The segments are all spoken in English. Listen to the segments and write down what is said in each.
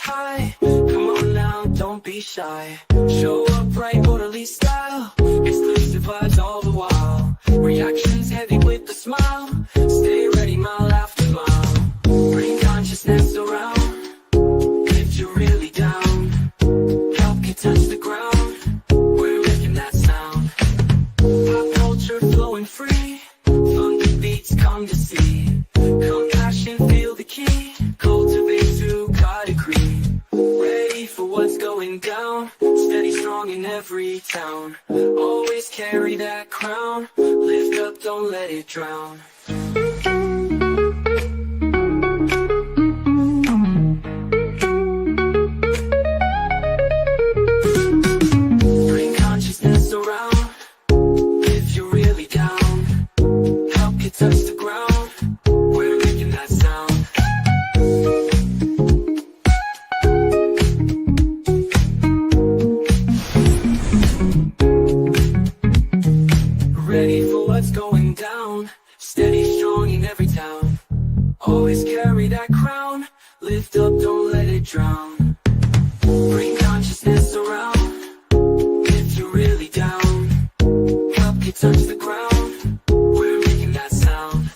high. Come on now, don't be shy. Show up right, orderly style. Exclusive vibes all the while. Reactions heavy with a smile. Stay ready, mile after mile. Bring consciousness around. If you're really down, help you touch the ground. We're making that sound. Pop culture flowing free. Thunder beats come to see. Compassion, feel the key. Cultivate to God agree. Ready for what's going down. Steady, strong in every town. Always carry that crown. Lift up, don't let it drown. Bring consciousness around. If you're really down, help you touch the ground. We're making that sound. Ready for what's going down. Steady, strong in every town. Always carry that crown. Lift up, don't let it drown. Bring consciousness around. If you're really down, help you touch the ground. We're making that sound.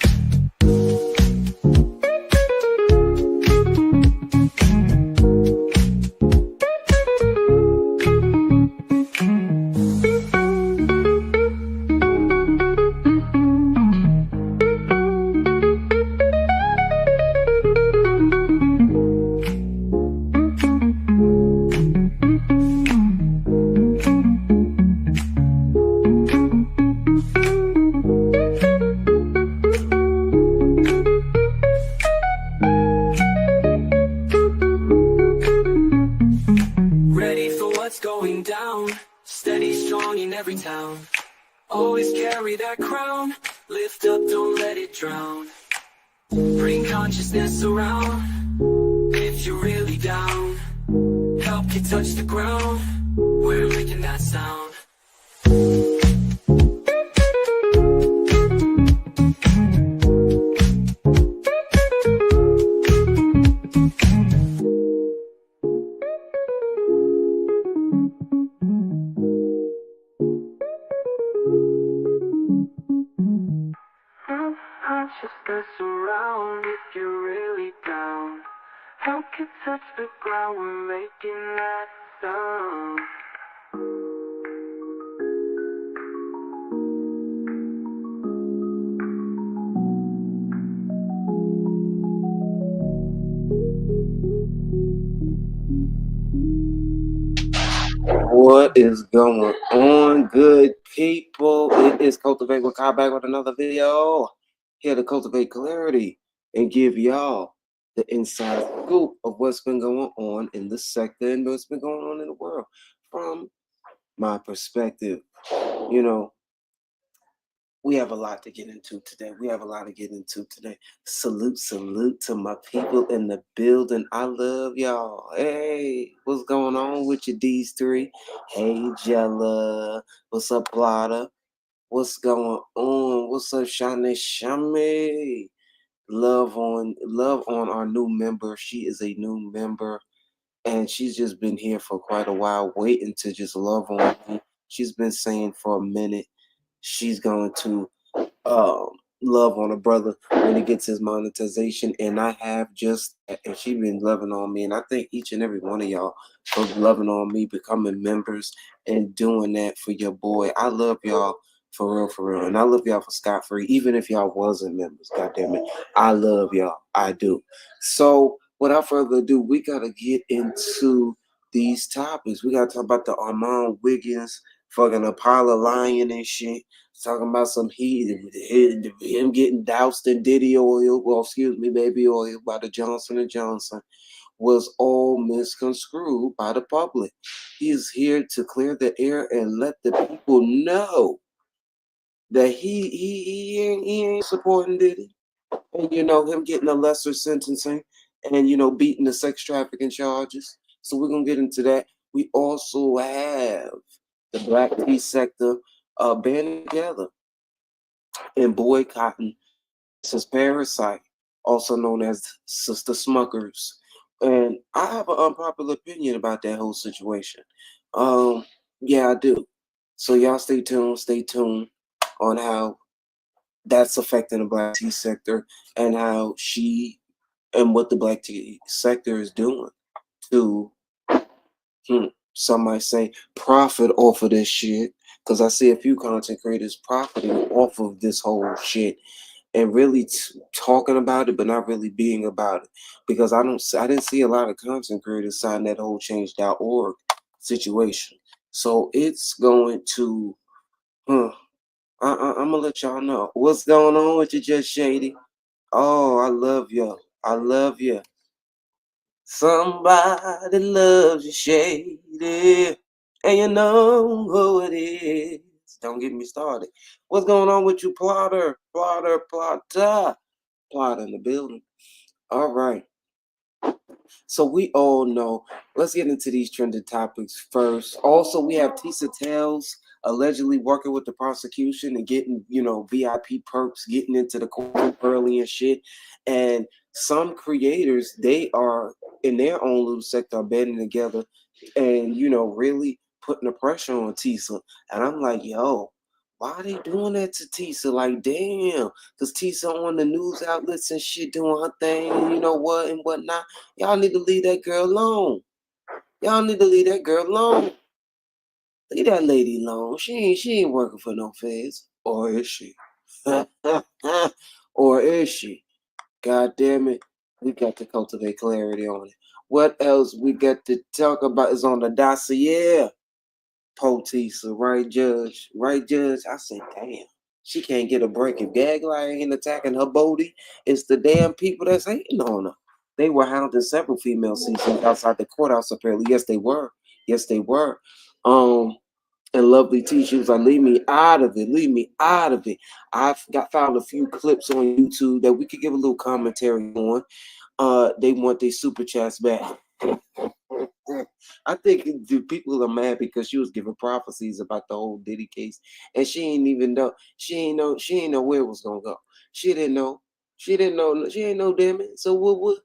Ready for what's going down. Steady, strong in every town. Always carry that crown. Lift up, don't let it drown. Bring consciousness around. If you're really down, help you touch the ground. We're making that sound. Consciousness around. If you're really down, help you touch the ground. We're making that sound. What is going on, good people? It is Kultivate with Kyle back with another video. Here to cultivate clarity and give y'all the inside scoop of what's been going on in the sector and what's been going on in the world from my perspective. You know, we have a lot to get into today. Salute to my people in the building. I love y'all. Hey, what's going on with you, these three? Hey, Jella. What's up, Plata? What's going on? What's up, Shami? Love on our new member. She is a new member, and she's just been here for quite a while, waiting to just love on me. She's been saying for a minute she's going to love on a brother when he gets his monetization, and I have just that, and she been loving on me, and I thank each and every one of y'all for loving on me, becoming members, and doing that for your boy. I love y'all for real, and I love y'all for scot-free, even if y'all wasn't members. God damn it, I love y'all. I do. So without further ado, we gotta get into these topics. We gotta talk about the Armand Wiggins fucking Apollo lying and shit. Talking about some him getting doused in Diddy oil, baby oil by the Johnson & Johnson was all misconstrued by the public. He is here to clear the air and let the people know that he ain't supporting Diddy. And him getting a lesser sentencing and beating the sex trafficking charges. So we're gonna get into that. We also have the Black tea sector banding together and boycotting this parasite, also known as Sister Smuckers, And I have an unpopular opinion about that whole situation. Yeah, I do. So y'all stay tuned. Stay tuned on how that's affecting the black tea sector and how she and what the black tea sector is doing to, some might say, profit off of this shit. Because I see a few content creators profiting off of this whole shit and really talking about it, but not really being about it. Because I didn't see a lot of content creators sign that whole change.org situation. So it's going to, I'm gonna let y'all know what's going on with you, Just Shady. Oh, I love you. I love you. Somebody loves you, Shady. And you know who it is. Don't get me started. What's going on with you, plotter? Plotter in the building. All right. So we all know. Let's get into these trending topics first. Also, we have Tisa Tells allegedly working with the prosecution and getting, VIP perks, getting into the court early and shit. And some creators, they are in their own little sector are banding together and really putting the pressure on Tisa. And I'm like, yo, why are they doing that to Tisa? Like, damn, because Tisa on the news outlets and shit doing her thing, and you know what and whatnot. Y'all need to leave that girl alone. Y'all need to leave that girl alone. Leave that lady alone. She ain't working for no feds. Or is she? Or is she? God damn it. We got to cultivate clarity on it. What else we got to talk about is on the dossier. Tisa, right, Judge? Right, Judge? I said, damn. She can't get a break if Gagline ain't attacking her booty. It's the damn people that's hating on her. They were hounding several female citizens outside the courthouse, apparently. Yes, they were. Yes, they were. And Lovely T, she was like, leave me out of it. Leave me out of it. I've found a few clips on YouTube that we could give a little commentary on. They want their super chats back. I think the people are mad because she was giving prophecies about the whole Diddy case, and she ain't even know. She ain't know where it was gonna go. She didn't know. She didn't know. She ain't know. Damn it. So what?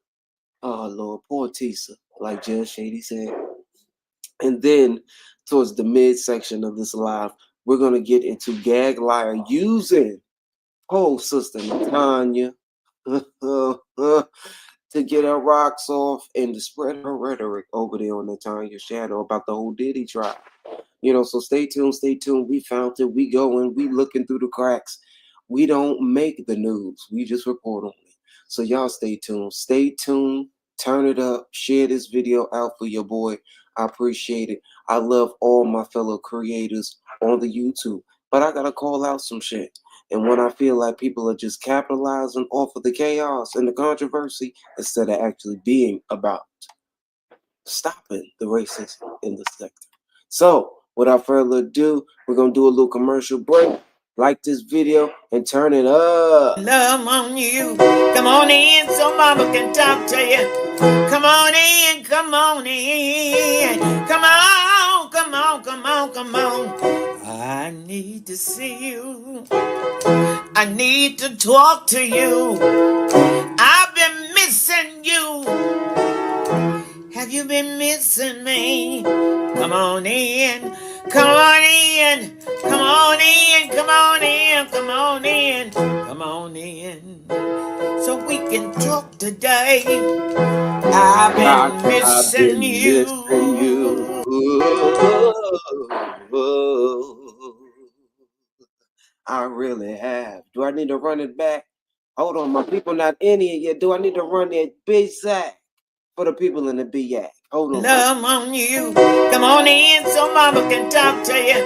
Oh Lord, poor Tisa. Like Judge Shady said. And then towards the midsection of this live, we're gonna get into gag liar using whole sister Tanya. To get her rocks off and to spread her rhetoric over there on Natanya's shadow about the whole Diddy trial. So stay tuned, stay tuned. We found it, we going, we looking through the cracks. We don't make the news, we just report on it. So y'all stay tuned. Stay tuned, turn it up, share this video out for your boy. I appreciate it. I love all my fellow creators on the YouTube, but I gotta call out some shit. And when I feel like people are just capitalizing off of the chaos and the controversy instead of actually being about stopping the racism in the sector. So, without further ado, we're going to do a little commercial break. Like this video and turn it up. Love on you. Come on in so mama can talk to you. Come on in, come on in. Come on, come on, come on, come on. I need to see you. I need to talk to you. I've been missing you. Have you been missing me? Come on in, come on in, come on in, come on in, come on in, come on in. So we can talk today. I've been missing you. I really have. Do I need to run it back? Hold on, my people not in here yet. Do I need to run that big sack for the people in the BAC? Hold on. Love on you. Come on in so mama can talk to you.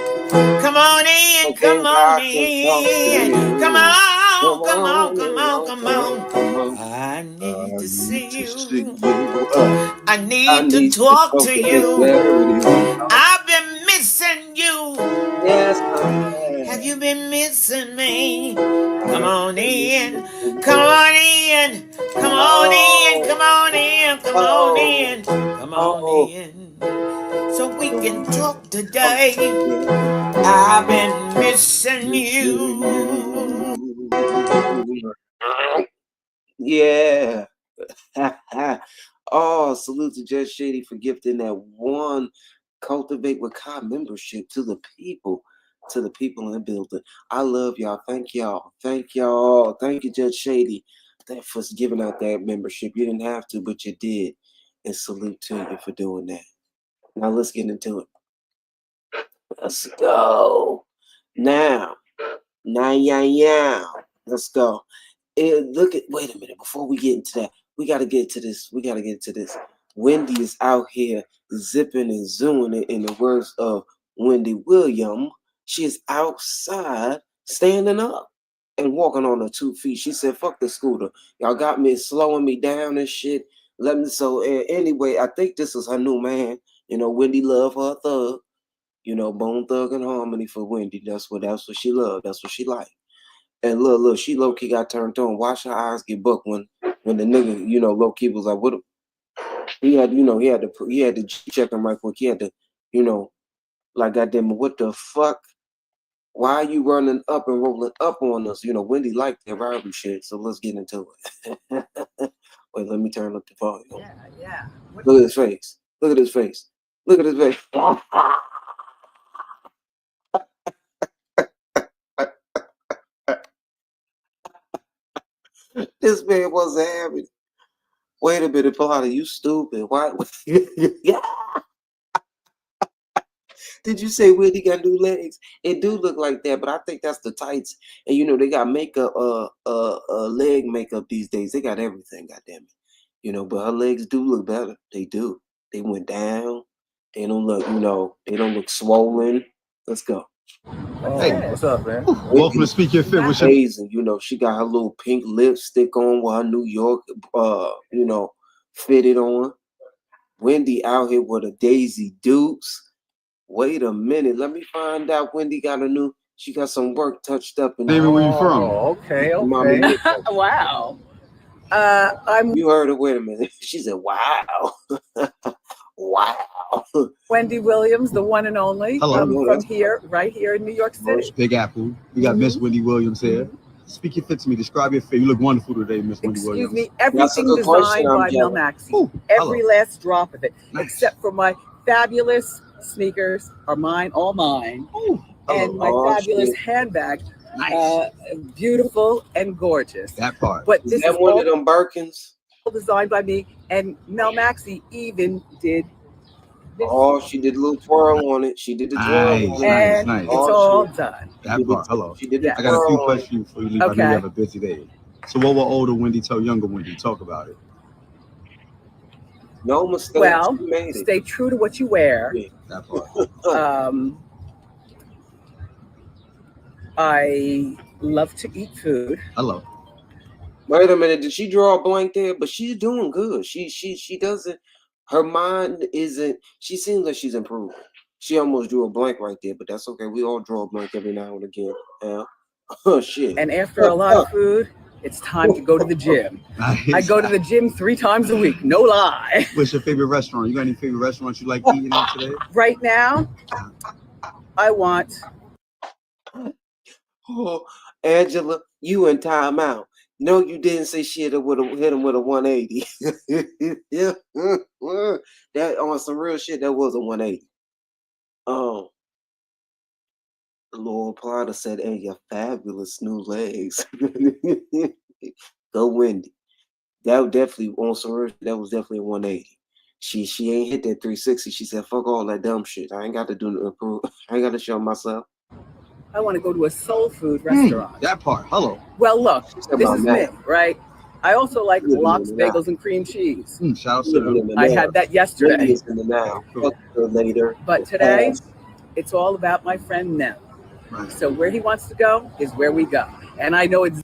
Come on in, come on in. Come on, come on, come on, come on. I need to see you. I need to talk to you. I've been missing you. Yes, have you been missing me? Come on in, come on in, come on in, come on in, come on in, come on in. So we can talk today. I've been missing you. Yeah. Oh, salute to Judge Shady for gifting that one Cultivate with Kai membership to the people in the building. I love y'all. Thank y'all. Thank y'all. Thank you, Judge Shady, for giving out that membership. You didn't have to, but you did. And salute to you for doing that. Now let's get into it. Let's go. Now, yeah. Let's go. Wait a minute. Before we get into that, we gotta get to this. Wendy is out here zipping and zooming it in the words of Wendy Williams. She is outside standing up and walking on her 2 feet. She said, fuck the scooter. Y'all got me slowing me down and shit. Anyway, I think this is her new man. You know, Wendy love her thug. You know, Bone Thug and Harmony for Wendy. That's what she loved. That's what she liked. And look, she low-key got turned on. Watch her eyes get bucked when the nigga, you know, low-key was like, what? He had to check him right quick. He had to, you know, like, goddamn, what the fuck? Why are you running up and rolling up on us? You know, Wendy liked that rivalry shit, so let's get into it. Wait, let me turn up the volume. Yeah. Look at his face. Look at his face. Look at his face. This man wasn't having. Wait a minute, Potter, you stupid. Why? Did you say Wendy got new legs? It do look like that, but I think that's the tights. And you know, they got makeup, leg makeup these days. They got everything, goddamn it. You know, but her legs do look better. They do. They went down. They don't look, you know, they don't look swollen. Let's go. Hey, what's up, man? Welcome to Speak Your Fit with your amazing. You know, she got her little pink lipstick on with her New York, you know, fitted on. Wendy out here with a Daisy Dukes. Wait a minute. Let me find out. Wendy she got some work touched up in there. Where you from? Okay. Wow. You heard her. Wait a minute. She said, wow. Wow. Wendy Williams, the one and only. Hello. From here, right here in New York City. Big Apple. We got Miss Wendy Williams here. Speak your fit to me. Describe your fit. You look wonderful today, Miss Wendy Williams. Excuse me. Everything designed by Mel Maxey. Every last drop of it. Nice. Except for my fabulous sneakers are mine, all mine. And my fabulous handbag. Nice. Beautiful and gorgeous. That part. But is that one of them Birkins? Designed by me, and Mel Maxey even did this. Oh, she did a little twirl on it. She did the twirl on it. And nice. It's all done. That part. Hello. She did I got a few questions before you leave. I know you have a busy day. So what will older Wendy tell younger Wendy? Talk about it. No mistake. Well, stay true to what you wear. Yeah, that part. I love to eat food. Hello. Wait a minute, did she draw a blank there? But she's doing good. She doesn't. Her mind isn't. She seems like she's improving. She almost drew a blank right there, but that's okay. We all draw a blank every now and again. Yeah. Oh shit. And after a lot of food, it's time to go to the gym. I go to the gym 3 times a week. No lie. What's your favorite restaurant? You got any favorite restaurants you like eating at today? Right now, I want. Oh, Angela, you in timeout. No, you didn't say shit hit him with a 180. Yeah. That on some real shit, that was a 180. Lord Plata said, hey, your fabulous new legs. Go Wendy. That was definitely on some real, that was definitely a 180. She ain't hit that 360. She said, fuck all that dumb shit. I ain't got to do I ain't got to show myself. I want to go to a soul food restaurant. That part. Hello. Well, look, this is me, right? I also like lox, bagels, and cream cheese. Shout out to them. I had that yesterday. Later. But today, it's all about my friend Nell. Right. So where he wants to go is where we go. And I know it's.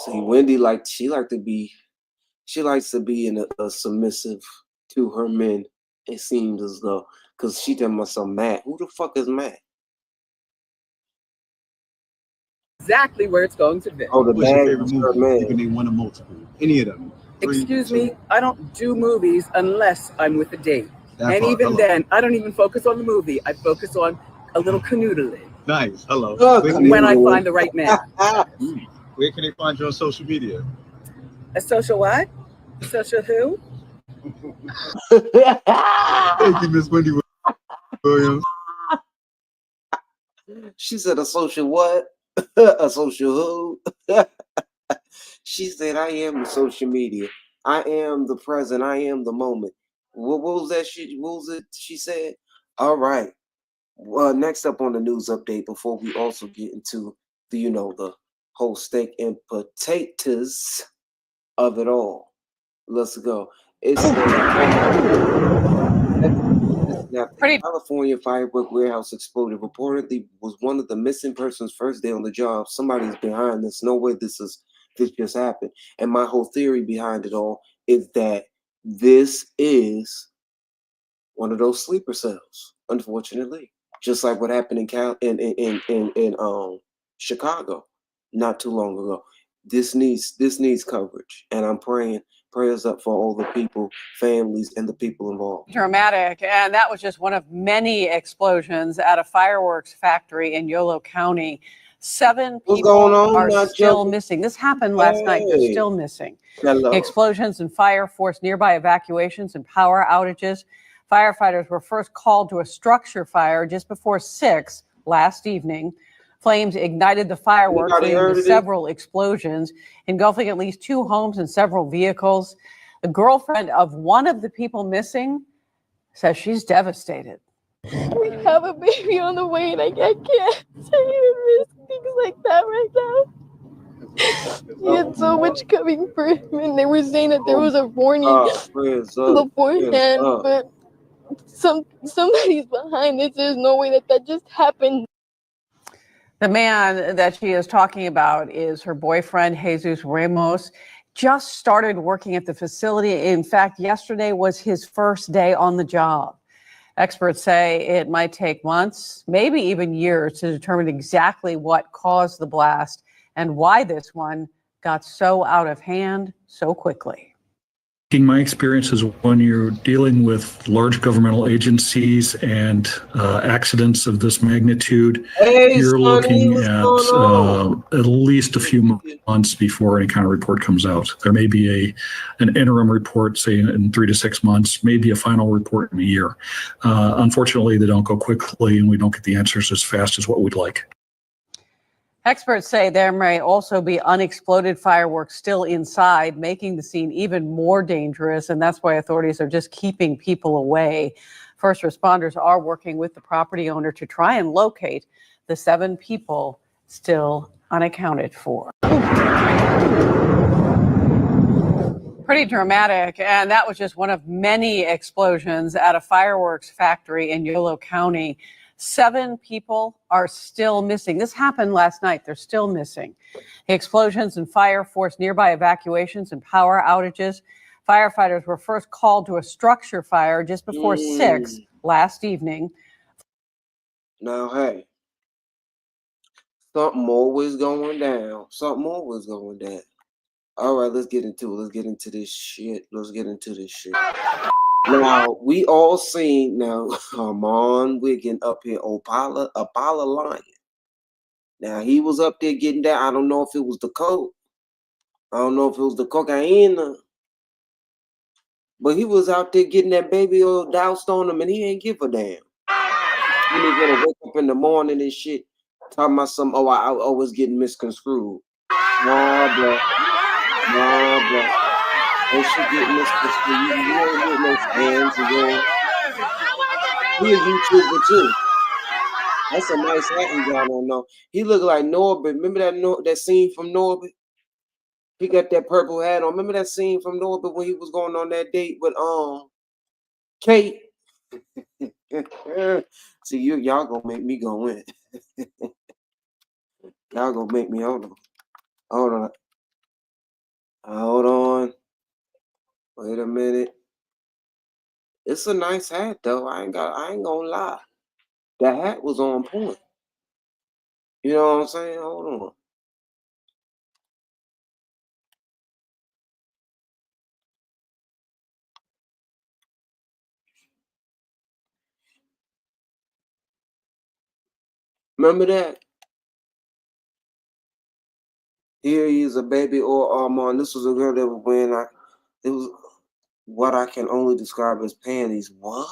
See, Wendy, she likes to be in a submissive to her men. It seems as though, because she telling myself, Matt. Who the fuck is Matt? Exactly where it's going to be. Oh, the What's your favorite bag movie? You can name one or multiple. Any of them. Excuse me, I don't do movies unless I'm with a date. And even then, I don't even focus on the movie. I focus on a little canoodling. Nice. Hello. When I find the right man. Where can they find you on social media? A social what? Social who? Thank you, Miss Wendy Williams. She said a social what? A social who? She said, I am the social media. I am the present. I am the moment. What was that? What was it she said? All right. Well, next up on the news update, before we also get into the, the whole steak and potatoes of it all. Let's go. It's the California firework warehouse exploded. Reportedly was one of the missing persons first day on the job. Somebody's behind this. No way this just happened. And my whole theory behind it all is that this is one of those sleeper cells, unfortunately. Just like what happened in Chicago not too long ago. This needs coverage, and I'm praying prayers up for all the people, families, and the people involved. Dramatic, and that was just one of many explosions at a fireworks factory in Yolo County. 7 people are still missing. This happened last night. They're still missing. The explosions and fire forced nearby evacuations and power outages. Firefighters were first called to a structure fire just before 6 last evening. Flames ignited the fireworks, leading to several explosions, engulfing at least 2 homes and several vehicles. The girlfriend of one of the people missing says she's devastated. We have a baby on the way, and I can't even risk things like that right now. He had so much coming for him, and they were saying that there was a warning beforehand, but somebody's behind this. There's no way that just happened. The man that she is talking about is her boyfriend, Jesus Ramos. Just started working at the facility. In fact, yesterday was his first day on the job. Experts say it might take months, maybe even years, to determine exactly what caused the blast and why this one got so out of hand so quickly. In my experience is when you're dealing with large governmental agencies and accidents of this magnitude, you're looking at least a few months before any kind of report comes out. There may be an interim report, say in 3 to 6 months, maybe a final report in a year. Unfortunately, they don't go quickly, and we don't get the answers as fast as what we'd like. Experts say there may also be unexploded fireworks still inside, making the scene even more dangerous, and that's why authorities are just keeping people away. First responders are working with the property owner to try and locate the 7 people still unaccounted for. Pretty dramatic, and that was just one of many explosions at a fireworks factory in Yolo County. 7 people are still missing. This happened last night. They're still missing. The explosions and fire forced nearby evacuations and power outages. Firefighters were first called to a structure fire just before 6 last evening. Now, hey, something always going down. Something always going down. All right, let's get into it. Let's get into this shit. Now, we all seen now Armand Wiggin up here, Opala Lion. Now, he was up there getting that. I don't know if it was the coke. I don't know if it was the cocaine. But he was out there getting that baby oil doused on him, and he ain't give a damn. He was gonna wake up in the morning and shit, talking about some, I always getting misconstrued. Nah, bro. That shit getting misconstrued. You don't get no fans again. He a YouTuber too. That's a nice hat he got on though. He look like Norbert. Remember that scene from Norbert? He got that purple hat on. Remember that scene from Norbert when he was going on that date with Kate? See, y'all gonna make me go in. Y'all gonna make me hold on. Wait a minute. It's a nice hat though. I ain't gonna lie. That hat was on point. You know what I'm saying? Hold on. Remember that? Here he is, a baby or Armand. This was a girl that was wearing what I can only describe as panties. What?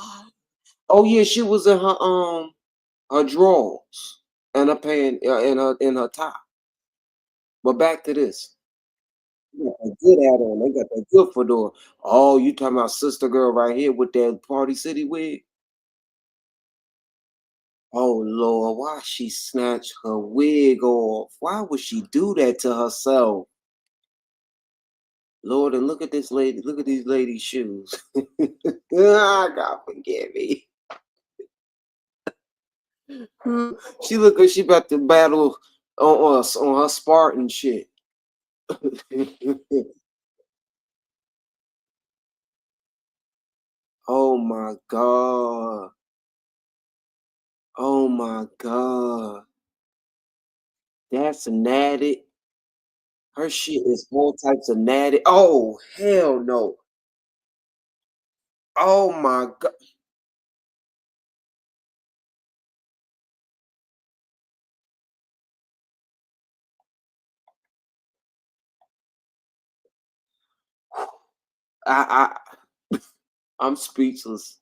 Oh yeah, she was in her drawers and in her top. But back to this. They got that good hat on. They got that good fedora. Oh, you talking about sister girl right here with that Party City wig? Oh Lord, why she snatched her wig off? Why would she do that to herself? Lord, and look at this lady. Look at these ladies' shoes. God forgive me. She look like she about to battle on us on her Spartan shit. Oh my God. Oh my God. That's natty. Her shit is all types of natty. Oh, hell no. Oh my God. I'm speechless.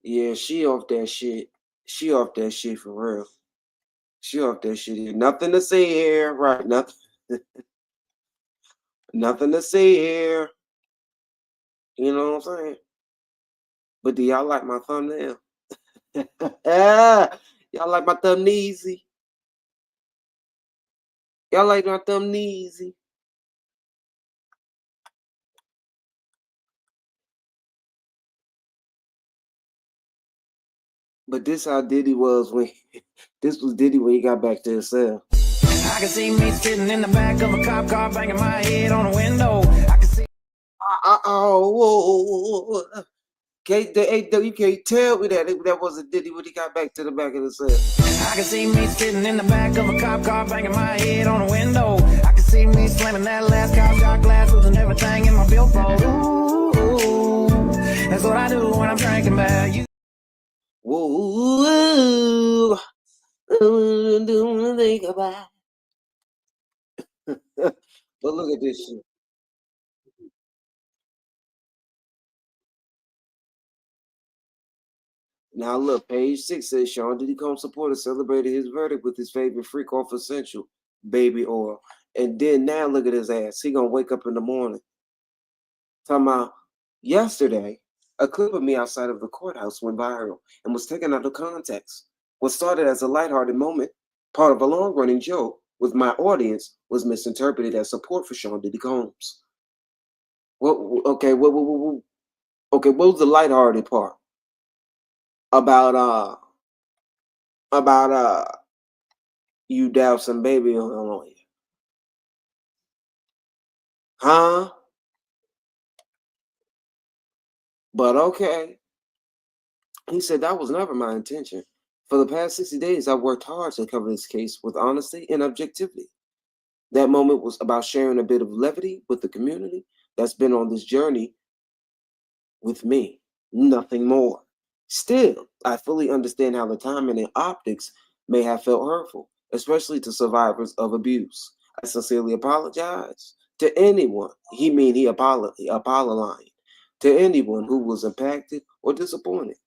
Yeah, she off that shit. She off that shit for real. She off that shit. Nothing to say here, right? Nothing. Nothing to say here. You know what I'm saying? But do y'all like my thumbnail? Y'all like my thumbnail? Y'all like my thumbnail? But this how Diddy was when this was Diddy when he got back to his cell. I can see me sitting in the back of a cop car, banging my head on a window. I can see. Oh, you can't tell me that wasn't Diddy when he got back to the back of the cell. I can see me sitting in the back of a cop car, banging my head on a window. I can see me slamming that last cop shot glass, losing everything in my billfold. Ooh, that's what I do when I'm drinking bad. You. Whoa, do think about. But look at this shit. Now look, page 6 says Sean Diddy Combs supporter celebrated his verdict with his favorite freak off essential, baby oil. And then now look at his ass. He gonna wake up in the morning. Talking about yesterday, a clip of me outside of the courthouse went viral and was taken out of context. What started as a lighthearted moment, part of a long-running joke with my audience, was misinterpreted as support for Sean Diddy Combs. Okay, what was the lighthearted part? About you dousing baby on you. Huh? But okay. He said that was never my intention. For the past 60 days, I've worked hard to cover this case with honesty and objectivity. That moment was about sharing a bit of levity with the community that's been on this journey with me. Nothing more. Still, I fully understand how the timing and optics may have felt hurtful, especially to survivors of abuse. I sincerely apologize to anyone. He apologized to anyone who was impacted or disappointed.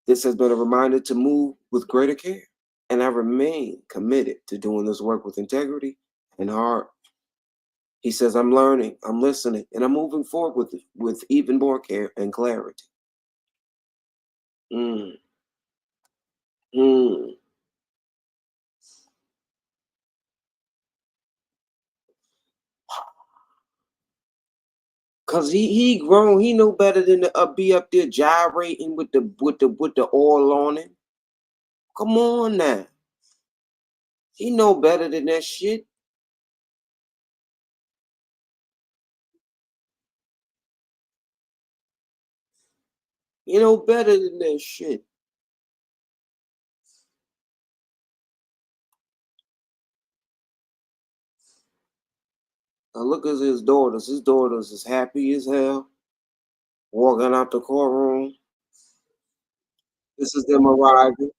This has been a reminder to move with greater care, and I remain committed to doing this work with integrity and heart. He says, I'm learning, I'm listening, and I'm moving forward with even more care and clarity. Mm. Mm. Cause he grown, he know better than to be up there gyrating with the oil on him. Come on now, he know better than that shit. You know better than that shit. Now look at his daughters. His daughters is happy as hell, walking out the courtroom. This is them arriving.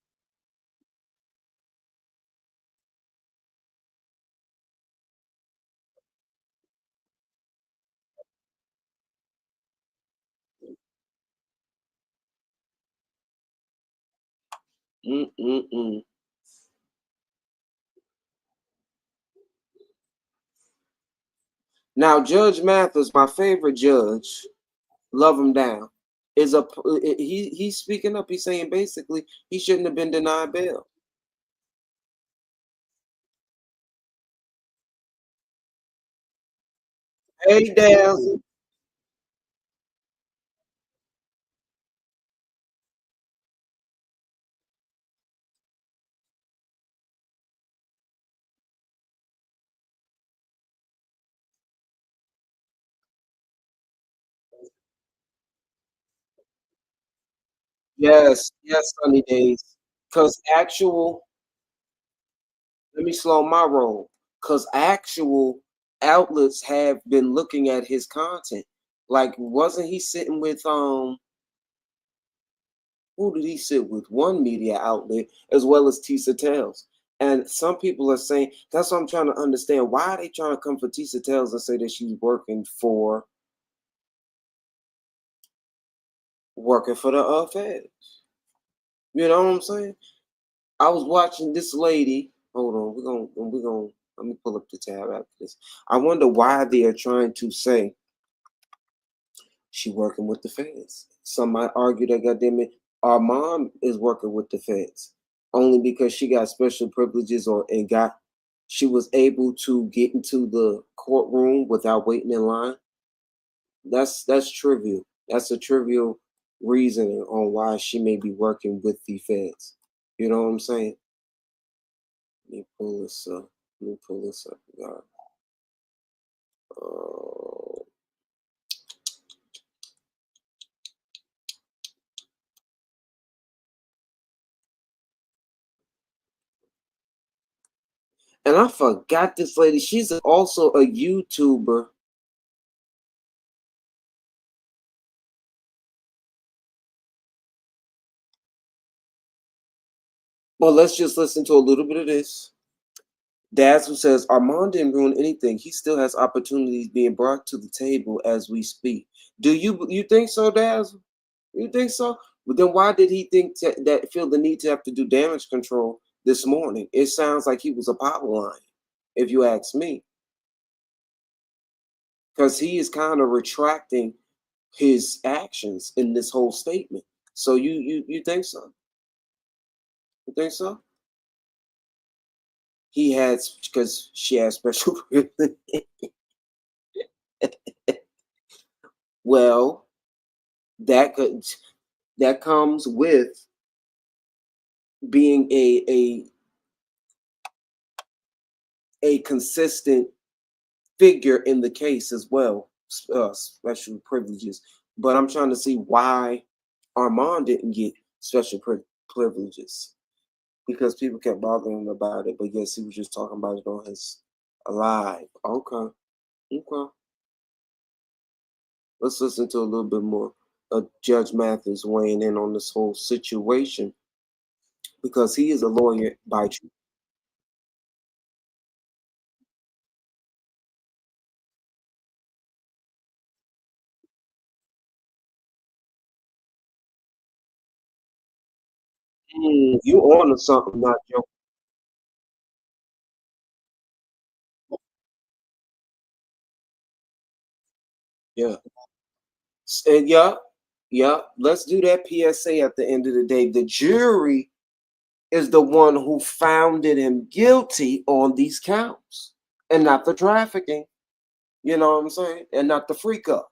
Now, Judge Mathis, my favorite judge, love him down, he's speaking up. He's saying basically he shouldn't have been denied bail. Hey, Dazzle. Yes, yes, Sunny Days. Because let me slow my roll. Because actual outlets have been looking at his content. Like, wasn't he sitting with who did he sit with? One media outlet as well as Tisa Tells. And some people are saying that's what I'm trying to understand. Why are they trying to come for Tisa Tells and say that she's working for the feds? You know what I'm saying? I was watching this lady. Hold on, we're gonna let me pull up the tab after this. I wonder why they are trying to say she working with the feds. Some might argue that goddamn it, our mom is working with the feds only because she got special privileges she was able to get into the courtroom without waiting in line. That's trivial. That's a trivial reasoning on why she may be working with the feds. You know what I'm saying? Let me pull this up. God. Uh, and I forgot this lady. She's also a YouTuber. Well, let's just listen to a little bit of this. Dazzle says Armand didn't ruin anything. He still has opportunities being brought to the table as we speak. Do you think so, Dazzle? You think so? But then why did he think that feel the need to have to do damage control this morning? It sounds like he was a power line, if you ask me, because he is kind of retracting his actions in this whole statement. So you think so? You think so? He had because she had special privilege. Well, that comes with being a consistent figure in the case as well, special privileges. But I'm trying to see why Armand didn't get special privileges, because people kept bothering him about it. But yes, he was just talking about it on his live. Okay. Let's listen to a little bit more of Judge Mathis weighing in on this whole situation, because he is a lawyer by trade. You on to something, not joking. Yeah. And yeah. Let's do that PSA at the end of the day. The jury is the one who found him guilty on these counts, and not the trafficking. You know what I'm saying? And not the freak up.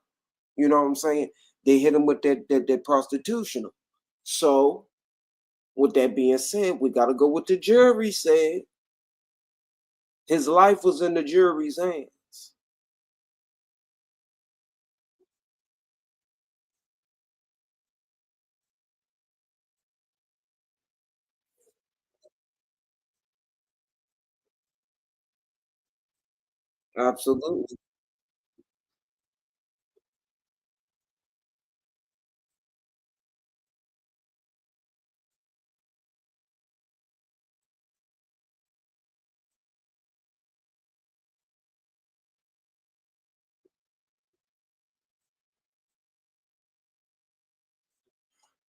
You know what I'm saying? They hit him with that prostitution. So, with that being said, we got to go with the jury said. His life was in the jury's hands. Absolutely.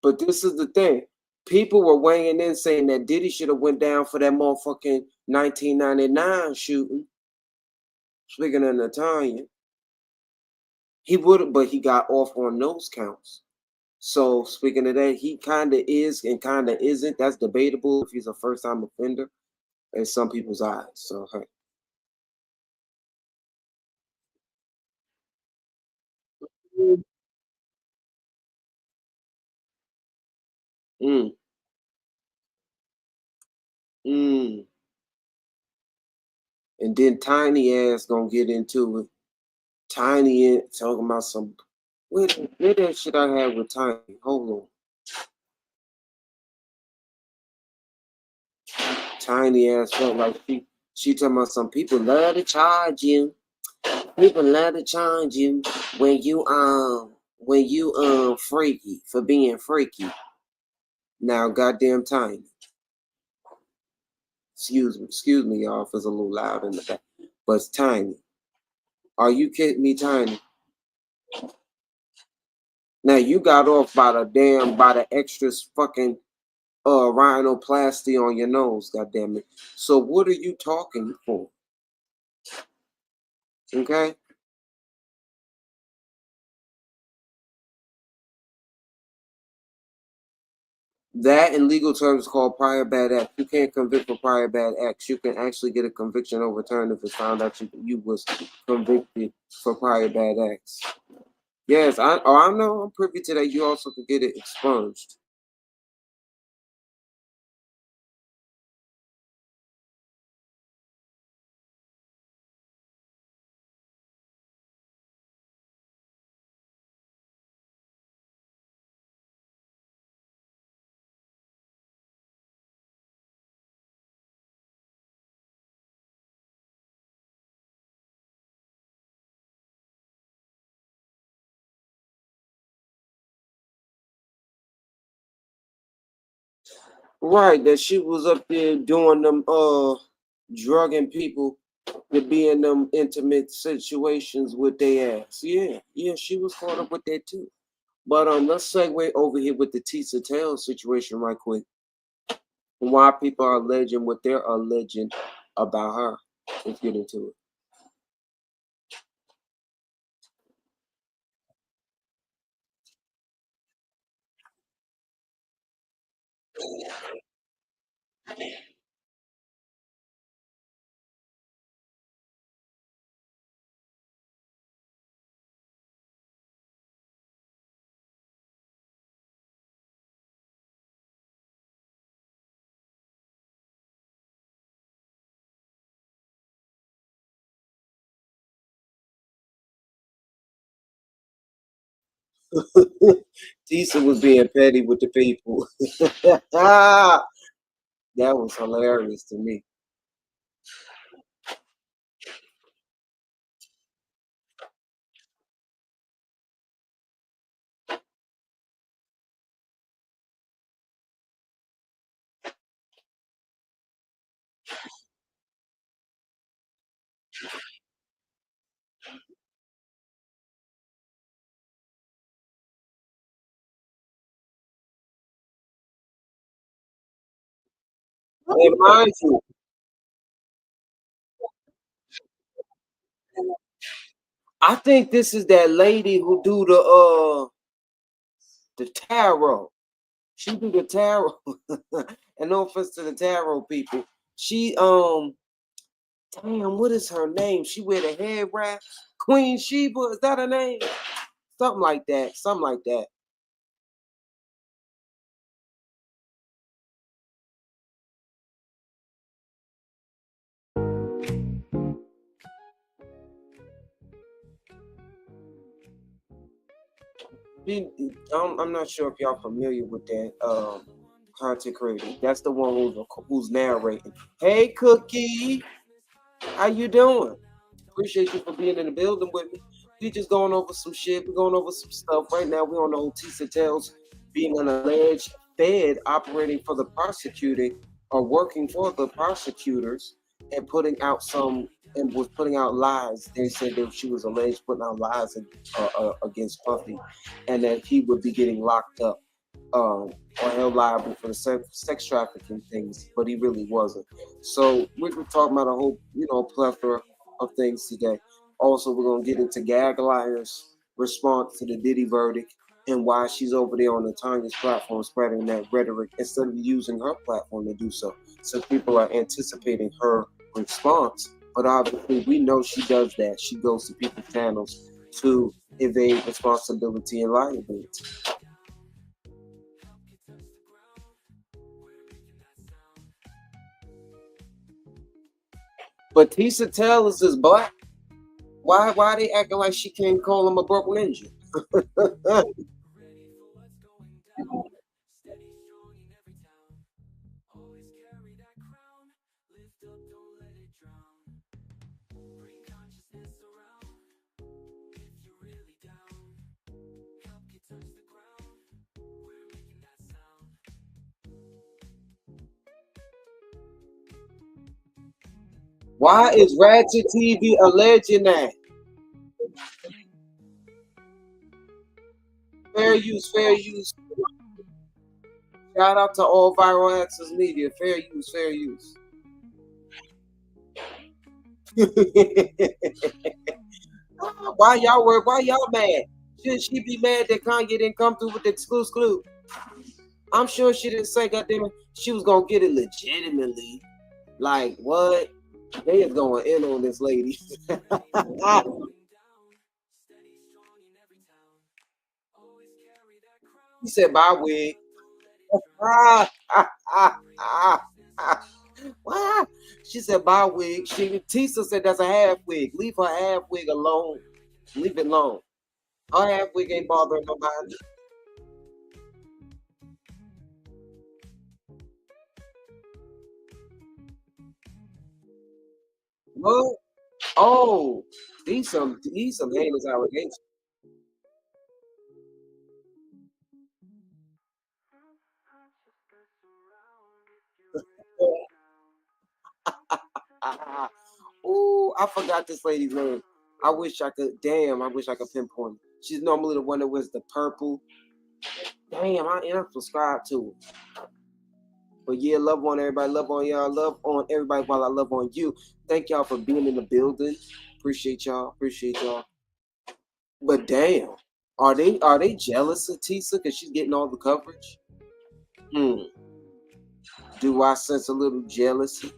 But this is the thing. people were weighing in saying that Diddy should have went down for that motherfucking 1999 shooting. Speaking of Natanya, he would have, but he got off on those counts. So speaking of that, he kind of is and kind of isn't. That's debatable if he's a first-time offender in some people's eyes. So hey. Mm. Mm. And then Tiny ass gonna get into it. Tiny talking about some where that shit I had with Tiny. Hold on. Tiny ass felt like she talking about some people love to charge you. People love to charge you when you freaky for being freaky. Now goddamn Tiny. Excuse me, y'all, if it's a little loud in the back. But it's Tiny. Are you kidding me, Tiny? Now you got off by the extra fucking rhinoplasty on your nose, goddammit. So what are you talking for? Okay? That in legal terms is called prior bad act. You can't convict for prior bad acts. You can actually get a conviction overturned if it's found out you was convicted for prior bad acts. Yes, I know. I'm privy to that. You also could get it expunged. Right, that she was up there doing them drugging people to be in them intimate situations with their ass. Yeah, she was caught up with that too. But let's segue over here with the Tisa Tells situation right quick. Why people are alleging what they're alleging about her. Let's get into it. Tisa was being petty with the people. That was hilarious to me. And mind you, I think this is that lady who do the tarot. She do the tarot. And no offense to the tarot people. She damn, what is her name? She wear the head wrap. Queen Sheba, is that her name? Something like that. Something like that. I'm not sure if y'all familiar with that content creator. That's the one who's narrating. Hey, Cookie, how you doing? Appreciate you for being in the building with me. We just going over some shit. We're going over some stuff right now. We're on the whole Tisa Tells being an alleged Fed operating for the prosecuting or working for the prosecutors and putting out lies. They said that she was alleged putting out lies against Puffy and that he would be getting locked up. or held liable for the sex trafficking things, but he really wasn't. So we're talking about a whole, plethora of things today. Also, we're gonna get into Gag Liar's response to the Diddy verdict and why she's over there on the Tanya's platform spreading that rhetoric instead of using her platform to do so. So people are anticipating her response, but obviously we know she does that. She goes to people's channels to evade responsibility and liability. But Tisa Tells is black. Why they acting like she can't call him a broke ninja? Why is Ratchet TV alleging that? Fair use, fair use. Shout out to all Viral Access Media. Fair use, fair use. Why y'all work? Why y'all mad? Should she be mad that Kanye didn't come through with the exclusive? I'm sure she didn't say, goddamn it, she was gonna get it legitimately. Like what? They is going in on this lady. He said, "Bye, wig." She said, "Bye, wig." Tisa said, "That's a half wig. Leave her half wig alone. Leave it alone. Her half wig ain't bothering nobody." What? Oh, these some heinous allegations. Ooh, I forgot this lady's name. I wish I could pinpoint. She's normally the one that wears the purple. Damn, I am subscribed to it. But yeah, love on everybody, love on y'all, love on everybody while I love on you. Thank y'all for being in the building. Appreciate y'all. But damn, are they jealous of Tisa because she's getting all the coverage? Do I sense a little jealousy?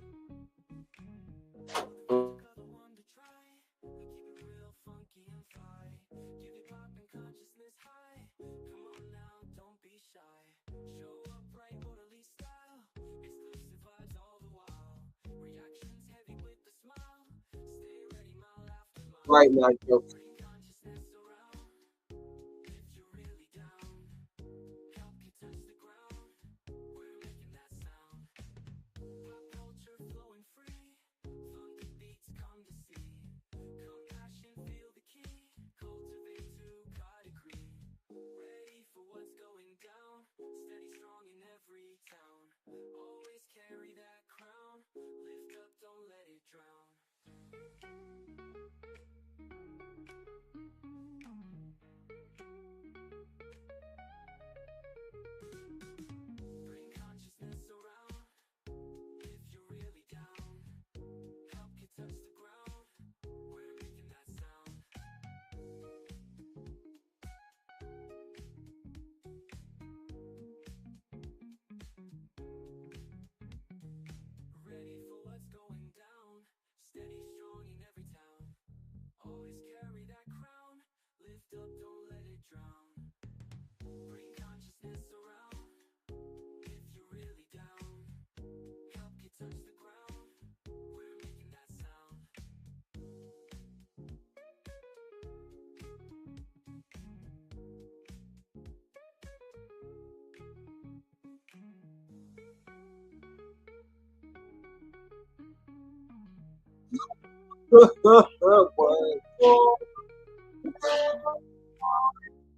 Right now, joke.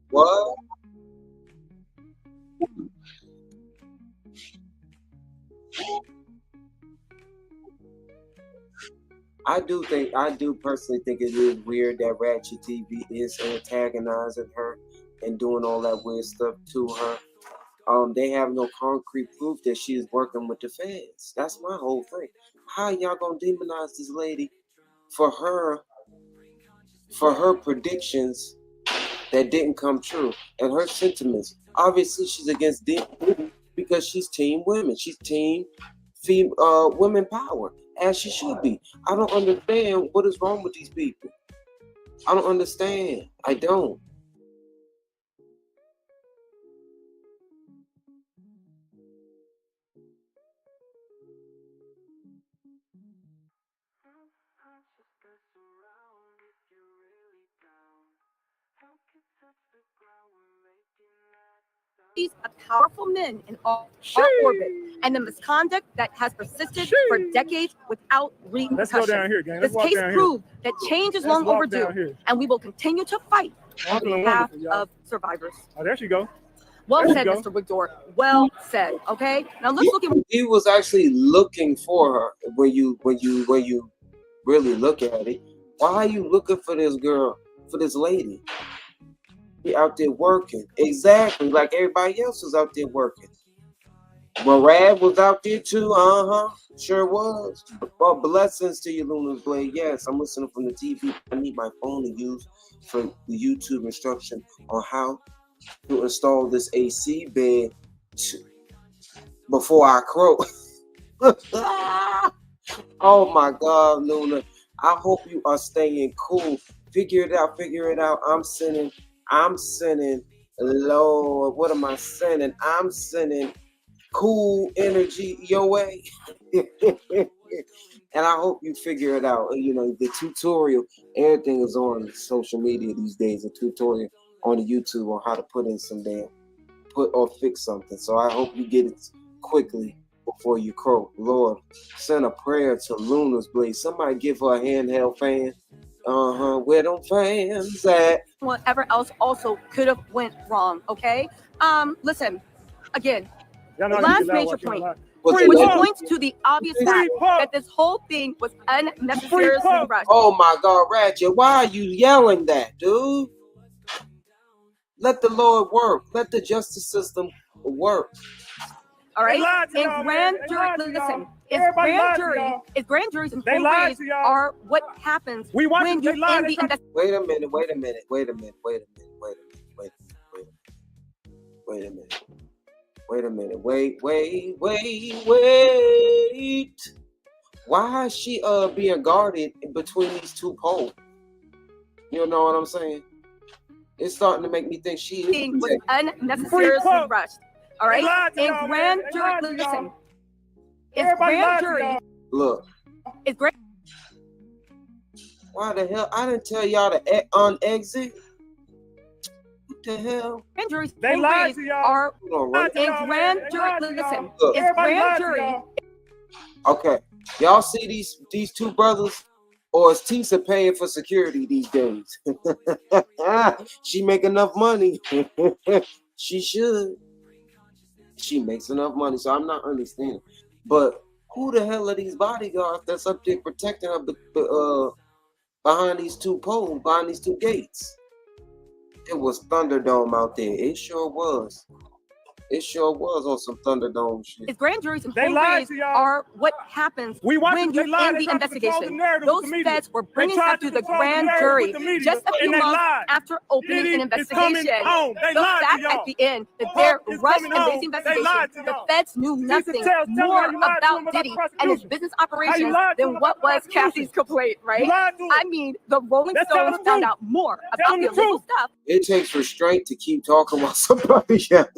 What? I do personally think it is weird that Ratchet TV is antagonizing her and doing all that weird stuff to her. they have no concrete proof that she is working with the feds. That's my whole thing. How y'all gonna demonize this lady for her predictions that didn't come true and her sentiments? Obviously, she's against Diddy because she's team women. She's team women power, as she should be. I don't understand what is wrong with these people. I don't understand. I don't. Of powerful men in our orbit, and the misconduct that has persisted for decades without repercussion. Let's go down here, gang. This case proved that change is long overdue, and we will continue to fight on behalf of survivors. Oh, there she go. Well said, Mr. Wigdor. Well said. Okay, now let's look at. He was actually looking for her. When you really look at it, why are you looking for this girl, for this lady? He out there working. Exactly, like everybody else was out there working. Marad was out there too. Sure was. Well, blessings to you, Luna's Blade. Yes, I'm listening from the TV. I need my phone to use for the YouTube instruction on how to install this AC bed before I croak. Oh my God, Luna. I hope you are staying cool. Figure it out. I'm sending, Lord, what am I sending? I'm sending cool energy your way. And I hope you figure it out. You know, the tutorial, everything is on social media these days, a tutorial on the YouTube on how to put in some fix something. So I hope you get it quickly before you croak. Lord, send a prayer to Luna's Blade. Somebody give her a handheld fan. Where them fans at? Whatever else also could have went wrong. Okay. Listen, again, last major point, which points to the obvious fact that this whole thing was unnecessarily rushed. Oh my God, Ratchet, why are you yelling that, dude? Let the Lord work. Let the justice system work. All right. And grand jury, listen. If grand juries and juries are what happens when you're in the investigation. Wait a minute. Why is she being guarded between these two poles? You know what I'm saying? It's starting to make me think she was unnecessarily rushed. All right. And grand jury, listen. It's grand jury. Look. It's grand. Why the hell? I didn't tell y'all to on exit. What the hell? Grand juries are in grand jury. Listen. It's grand jury. Okay. Y'all see these two brothers? Or is Tisa paying for security these days? She make enough money. She should. She makes enough money, so I'm not understanding. But who the hell are these bodyguards that's up there protecting her behind these two poles, behind these two gates? It was Thunderdome out there. It sure was. It sure was on some Thunderdome shit. It's grand juries and are what happens when you're in the investigation. Those feds were bringing stuff to the grand jury just a few months after opening an investigation. The fact at the end that they're rushed in this investigation, the feds knew nothing more about Diddy and his business operations than what was Cassie's complaint, right? I mean, the Rolling Stones found out more about the illegal stuff. It takes restraint to keep talking about somebody else.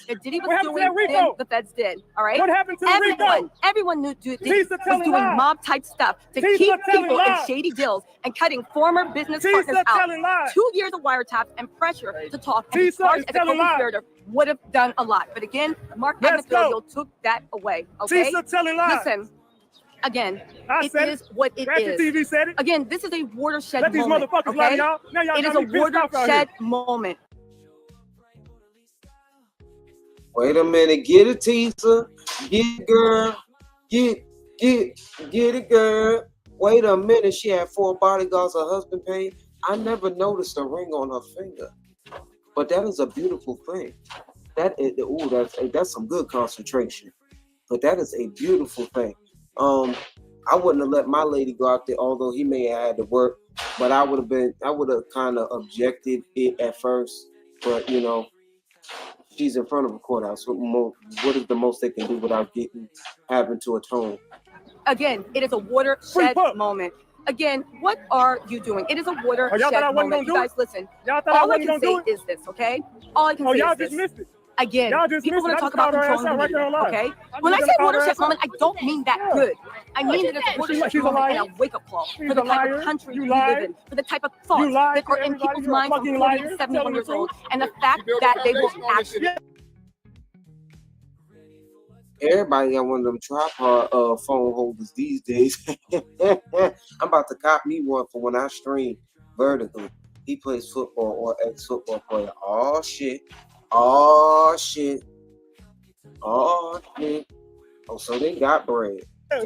That Diddy was doing things the feds did. All right. What happened to everyone knew Diddy was doing mob type stuff to keep people in shady deals and cutting former business partners out. 2 years of wiretaps and pressure to talk and be charged as a co-conspirator would have done a lot. But again, Mark Adams took that away. Okay. Listen. Again, it is what it is. TV said it. Again, this is a watershed Let these moment. Motherfuckers lie, y'all. Now y'all it is a watershed moment. Wait a minute, get it, Tisa. Get it, girl. Get it, girl. Wait a minute, she had 4 bodyguards her husband paid. I never noticed a ring on her finger. But that is a beautiful thing. that's some good concentration. But that is a beautiful thing. I wouldn't have let my lady go out there, although he may have had to work. But I would have kind of objected it at first. But you know, she's in front of a courthouse. What is the most they can do without having to atone? Again, it is a watershed moment. Again, what are you doing? It is a watershed moment. You guys, listen. All I can say is this, okay? All I can say is this. Missed it. Again, people want to talk about controlling the media, okay? When I say watershed moment, I don't mean that good. I mean it as a watershed moment and a wake-up call for the type of country we live in, for the type of thoughts that are in people's minds from 40 to 71 years old, and the fact that they will actually... Everybody got one of them tripod phone holders these days. I'm about to cop me one for when I stream vertically. He plays football or ex-football player. Oh shit. Oh, so they got bread. I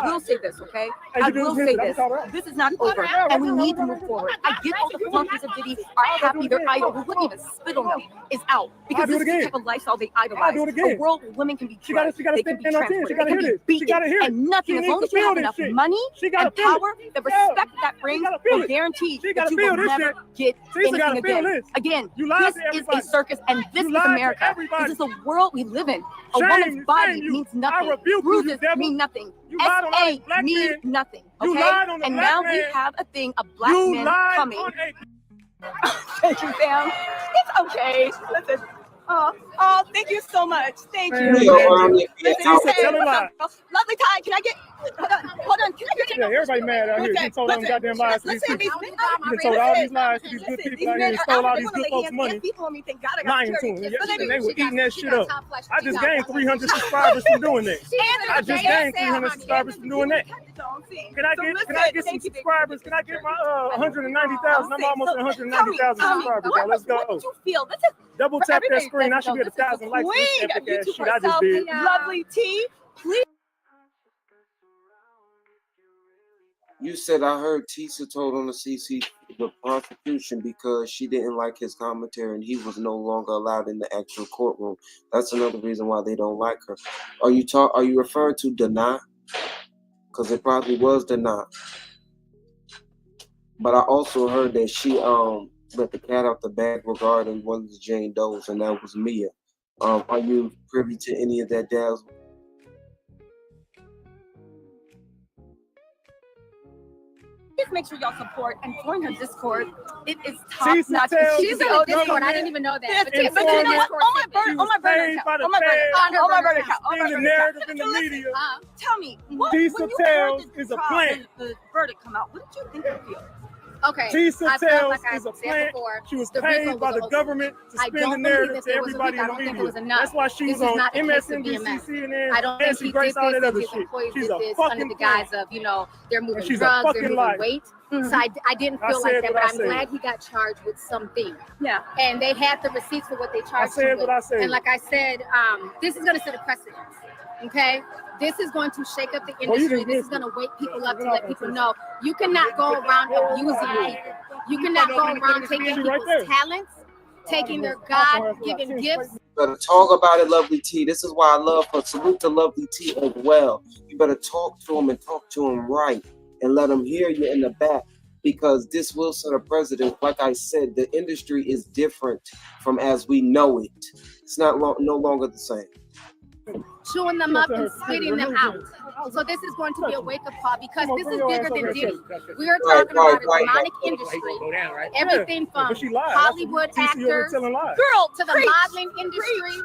will say this, okay? I will say this. This is not over, and we need to move forward. I get all the flunkies of Diddy are happy their idol, who wouldn't even spit on them, is out. Because this is the type of lifestyle they idolize. A world where women can be drugged, they can be transported, they can be beaten, and nothing, as long as you have enough money and power, the respect that brings will guarantee that you will never get anything again. Again, this is a circus, and this is America. This is the world we live in. A woman's body means nothing. Bruises mean nothing. SA means nothing. Okay? And now we have a thing, a black man coming. Thank you, Sam. It's okay. Listen. Oh, thank you so much. Thank you. Lovely Ty, can I get... Hold on. Can I get... Yeah, everybody mad out here. You told all them goddamn lies to these people. You told all these lies to these good people out here and stole all these good folks' money. Lying to them. And they were eating that shit up. I just gained 300 subscribers from doing that. I just gained 300 subscribers from doing that. Can I get some subscribers? Can I get my 190,000? I'm almost at 190,000 subscribers. Now let's go. What did you feel? Double tap that screen. I should be at 1,000 likes. Epic ass shit I just did. Lovely T, please. You said I heard Tisa told on the CC the prosecution because she didn't like his commentary and he was no longer allowed in the actual courtroom. That's another reason why they don't like her. Are you referring to Dana? Because it probably was Dana. But I also heard that she let the cat out the bag regarding one of the Jane Does, and that was Mia. Are you privy to any of that, Daz? Please make sure y'all support and join her Discord. It is top Tisa notch. Tells She's in the Discord. I didn't even know that. But you know what? On my burner account. In the narrative in the media. Tell me, when Tisa you Tells heard is a plant. the verdict come out, what did you think or feel? Okay. Tisa Tells is a plant. She was paid by the government to spin the narrative to everybody in the media. That's why she was on MSNBC, CNN, and she breaks all that other shit. She's a fucking under the guise of, they're moving she's drugs, they're moving weight. So I didn't feel like that, but I'm glad he got charged with something. Yeah. And they had the receipts for what they charged him with. And like I said, this is going to set a precedent. Okay? This is going to shake up the industry. This is going to wake people up to let people know you cannot go around abusing people. You cannot go around taking people's talents, taking their God-given gifts. You better talk about it, Lovely T. This is why I love her. Salute to Lovely T as well. You better talk to him and talk to him right and let him hear you in the back, because this will set a precedent. Like I said, the industry is different from as we know it. It's no longer the same. Chewing them up and spitting them out. So this is going to be a wake-up call, because this is bigger than Diddy. We are talking about a demonic industry. Everything from Hollywood actors, girl, to the modeling industry,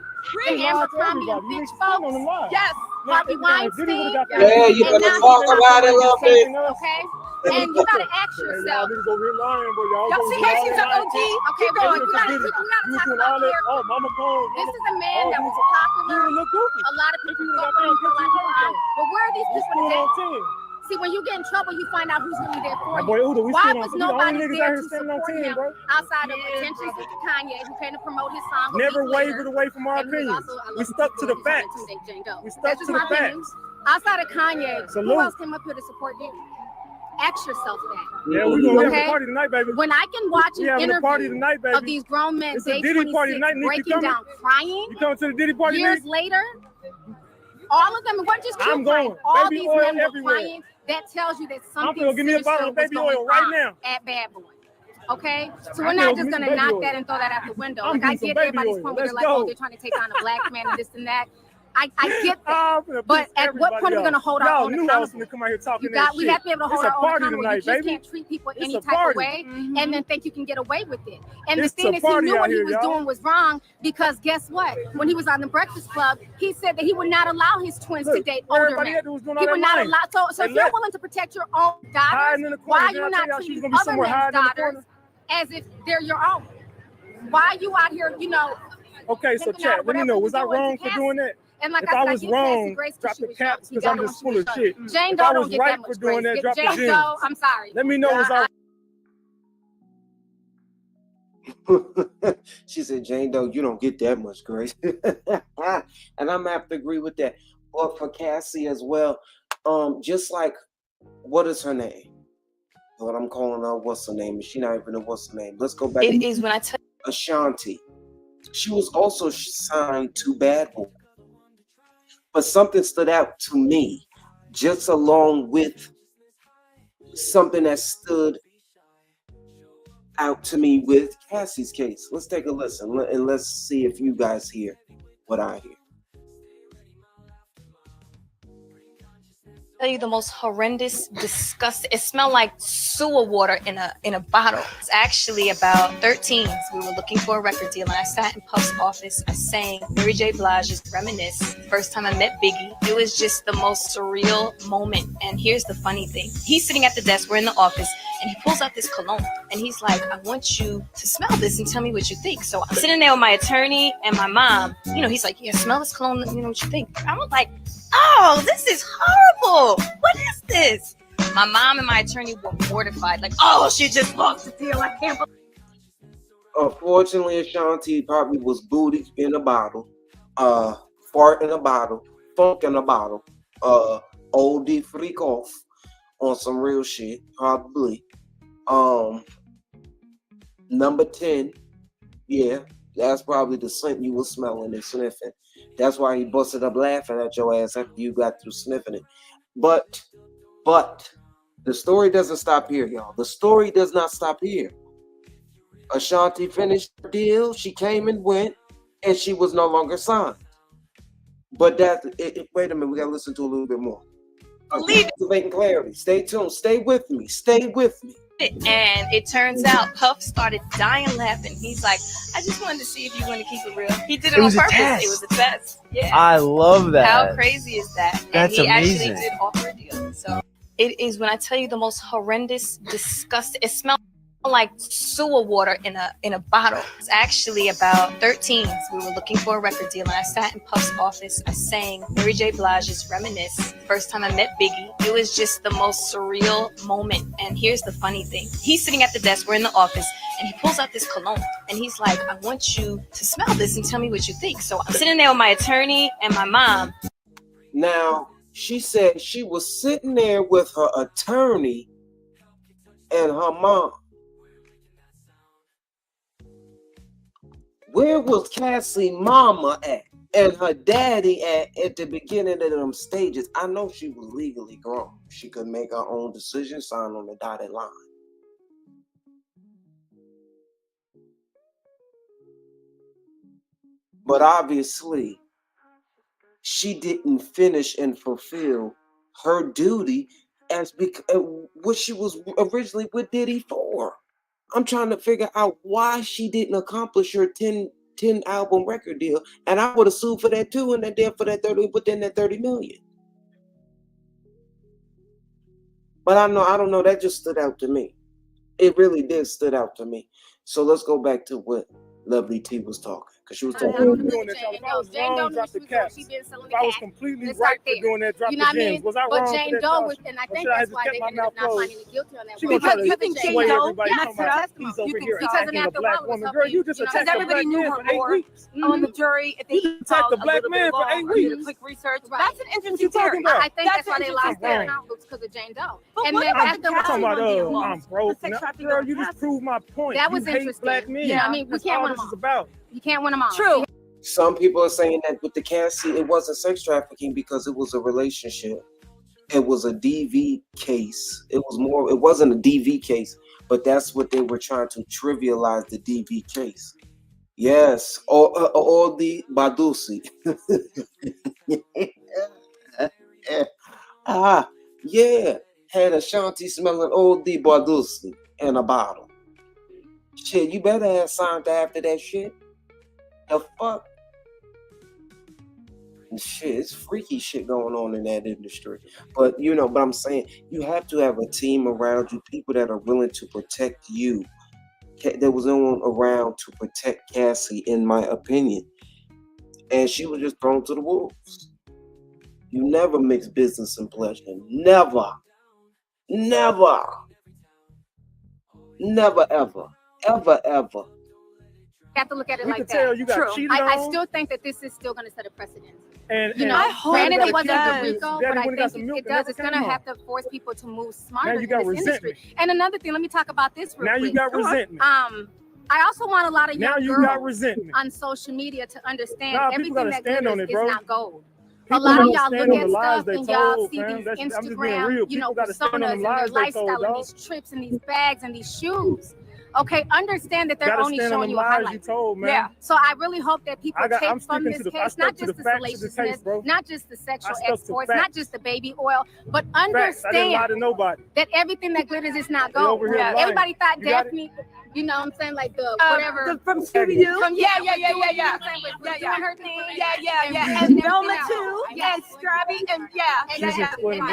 the Abercrombie and Fitch folks. Yes, Harvey Weinstein. Yeah, you better talk about it a little bit. Okay? And you gotta ask yourself. Y'all see how she's an OG? Okay, well, we gotta talk about here. This is a man that was popular. A lot of people fuck with him for like him. But where are these people today? See, when you get in trouble, you find out who's really there for you. Why was nobody there to support him outside of attention to Kanye, who came to promote his song? Never wavered away from our opinions. We stuck to the facts. We stuck to the facts. Outside of Kanye, who else came up here to support you? Ask yourself that. Yeah, we're gonna have a party tonight, baby. When I can watch an interview party tonight, baby. of these grown men, It's day a Diddy party 26, tonight, Nick. breaking down, crying, you coming to the Diddy party years later, all of them, it wasn't just you crying. All these men were crying. That tells you that something give me a bottle of baby oil right now at Bad Boy. Okay, so we're not just gonna knock that and throw that out the window. Like I get everybody's point where they're like, oh, they're trying to take on a black man and this and that. I get that, but at what point are we gonna hold our own accountable? We have to be able to hold our own accountable. You just can't treat people any type of way and then think you can get away with it. And the thing is, he knew what he was doing was wrong, because guess what? When he was on the Breakfast Club, he said that he would not allow his twins to date older men. He would not allow. So if you're willing to protect your own daughters, why are you not treating other men's daughters as if they're your own? Why are you out here, Okay, so chat, let me know, was I wrong for doing that? And like if I was wrong, drop the caps because I'm just full of shit. Jane Doe don't get that much grace. Jane Doe, I'm sorry. Let me know, was I She said, Jane Doe, you don't get that much grace. And I'm gonna have to agree with that. But for Cassie as well, just like, what is her name? What I'm calling her, what's her name? She not even know what's her name. Let's go back. It is when I tell Ashanti. She was also signed to Bad Boy. But something stood out to me, just along with something that stood out to me with Cassie's case. Let's take a listen and let's see if you guys hear what I hear. Tell you the most horrendous, disgusting. It smelled like sewer water in a bottle. It's actually about 13s. We were looking for a record deal, and I sat in Puff's office. I sang Mary J. Blige's "Reminisce." First time I met Biggie, it was just the most surreal moment. And here's the funny thing: he's sitting at the desk. We're in the office, and he pulls out this cologne, and he's like, "I want you to smell this and tell me what you think." So I'm sitting there with my attorney and my mom. He's like, "Yeah, smell this cologne. Let me know what you think." I'm like, "Oh, this is horrible. What is this?" My mom and my attorney were mortified, like, "Oh, she just lost the deal. I can't believe." Unfortunately, Ashanti probably was booty in a bottle, fart in a bottle, funk in a bottle, OD freak off on some real shit, probably. Number 10, yeah, that's probably the scent you were smelling and sniffing. That's why he busted up laughing at your ass after you got through sniffing it. But the story doesn't stop here, y'all. The story does not stop here. Ashanti finished the deal. She came and went, and she was no longer signed. But wait a minute, we gotta listen to a little bit more. Kultivating Clarity. Stay tuned. Stay with me. Stay with me. And it turns out Puff started dying laughing. He's like, "I just wanted to see if you want to keep it real." He did it on purpose. It was a test. Yeah. I love that. How crazy is that? That's and he amazing. actually did offer a deal. So it is when I tell you the most horrendous, disgusting. It smells like sewer water in a bottle. It's actually about 13s. We were looking for a record deal, and I sat in Puff's office. I sang Mary J. Blige's "Reminisce." First time I met Biggie, it was just the most surreal moment. And here's the funny thing: he's sitting at the desk. We're in the office, and he pulls out this cologne, and he's like, "I want you to smell this and tell me what you think." So I'm sitting there with my attorney and my mom. Now, she said she was sitting there with her attorney and her mom. Where was Cassie mama at and her daddy at the beginning of them stages? I know she was legally grown. She could make her own decision, sign on the dotted line. But obviously, she didn't finish and fulfill her duty as what she was originally with Diddy for. I'm trying to figure out why she didn't accomplish her 10 album record deal, and I would have sued for that too, and then for that 30, within that 30 million. But I don't know. That just stood out to me. It really did stood out to me. So let's go back to what Lovely T was talking. Because she was talking talking. Doing that, if I was wrong, drop the caps. If I was completely right for doing that, drop the gems. Was I wrong but Jane Doe was, and I think that's why they ended up not finding me guilty on that. Because you think Jane Doe messed it up? He's over here attacking a black woman. Girl, you just attacked a black man for 8 weeks. On the jury, if they attacked a black man for 8 weeks. Quick research. That's an interesting theory. I think that's why they lost their outlooks because of Jane Doe. And then I'm talking about I'm broke. Girl, you just proved my point. That was interesting. Black men. Yeah, I mean, we can't win them all. You can't win them all. True. Some people are saying that with the Cassie, it wasn't sex trafficking because it was a relationship. It was a DV case. It wasn't a DV case, but that's what they were trying to trivialize the DV case. Yes, all the Badusi. Yeah, had Ashanti smelling old the Badusi in a bottle. Shit, you better have signed after that shit. The fuck? Shit, it's freaky shit going on in that industry. But but I'm saying you have to have a team around you, people that are willing to protect you. There was no one around to protect Cassie, in my opinion. And she was just thrown to the wolves. You never mix business and pleasure. Never. Never. Never, ever. Ever, ever. You have to look at it like that. Tell you got cheated on. I still think that this is still going to set a precedent. And granted it wasn't the RICO, but I think it does. It's going to have to force people to move smarter in this industry. And another thing, let me talk about this real quick. Now you got resentment. I also want a lot of young girls resentment on social media to understand everything that glitters is not gold. A lot of y'all look at stuff and y'all see these Instagram, personas and their lifestyle and these trips and these bags and these shoes. Okay, understand that they're only showing you a highlight. Yeah. So I really hope that people take from this case, not just the salaciousness, not just the sexual exports, not just the baby oil, but understand that everything that glitters is not gold. Everybody thought Daphne, you know what I'm saying, like the whatever from Scooby-Doo. Yeah. Doing her thing. Yeah. And Velma too. And Scrappy and that's where all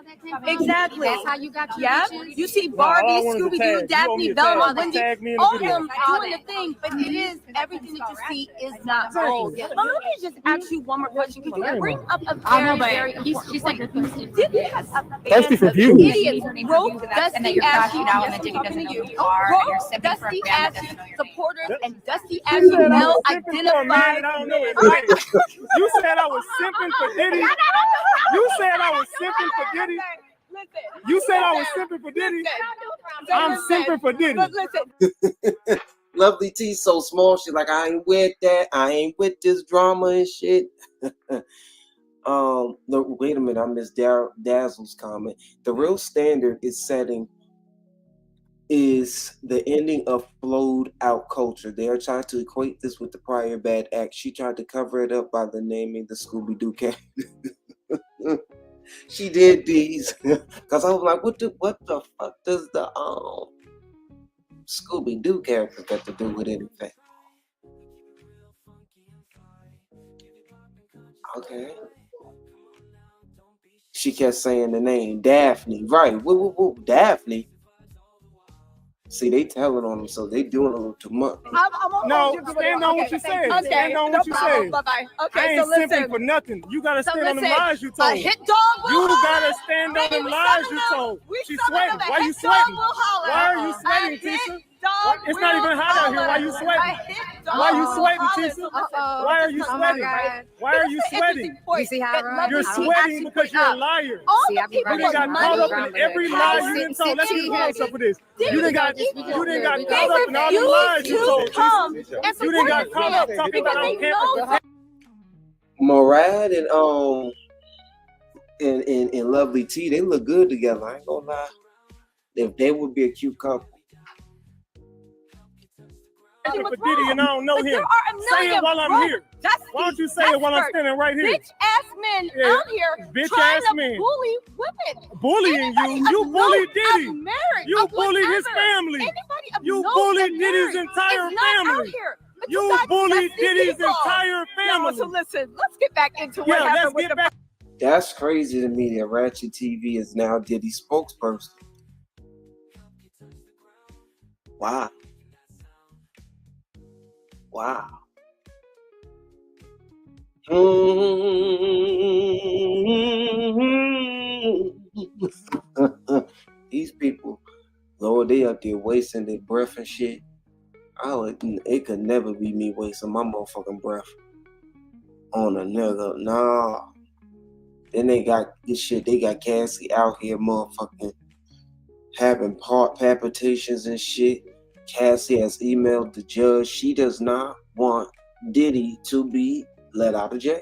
that came from. Exactly. That's how you got your bitches. You see Barbie, Scooby-Doo, Daphne, Velma, Wendy, all of them doing the thing, but it is everything that you see is not gold. But let me just ask you one more question. Could you bring up a very she's like Diddy has a Thirsty for views. Idiots wrote Dusty as you talking to you. Wrote Dusty as supporters and Dusty as well identified. You said I was simping for Diddy. You said I was simping for Diddy. You said I was simping for Diddy. I'm simping for Diddy. Listen. Lovely T so small, she's like, I ain't with that. I ain't with this drama and shit. No, wait a minute, I missed Dazzle's comment. The real standard is setting is the ending of flowed out culture. They are trying to equate this with the prior bad act. She tried to cover it up by the naming the Scooby-Doo cat. She did these because I was like, what the fuck does the Scooby-Doo character got to do with anything? Okay. She kept saying the name Daphne. Right. Woo, Daphne. See, they telling on them, so they doing a little too much. No, stand on what you said. Okay, stand on what you said. Bye-bye. Okay, I ain't so listen. simping for nothing. You gotta stand on the lies you A told. hit dog will You holler. gotta stand on the lies you told. She's sweating. Why you sweating? Why are you sweating, Tisa? It's not even hot out here. Why you sweating? Why you sweating, Tisa? Why are you sweating? Why are you sweating? You see how You're sweating because you're a liar. See, I be You done got caught up in every lie you done told. Let's get close up with this. You done got caught up in all the lies you told. You done got caught up talking about on campus. Murad and Lovely T, they look good together. I ain't gonna lie. If they would be a cute couple. For Diddy and I don't know him. Say it while I'm here. Why don't you say it while I'm standing right here? Bitch ass men out here trying to bully women. Bullying you. You bullied Diddy. You bullied his family. You bullied Diddy's entire family. You bullied Diddy's entire family. So listen, let's get back into what happened with the. That's crazy to me that Ratchet TV is now Diddy's spokesperson. Wow. These people, Lord, they up there wasting their breath and shit. It could never be me wasting my motherfucking breath on a nigga. Nah. Then they got this shit. They got Cassie out here motherfucking having heart palpitations and shit. Cassie has emailed the judge. She does not want Diddy to be let out of jail.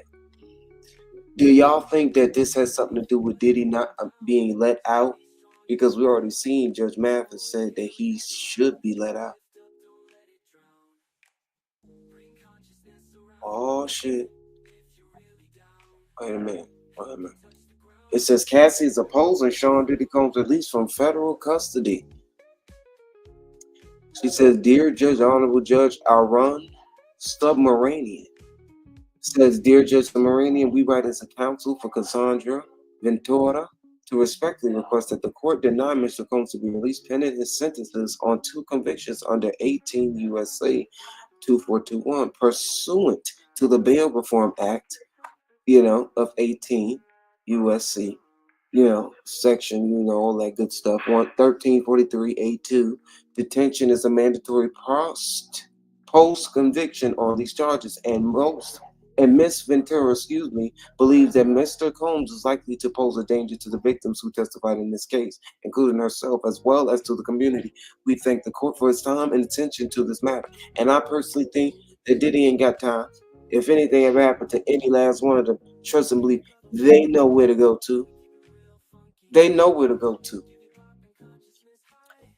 Do y'all think that this has something to do with Diddy not being let out? Because we already seen Judge Mathis said that he should be let out. Oh shit. Wait a minute. It says Cassie is opposing Sean Diddy Combs' release from federal custody. She says, "Dear Judge, Honorable Judge Arun Submaranian." Says, "Dear Judge Submaranian, we write as a counsel for Cassandra Ventura to respectfully request that the court deny Mr. Combs to be released pending his sentences on 2 convictions under 18 U.S.C. 2421 pursuant to the Bail Reform Act, of 18 U.S.C., section, all that good stuff. 1343A2, detention is a mandatory post-conviction on these charges, and Miss Ventura, believes that Mr. Combs is likely to pose a danger to the victims who testified in this case, including herself, as well as to the community. We thank the court for its time and attention to this matter." And I personally think that Diddy ain't got time. If anything ever happened to any last one of them, trust and believe, they know where to go to. They know where to go to.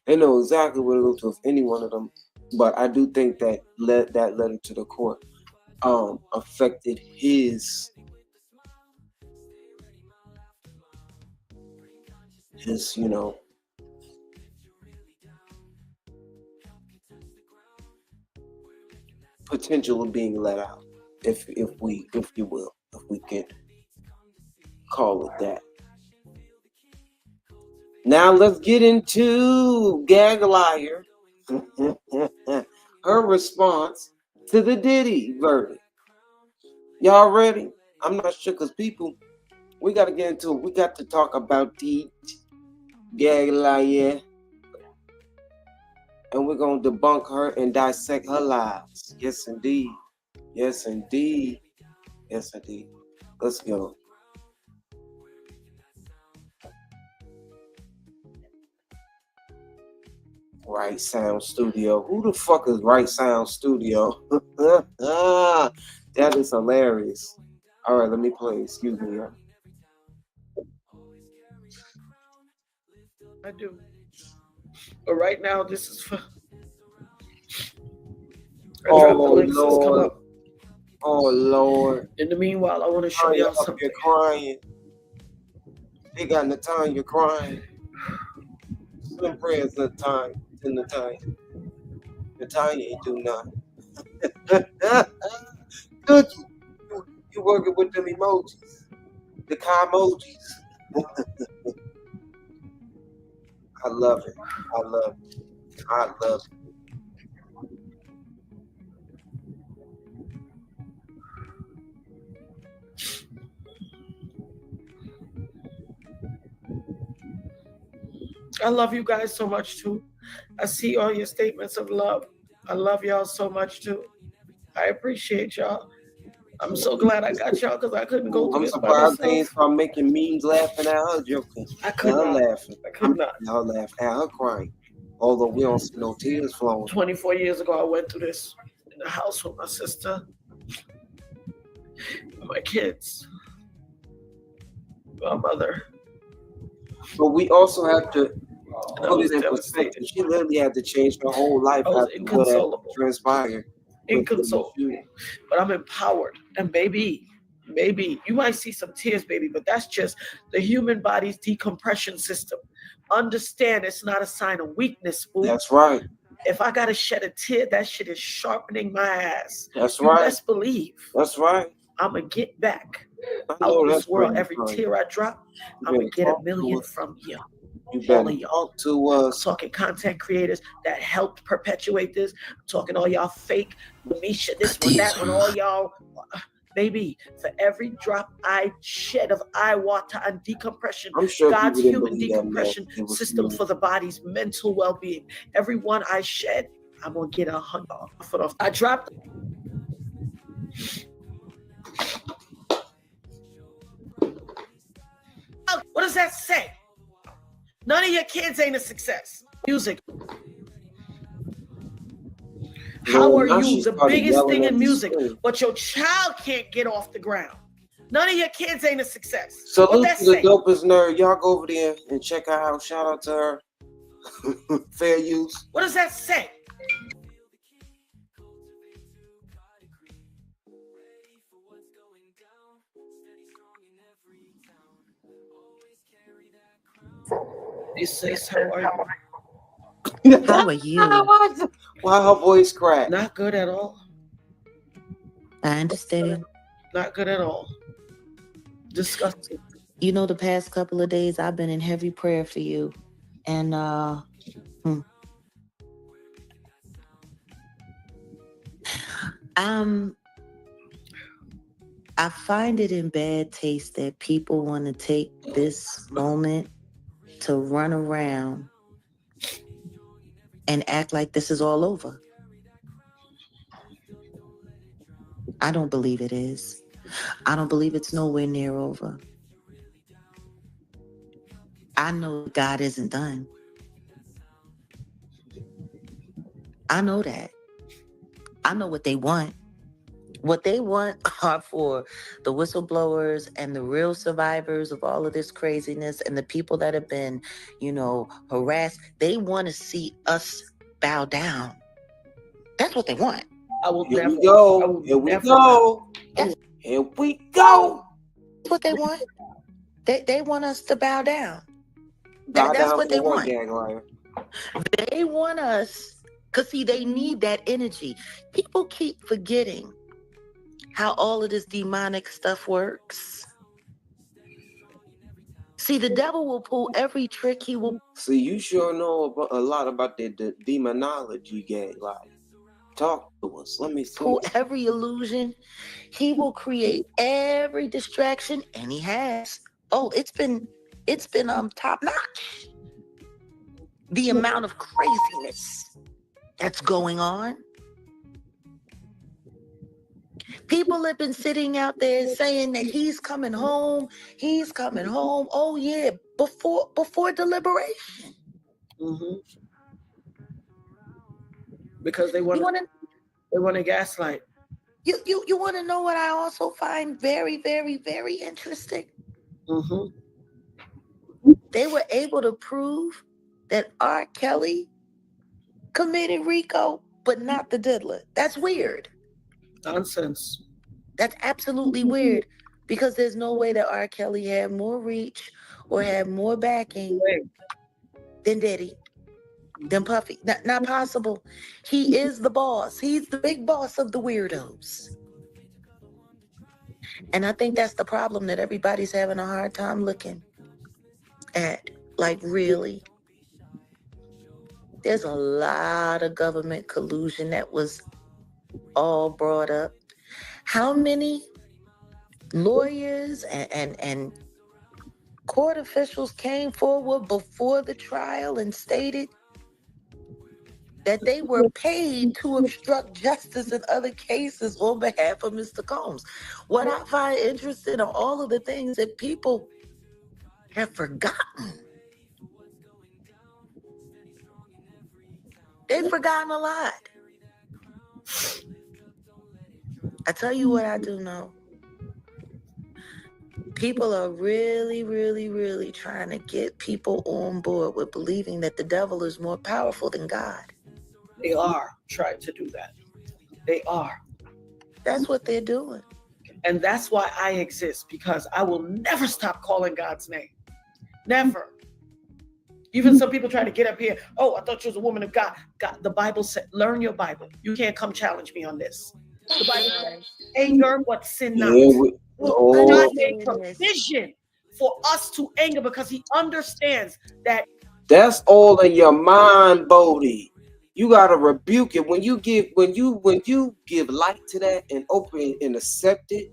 They know exactly where to go to if any one of them. But I do think that that letter to the court affected his potential of being let out, if we can call it that. Now let's get into Gag Liar. Her response to the Diddy verdict. Y'all ready? I'm not sure, because people, we got to get into it. We got to talk about the Gag Liar. And we're going to debunk her and dissect her lies. Yes, indeed. Yes, indeed. Yes, indeed. Let's go. Right Sound Studio. Who the fuck is Right Sound Studio? That is hilarious. All right, let me play. Excuse me. I do. But right now, this is for... Oh, Lord. Oh, Lord. In the meanwhile, I want to show y'all something. You're crying. They got Natanya crying. Some prayers in Natanya. Natanya ain't do nothing. Good. You working with them emojis. The emojis. I love it. I love it. I love it. I love you guys so much too. I see all your statements of love. I love y'all so much too. I appreciate y'all. I'm so glad I got y'all, because I couldn't go through this by myself. I'm surprised they start making memes laughing at her joking. I could not. Laughing. I could not. Y'all laugh at her crying. Although we don't see no tears flowing. 24 years ago, I went through this in the house with my sister, my kids, my mother. But we also have to put it in perspective. She literally had to change her whole life after what transpired. Inconsolable. But I'm empowered. And baby, you might see some tears, baby, but that's just the human body's decompression system. Understand, it's not a sign of weakness, boo. That's right. If I gotta shed a tear, that shit is sharpening my ass. That's right. Best believe. That's right. I'm gonna get back out of this world. Every tear I drop, I'm gonna get 1 million from you. all of y'all to us. I'm talking content creators that helped perpetuate this. I'm talking all y'all fake Misha, this one, that one, all y'all. Baby, for every drop I shed of eye water and decompression, God's human decompression system for the body's mental well-being, every one I shed, I'm gonna get 100 off. I dropped. What does that say? None of your kids ain't a success. Music. How are you the biggest thing in music, but your child can't get off the ground? None of your kids ain't a success. Salute to the dopest nerd. Y'all go over there and check her out. Shout out to her. Fair use. What does that say? It says, how are you? How are you? Why her voice cracked? Not good at all. I understand. Not good at all. Disgusting. You know, the past couple of days I've been in heavy prayer for you. And I find it in bad taste that people want to take this moment to run around and act like this is all over. I don't believe it is. I don't believe it's nowhere near over. I know God isn't done. I know that. I know what they want. What they want are for the whistleblowers and the real survivors of all of this craziness and the people that have been, harassed. They want to see us bow down. That's what they want. I will Here never we go. Here we go. Yes. Here we go. That's what they want. They want us to bow down. Bow That's down what they for want. Jaguar? They want us, because see, they need that energy. People keep forgetting how all of this demonic stuff works. See, the devil will pull every trick. He will. See, you sure know a lot about the demonology game. Like, talk to us. Let me see. Pull every illusion. He will create every distraction, and he has. Oh, it's been top notch. The amount of craziness that's going on. People have been sitting out there saying that he's coming home. He's coming home. Oh yeah, before deliberation. Mm-hmm. Because they want to gaslight. You want to know what I also find very, very, very interesting? Mm-hmm. They were able to prove that R. Kelly committed RICO, but not the diddler. That's weird. Nonsense. That's absolutely weird, because there's no way that R. Kelly had more reach or had more backing than Diddy, than Puffy. Not possible. He is the boss. He's the big boss of the weirdos. And I think that's the problem that everybody's having a hard time looking at. Like, really? There's a lot of government collusion that was all brought up. How many lawyers and court officials came forward before the trial and stated that they were paid to obstruct justice in other cases on behalf of Mr. Combs? What I find interesting are all of the things that people have forgotten. They've forgotten a lot. I tell you what I do know. People are really, really, really trying to get people on board with believing that the devil is more powerful than God. They are trying to do that. They are. That's what they're doing. And that's why I exist, because I will never stop calling God's name. Never. Even some people try to get up here. Oh, I thought you was a woman of God. God, the Bible said, learn your Bible. You can't come challenge me on this. The Bible says, anger, but sin not. God made provision for us to anger because he understands that. That's all in your mind, Bodie. You gotta rebuke it when you give light to that and open and accept it.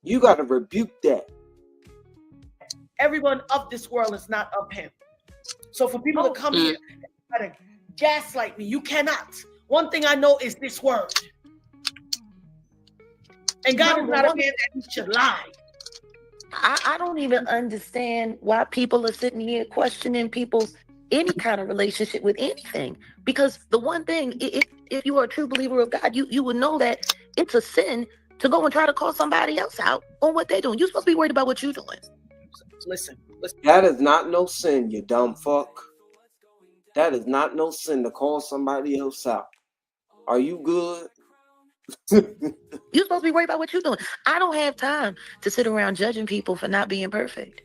You gotta rebuke that. Everyone of this world is not of him. So for people to come here and try to gaslight me, you cannot. One thing I know is this word. And God is not a man that he should lie. I don't even understand why people are sitting here questioning people's any kind of relationship with anything. Because the one thing, if you are a true believer of God, you would know that it's a sin to go and try to call somebody else out on what they're doing. You're supposed to be worried about what you're doing. Listen. That is not no sin, you dumb fuck. That is not no sin to call somebody else out. Are you good? You're supposed to be worried about what you're doing. I don't have time to sit around judging people for not being perfect.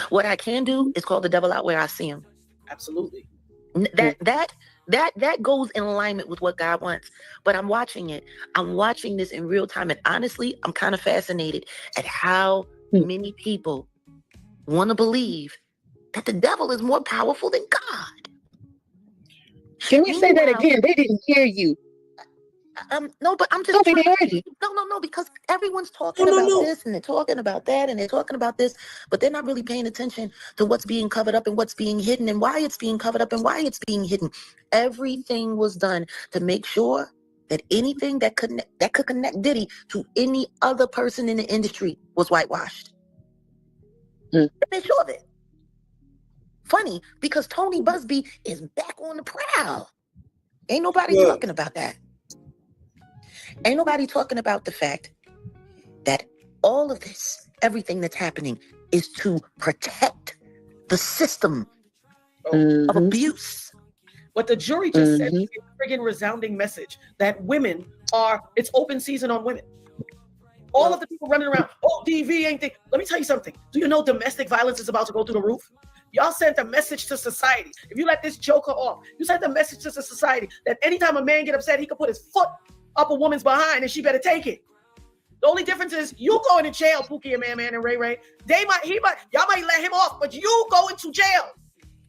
What I can do is call the devil out where I see him. Absolutely. That goes in alignment with what God wants. But I'm watching it. I'm watching this in real time. And honestly, I'm kind of fascinated at how many people want to believe that the devil is more powerful than God. Can we say that again? They didn't hear you. No, but I'm just no, because everyone's talking about this and they're talking about that and they're talking about this, but they're not really paying attention to what's being covered up and what's being hidden and why it's being covered up and why it's being hidden. Everything was done to make sure that anything that could connect Diddy to any other person in the industry was whitewashed. They made sure of it. Funny, because Tony Busby is back on the prowl. Ain't nobody talking about that. Ain't nobody talking about the fact that all of this, everything that's happening, is to protect the system of abuse. What the jury just said is a friggin' resounding message that women it's open season on women. All of the people running around, DV ain't thing. Let me tell you something. Do you know domestic violence is about to go through the roof? Y'all sent a message to society. If you let this joker off, you sent a message to the society that anytime a man get upset, he can put his foot up a woman's behind and she better take it. The only difference is you going to jail, Pookie and Man and Ray. Y'all might let him off, but you go into jail.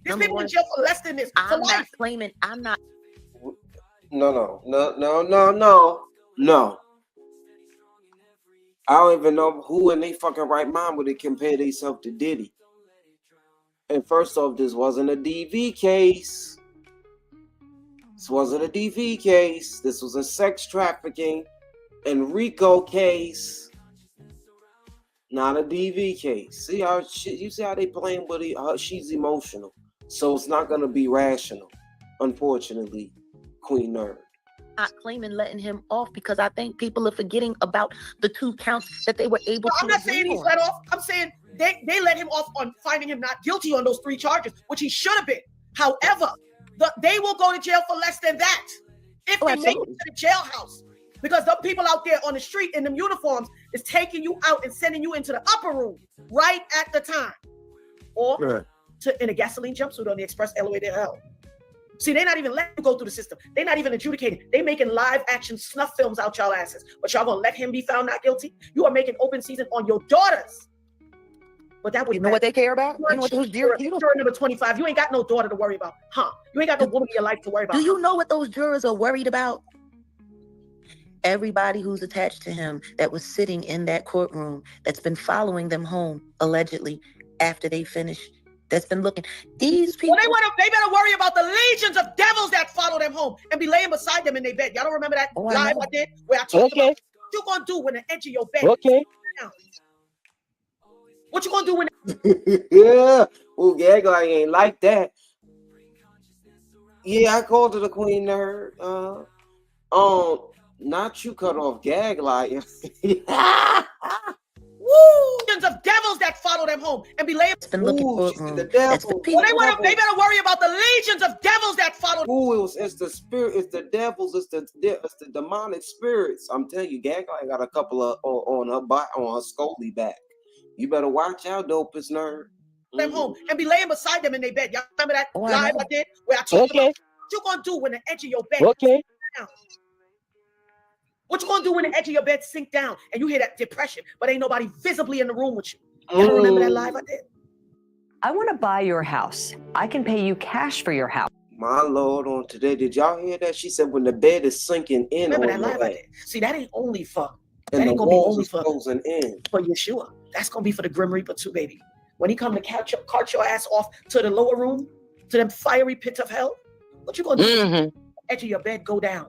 There's people in jail for less than this. I'm not claiming. I'm not. No. I don't even know who in their fucking right mind would compare themselves to Diddy. And first off, this wasn't a DV case. This wasn't a DV case. This was a sex trafficking and RICO case. Not a DV case. See how you see how they playing with it? She's emotional. So it's not gonna be rational. Unfortunately, Queen Nerd. Not claiming letting him off because I think people are forgetting about the 2 counts that they were able to. I'm not saying he's let off. I'm saying they let him off on finding him not guilty on those 3 charges, which he should have been. However, they will go to jail for less than that if they make it to the jailhouse. Because the people out there on the street in them uniforms is taking you out and sending you into the upper room right at the time. Or in a gasoline jumpsuit on the express elevator to hell. See, they're not even letting you go through the system. They're not even adjudicating. They're making live action snuff films out y'all asses. But y'all gonna let him be found not guilty? You are making open season on your daughters. But that would, you know what they care about? You know what those jurors, juror number 25. You ain't got no daughter to worry about, huh? You ain't got no woman in your life to worry about. Do you know what those jurors are worried about? Everybody who's attached to him that was sitting in that courtroom that's been following them home, allegedly, after they finished. That's been looking. These people. Well, they better worry about the legions of devils that follow them home and be laying beside them in their bed. Y'all don't remember that live I did where I talked about what you gonna do when the edge of your bed is down? What you gonna do when? Yeah, well, Gag ain't like that. Yeah, I called her the Queen Nerd. Not you cut off Gag liar. Legions of devils that follow them home and be laying. The devil. Well, they better worry about the legions of devils that follow. It's the spirit. It's the devils. It's the demonic spirits. I'm telling you, Gag got a couple of on her scully back. You better watch out, dopest nerd. Them home and be laying beside them in their bed. Y'all remember that live I did where I talked about what you gonna do when the edge of your bed down? What you gonna do when the edge of your bed sink down and you hear that depression, but ain't nobody visibly in the room with you? You ever remember that live I did? I want to buy your house. I can pay you cash for your house. My Lord, on today, did y'all hear that? She said when the bed is sinking in. Remember that live I did? See, that ain't only for, that and ain't the gonna be walls only is for closing in. For Yeshua. That's gonna be for the Grim Reaper too, baby. When he come to cart your ass off to the lower room, to them fiery pits of hell, what you gonna do? Edge of your bed go down,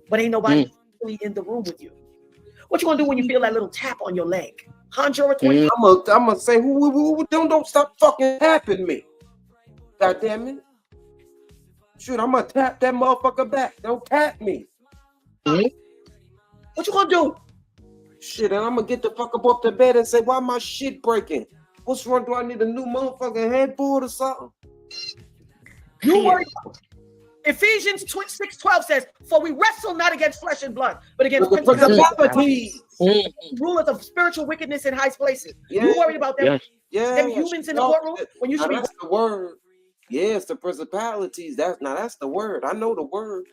but ain't nobody really in the room with you. What you gonna do when you feel that little tap on your leg? Honduras, I'm gonna say, who don't stop fucking tapping me. God damn it. Shoot, I'm gonna tap that motherfucker back. Don't tap me. What you gonna do? Shit, and I'm gonna get the fuck up off the bed and say, why my shit breaking? What's wrong? Do I need a new motherfucking headboard or something? You worry about Ephesians 6:12 says, for we wrestle not against flesh and blood, but against principalities, rulers of spiritual wickedness in high places. Yeah. You worried about them, yeah, them humans in the courtroom when you should be. That's the word. Yes, the principalities. That's the word. I know the word.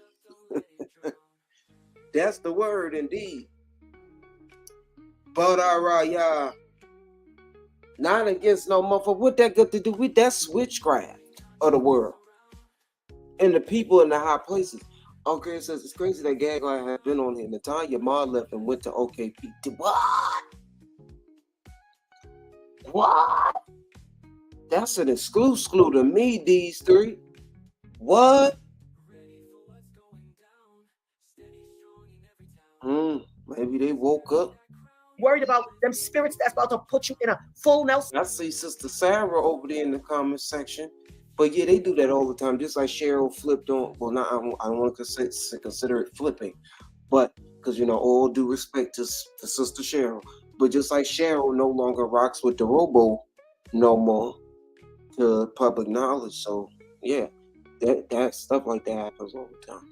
That's the word indeed. But yeah. Not against no motherfucker. What that got to do with that switchcraft of the world? And the people in the high places. Okay, it says it's crazy that Jaguar has been on here. Natalia Ma left and went to OKP. What? What? That's an exclusive to me, these three. What? Maybe they woke up. Worried about them spirits that's about to put you in a full Nelson. I see Sister Sarah over there in the comment section. But yeah, they do that all the time. Just like Cheryl flipped on. Well, not I don't want to consider it flipping, but because all due respect to Sister Cheryl. But just like Cheryl no longer rocks with the robo no more to public knowledge. So yeah, that stuff like that happens all the time.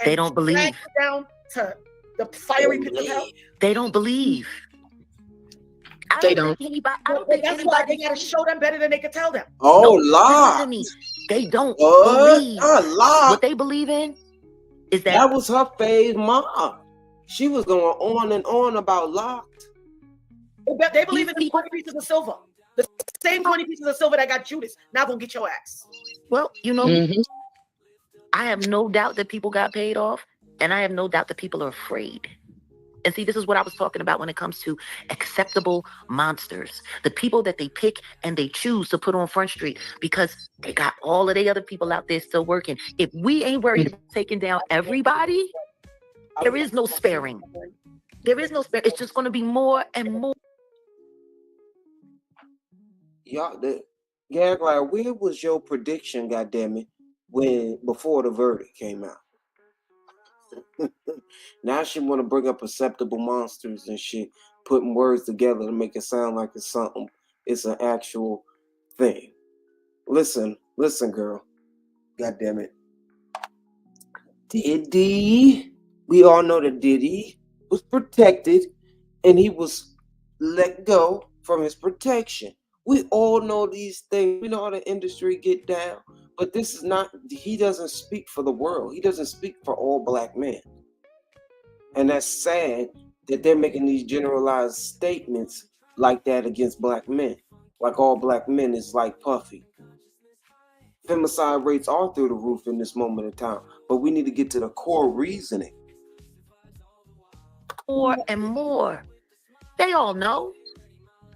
They don't believe. Down to the fiery pit of hell. They don't believe. They don't. That's why they gotta show them better than they can tell them. Oh, listen to me. They don't believe. What they believe in is that was her fave mom. She was going on and on about locked. They believe in the 20 pieces of silver. The same 20 pieces of silver that got Judas. Now gonna get your ass. Well, I have no doubt that people got paid off, and I have no doubt that people are afraid. And see, this is what I was talking about when it comes to acceptable monsters. The people that they pick and they choose to put on Front Street because they got all of the other people out there still working. If we ain't worried about taking down everybody, there is no sparing. There is no spare. It's just going to be more and more. Y'all, like, where was your prediction, goddammit, before the verdict came out? Now she want to bring up acceptable monsters and shit, putting words together to make it sound like it's something. It's an actual thing. Listen, girl. God damn it. Diddy. We all know that Diddy was protected and he was let go from his protection. We all know these things. We know how the industry get down. But this is not, he doesn't speak for the world. He doesn't speak for all black men. And that's sad that they're making these generalized statements like that against black men. Like all black men is like Puffy. Femicide rates are through the roof in this moment in time. But we need to get to the core reasoning. More and more. They all know.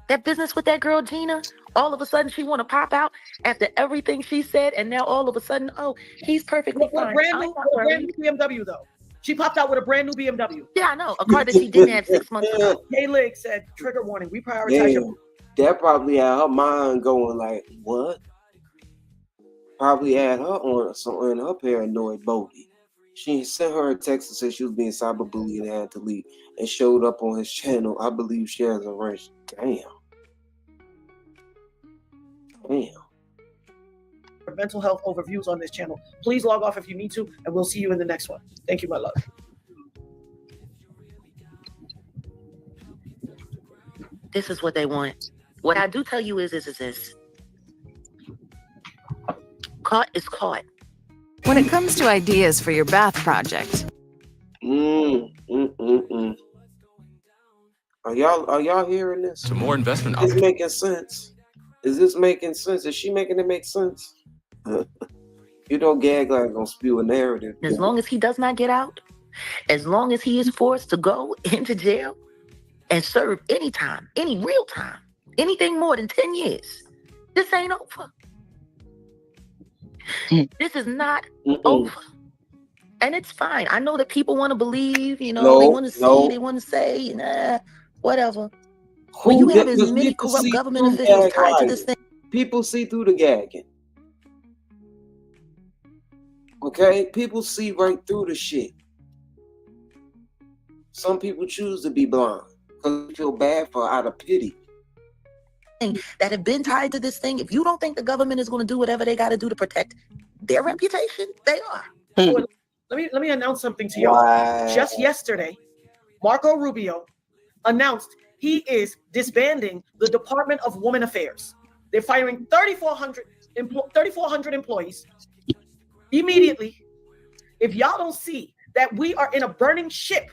That business with that girl, Gina, all of a sudden she want to pop out after everything she said, and now all of a sudden, oh, he's perfectly fine. Brand new BMW, though. She popped out with a brand new BMW. Yeah, I know. A car that she didn't have 6 months ago. K-Lig said, trigger warning, we prioritize your... That probably had her mind going like, what? Probably had her on her paranoid bogey. She sent her a text and said she was being cyberbullied and had to leave, and showed up on his channel. I believe she has a range. Damn. For mental health overviews on this channel. Please log off if you need to, and we'll see you in the next one. Thank you, my love. This is what they want. What I do tell you is this. Caught is caught. When it comes to ideas for your bath project. Are y'all hearing this? To more investment It's making sense. Is this making sense? Is she making it make sense? You know, Gag like gonna spew a narrative. As long as he does not get out, as long as he is forced to go into jail and serve any time, any real time, anything more than 10 years, this ain't over. This is not over. And it's fine. I know that people want to believe, you know, they want to see, they want to say, nah, whatever. When you have as many corrupt government officials tied to this thing. People see through the gagging. Okay? People see right through the shit. Some people choose to be blind because they feel bad for out of pity. That have been tied to this thing. If you don't think the government is going to do whatever they got to do to protect their reputation, they are. Well, let me announce something to y'all. Just yesterday, Marco Rubio announced he is disbanding the Department of Women Affairs. They're firing 3,400 employees immediately. If y'all don't see that we are in a burning ship,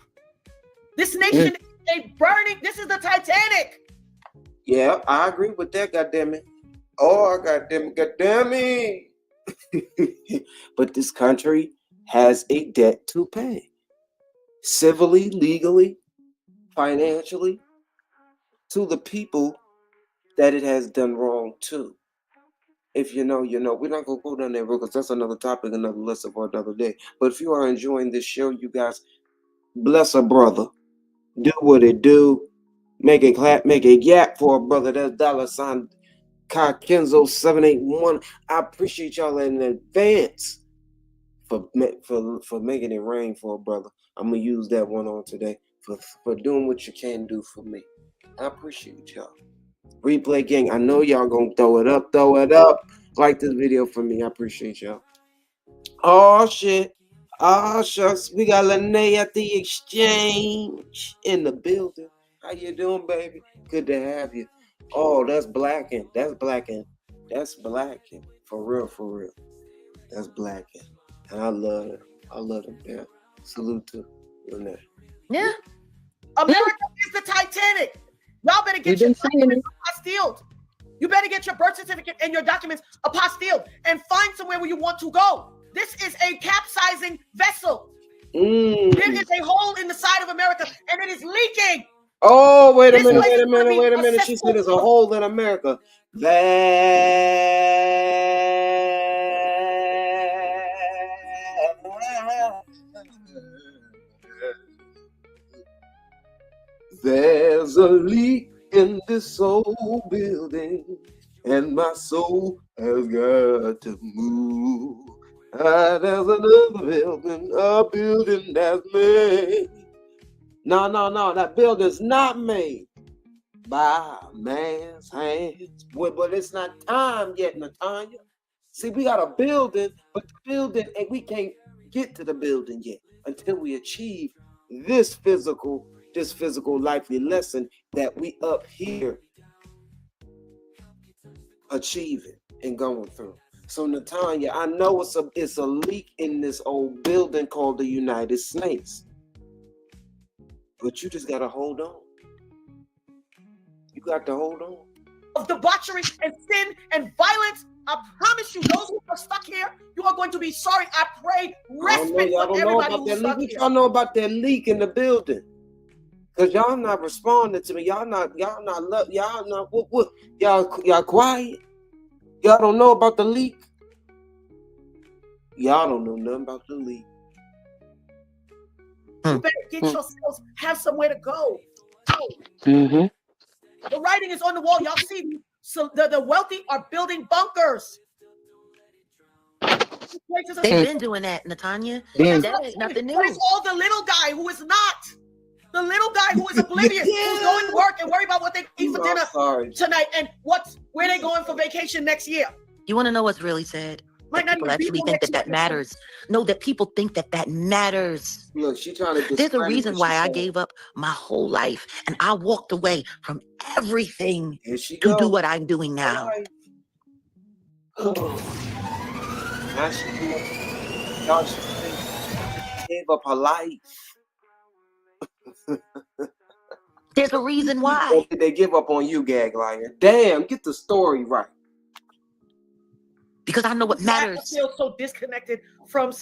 this nation is a burning. This is the Titanic. Yeah, I agree with that. Goddammit. Oh, goddammit. But this country has a debt to pay, civilly, legally, financially, to the people that it has done wrong to. If you know, you know. We're not going to go down there because that's another topic, another lesson for another day. But if you are enjoying this show, you guys, bless a brother. Do what it do. Make it clap, make it yap for a brother. That's $ Kenzo 781. I appreciate y'all in advance for making it rain for a brother. I'm going to use that one on today for doing what you can do for me. I appreciate y'all. Replay gang, I know y'all gonna throw it up. Like this video for me. I appreciate y'all. Oh shit. Oh shucks. We got Lene at the exchange in the building. How you doing, baby? Good to have you. Oh, that's blacking. That's blacking. For real. That's blacking. And I love it. Yeah. Salute to Lene. Yeah. America is the Titanic. Y'all better get your documents apostilled. You better get your birth certificate and your documents apostilled and find somewhere where you want to go. This is a capsizing vessel. There is a hole in the side of America and it is leaking. Oh, wait a minute. She said there's a hole in America. There's a leak in this old building, and my soul has got to move. There's another building, a building that's made. No, that building's not made by man's hands. But it's not time yet, Natanya. See, we got a building, but the building, and we can't get to the building yet until we achieve this physical lively lesson that we up here achieving and going through. So Natanya, I know it's a leak in this old building called the United States. But you just gotta hold on. You got to hold on. Of debauchery and sin and violence, I promise you, those who are stuck here, you are going to be sorry. I pray respite for everybody who's stuck here. Y'all know about that leak in the building. Cause y'all not responding to me. Y'all quiet. Y'all don't know about the leak. Y'all don't know nothing about the leak. You better get yourselves, have somewhere to go. Mm-hmm. The writing is on the wall. Y'all see, so the wealthy are building bunkers. They've been doing that, Natanya. That ain't nothing new. But it's all the little guy who is not. The little guy who is oblivious, who's going to work and worry about what they eat for dinner tonight and where they going for vacation next year. You want to know what's really sad? People actually think that matters. No, that people think that matters. Look, she trying to. There's a reason why I gave up my whole life and I walked away from everything to do what I'm doing now. Now she gave up her life. There's a reason why. They give up on you, gag liar. Damn, get the story right. Because I know what matters. I feel so disconnected from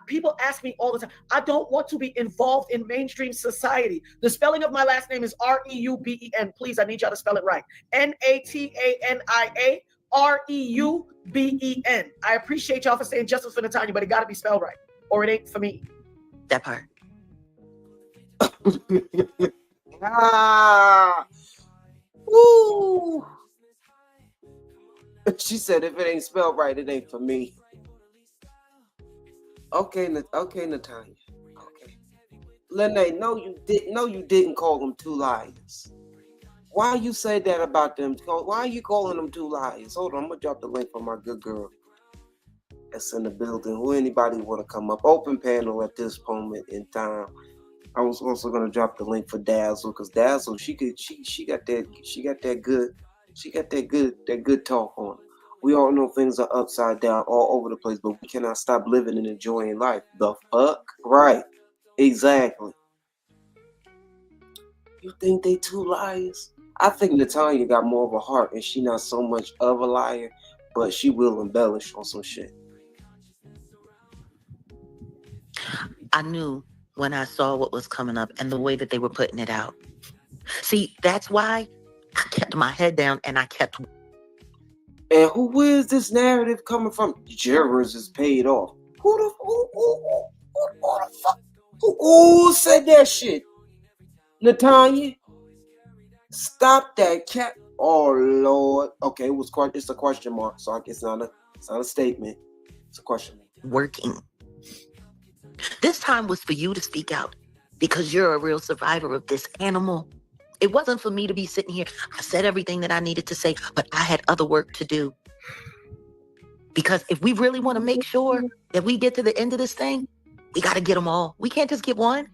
people ask me all the time. I don't want to be involved in mainstream society. The spelling of my last name is Reubben. Please, I need y'all to spell it right. Nataania Reubben. I appreciate y'all for saying justice for Natanya, but it got to be spelled right, or it ain't for me. That part. Woo. She said, if it ain't spelled right, it ain't for me. Okay, Natanya. Okay. Lene, no, you didn't call them two liars. Why you say that about them? Why are you calling them two liars? Hold on, I'm gonna drop the link for my good girl that's in the building. Who anybody want to come up? Open panel at this moment in time. I was also gonna drop the link for Dazzle, because Dazzle, she got that good talk on her. We all know things are upside down all over the place, but we cannot stop living and enjoying life. The fuck? Right. Exactly. You think they two liars? I think Natanya got more of a heart and she not so much of a liar, but she will embellish on some shit. I knew when I saw what was coming up and the way that they were putting it out. See, that's why I kept my head down and I kept. And who is this narrative coming from? Jurors is paid off. Who the fuck? Who said that shit? Natanya? Stop that cat. Oh Lord. Okay, it's a question mark, so it's not a statement. It's a question mark. Working. This time was for you to speak out because you're a real survivor of this animal. It wasn't for me to be sitting here. I said everything that I needed to say, but I had other work to do. Because if we really want to make sure that we get to the end of this thing, we got to get them all. We can't just get one.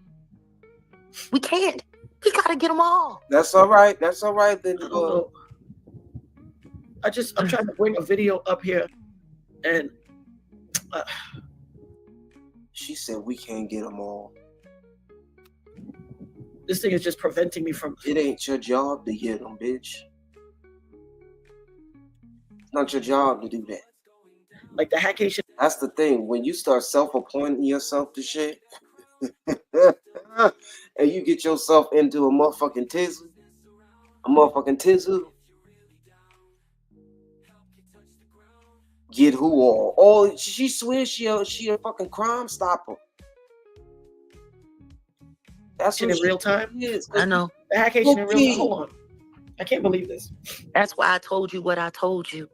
We can't. We got to get them all. That's all right. That's all right. Then I'm trying to bring a video up here, and she said we can't get them all. This thing is just preventing me from. It ain't your job to get them, bitch. It's not your job to do that. Like the hackation. That's the thing. When you start self-appointing yourself to shit, and you get yourself into a motherfucking tizzle, get who all? Oh, she swears she a fucking Crime Stopper. That's in real time. Is. I know. The hackation in real time. Hold on. I can't believe this. That's why I told you what I told you.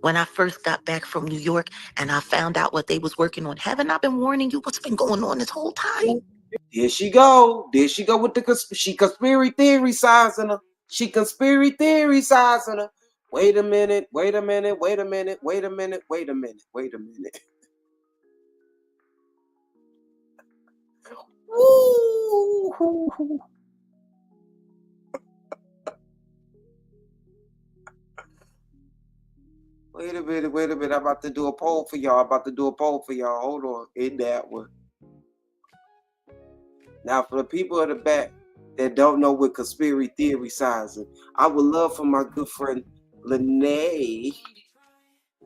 When I first got back from New York and I found out what they was working on. Haven't I been warning you what's been going on this whole time? There she go. There she go with the conspiracy theory sizing her. She conspiracy theory sizing her. Wait a minute. Wait a minute. Wait a minute. Wait a minute. Wait a minute. Wait a minute. Woo. Wait a minute. I'm about to do a poll for y'all. Hold on. In that one. Now, for the people at the back that don't know what conspiracy theory sizing, I would love for my good friend Lene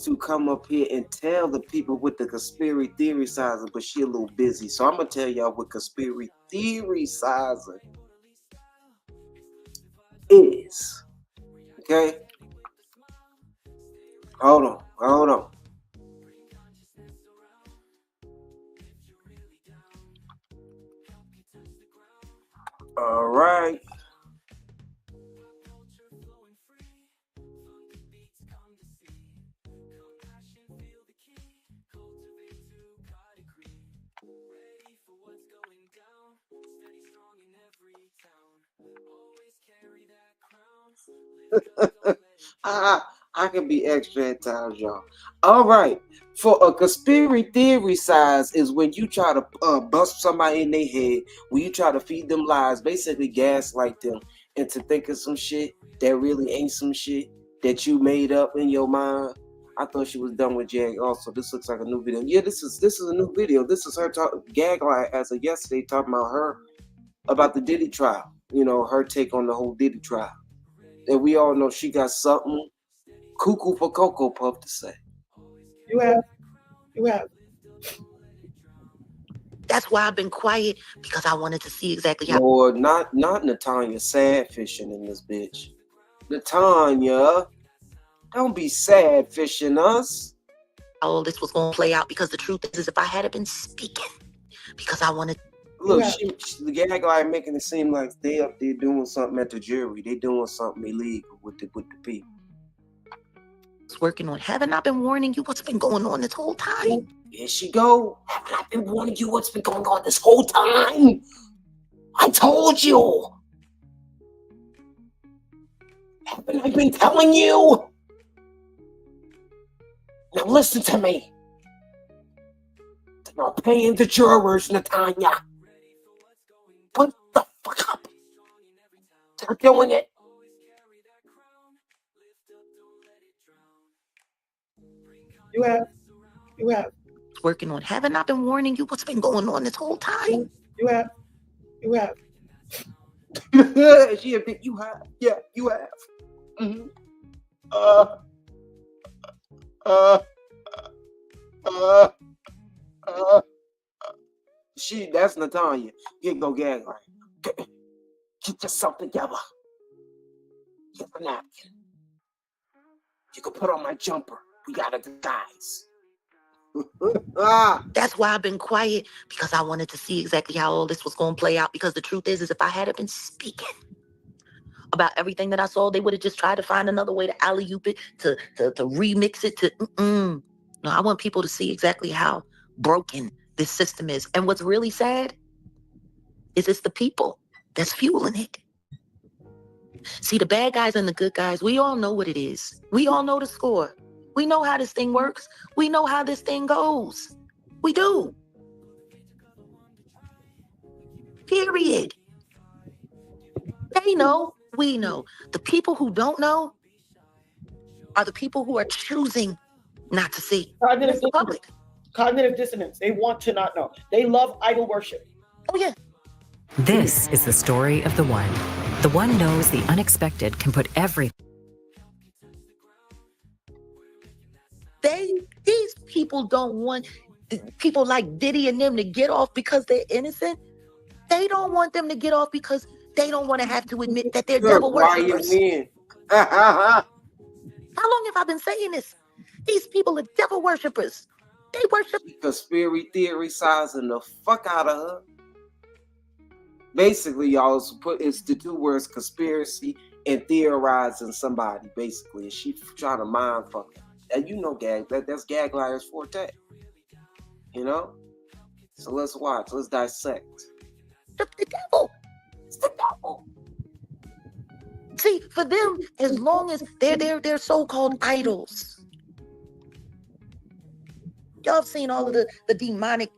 to come up here and tell the people what the conspiracy theory sizing, but she a little busy. So I'm going to tell y'all what conspiracy theory sizing is. Okay? Hold on. All right. I can be extra at times, y'all. All right. For a conspiracy theory size is when you try to bust somebody in their head, when you try to feed them lies, basically gaslight them into thinking some shit that really ain't some shit that you made up in your mind. I thought she was done with Jag also. This looks like a new video. Yeah, this is a new video. This is her gag line as of yesterday talking about the Diddy Trial. you know, her take on the whole Diddy trial. And we all know she got something cuckoo for Cocoa Puff to say. You have. That's why I've been quiet, because I wanted to see exactly how. Lord, not Natanya sad fishing in this bitch. Natanya, don't be sad fishing us. All this was going to play out, because the truth is if I had been speaking, because I wanted. Look, the gag like making it seem like they up there doing something at the jury. They doing something illegal with the people. Working on. Haven't I been warning you what's been going on this whole time? Here she go. Haven't I been warning you what's been going on this whole time? I told you. Haven't I been telling you? Now listen to me. They're not paying the jurors, Natanya. Put the fuck up. They're doing it. You have. Working on. Haven't I been warning you what's been going on this whole time? You have. She admit you have. Yeah, you have. Mm-hmm. That's Natanya. Go gag right. Get yourself together. Get the napkin. You can put on my jumper. We got a disguise. That's why I've been quiet, because I wanted to see exactly how all this was going to play out, because the truth is if I had been speaking about everything that I saw, they would have just tried to find another way to alley-oop it, to remix it, No, I want people to see exactly how broken this system is. And what's really sad is it's the people that's fueling it. See, the bad guys and the good guys, we all know what it is. We all know the score. We know how this thing works. We know how this thing goes. We do. Period. They know. We know. The people who don't know are the people who are choosing not to see. Cognitive dissonance. They want to not know. They love idol worship. Oh, yeah. This is the story of the one. The one knows the unexpected can put every. These people don't want people like Diddy and them to get off because they're innocent. They don't want them to get off because they don't want to have to admit that they're devil worshippers. How long have I been saying this? These people are devil worshippers. They worship. Conspiracy theorizing the fuck out of her. Basically, y'all, it's the two words conspiracy and theorizing somebody, basically. And she trying to mind fuck her. And you know, that's Gag Liar's forte. You know? So let's watch. Let's dissect. The devil. It's the devil. See, for them, as long as they're so-called idols. Y'all have seen all of the demonic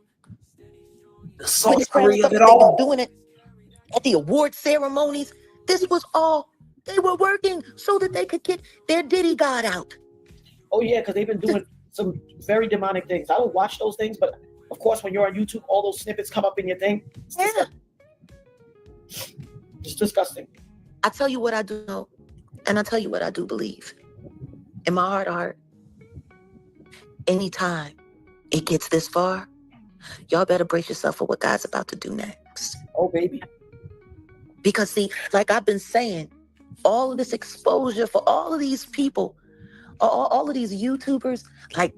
sorcery of it all. Doing it at the award ceremonies. This was all they were working so that they could get their Diddy God out. Oh yeah, because they've been doing some very demonic things. I don't watch those things, but of course, when you're on YouTube, all those snippets come up in your thing. It's disgusting. I tell you what I do know, and I tell you what I do believe. In my heart of heart, anytime it gets this far, y'all better brace yourself for what God's about to do next. Oh, baby. Because see, like I've been saying, all of this exposure for all of these people, all of these YouTubers, like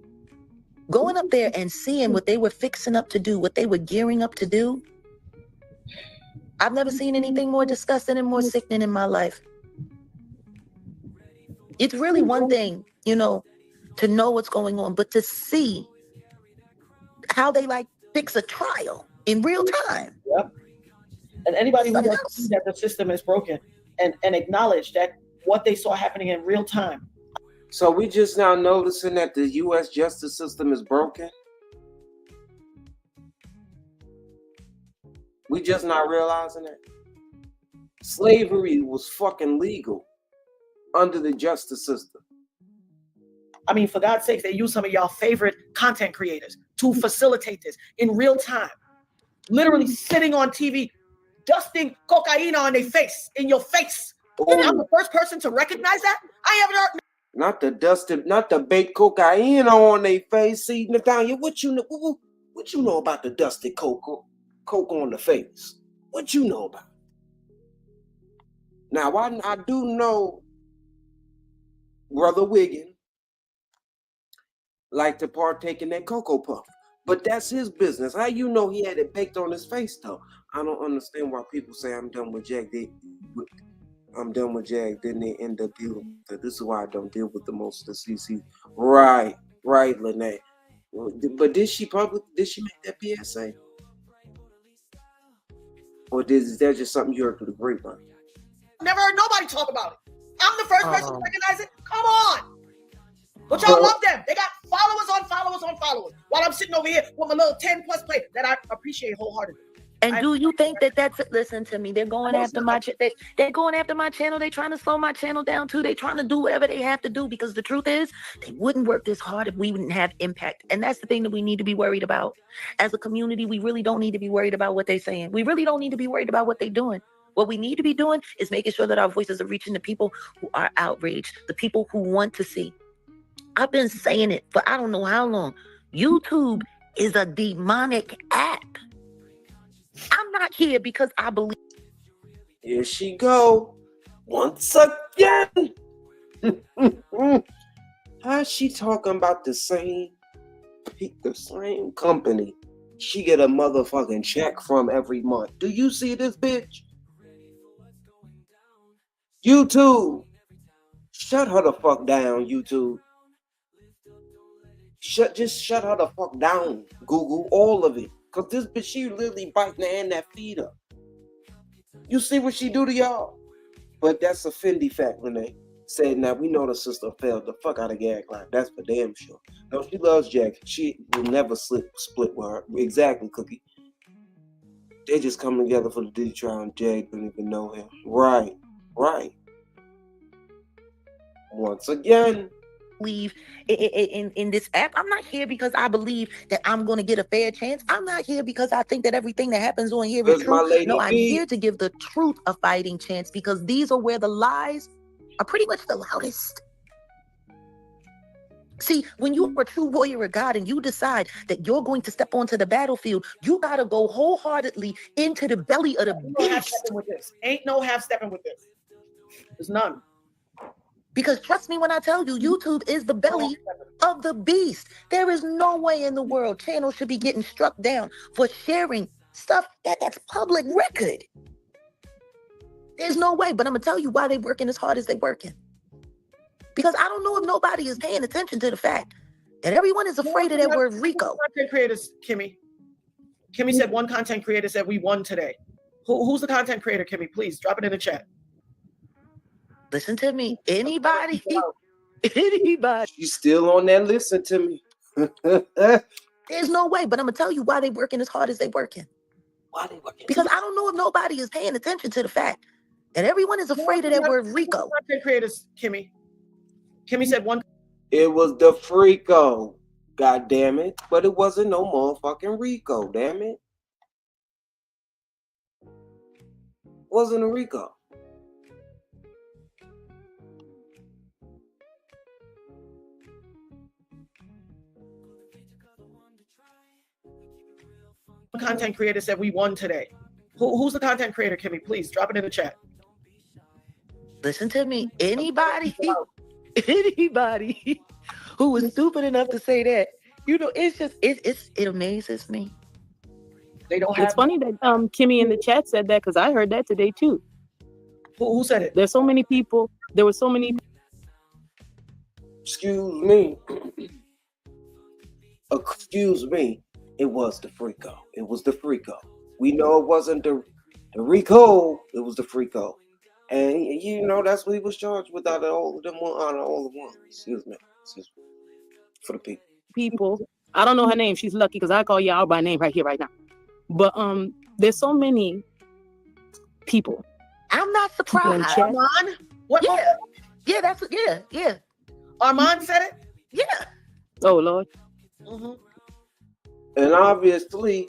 going up there and seeing what they were fixing up to do, what they were gearing up to do. I've never seen anything more disgusting and more sickening in my life. It's really one thing, you know, to know what's going on, but to see how they like fix a trial in real time. Yep. And anybody who doesn't see that the system is broken and acknowledge that what they saw happening in real time. So we just now noticing that the U.S. justice system is broken? We just not realizing it? Slavery was fucking legal under the justice system. I mean, for God's sake, they use some of y'all favorite content creators to facilitate this in real time. Literally sitting on TV, dusting cocaine on their face, in your face. And I'm the first person to recognize that? I haven't heard. Not the baked cocaine on their face. See, Nathaniel, what you know about the dusted coke on the face? What you know about? Now, I do know Brother Wiggin like to partake in that Cocoa Puff, but that's his business. How you know he had it baked on his face, though? I don't understand why people say I'm done with Jag. I'm done with Jag. Then they end up dealing with it. This is why I don't deal with the most of the CC. Right, Lene. But did she make that PSA? Or is that just something you heard through the grapevine? Never heard nobody talk about it. I'm the first person to recognize it. Come on. But y'all love them. They got followers on followers on followers. While I'm sitting over here with my little 10+ play that I appreciate wholeheartedly. And do you think that's listen to me? They're going after my they're going after my channel. They're trying to slow my channel down too. They're trying to do whatever they have to do because the truth is they wouldn't work this hard if we wouldn't have impact. And that's the thing that we need to be worried about. As a community, we really don't need to be worried about what they're saying. We really don't need to be worried about what they're doing. What we need to be doing is making sure that our voices are reaching the people who are outraged, the people who want to see. I've been saying it for I don't know how long. YouTube is a demonic app. I'm not here because I believe. Here she go. Once again. How's she talking about the same company she get a motherfucking check from every month? Do you see this bitch? YouTube. Shut her the fuck down, YouTube. Just shut her the fuck down, Google, all of it. Cause this bitch, she literally biting the hand that feed her. You see what she do to y'all? But that's a Fendi fact, Renee. Said, now we know the sister failed the fuck out of Gag Life. That's for damn sure. No, she loves Jack. She will never split with her. Exactly, Cookie. They just come together for the Diddy Trial and Jag don't even know him. Right. Once again. Believe in this app. I'm not here because I believe that I'm going to get a fair chance. I'm not here because I think that everything that happens on here is true. No, I'm here to give the truth a fighting chance because these are where the lies are pretty much the loudest. See, when you are a true warrior of God and you decide that you're going to step onto the battlefield, you got to go wholeheartedly into the belly of the beast. Ain't no half stepping with this. There's none. Because trust me when I tell you, YouTube is the belly of the beast. There is no way in the world channels should be getting struck down for sharing stuff that's public record. There's no way, but I'm going to tell you why they're working as hard as they're working. Because I don't know if nobody is paying attention to the fact that everyone is afraid of that word RICO. Content creators, Kimmy said one content creator said we won today. Who's the content creator, Kimmy? Please drop it in the chat. Listen to me. Anybody. She's still on that listen to me. There's no way, but I'm going to tell you why they're working as hard as they're working. Why they working? Because I don't know if nobody is paying attention to the fact that everyone is afraid of that word RICO. Content creators, Kimmy said one. It was the Freako, god damn it. But it wasn't no motherfucking Rico, damn it. Wasn't a Rico. Content creator said we won today. Who's the content creator, Kimmy? Please drop it in the chat. Listen to me. Anybody who was stupid enough to say that, you know, it amazes me. They don't have. It's funny that Kimmy in the chat said that because I heard that today too. Who said it? There's so many people. There were so many. Excuse me. Excuse me. It was the Freako. It was the Freako. We know it wasn't the Rico. It was the Freako. And you know that's what he was charged with out of all of them. Out of all of one. Excuse me. For the people. People. I don't know her name. She's lucky because I call y'all by name right here, right now. But there's so many people. I'm not surprised. Armand? What? Yeah, that's yeah. Armand said it? Yeah. Oh Lord. Mm-hmm. And obviously,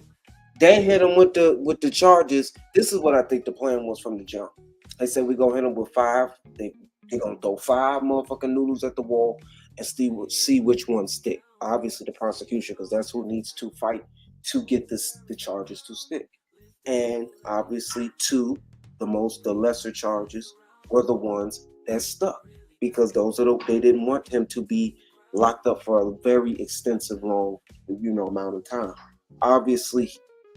They hit him with the charges. This is what I think the plan was from the jump. They said we're gonna hit him with 5. They're gonna throw 5 motherfucking noodles at the wall and see which ones stick. Obviously the prosecution, because that's who needs to fight to get the charges to stick. And obviously 2, the lesser charges were the ones that stuck, because those are they didn't want him to be locked up for a very extensive long amount of time. Obviously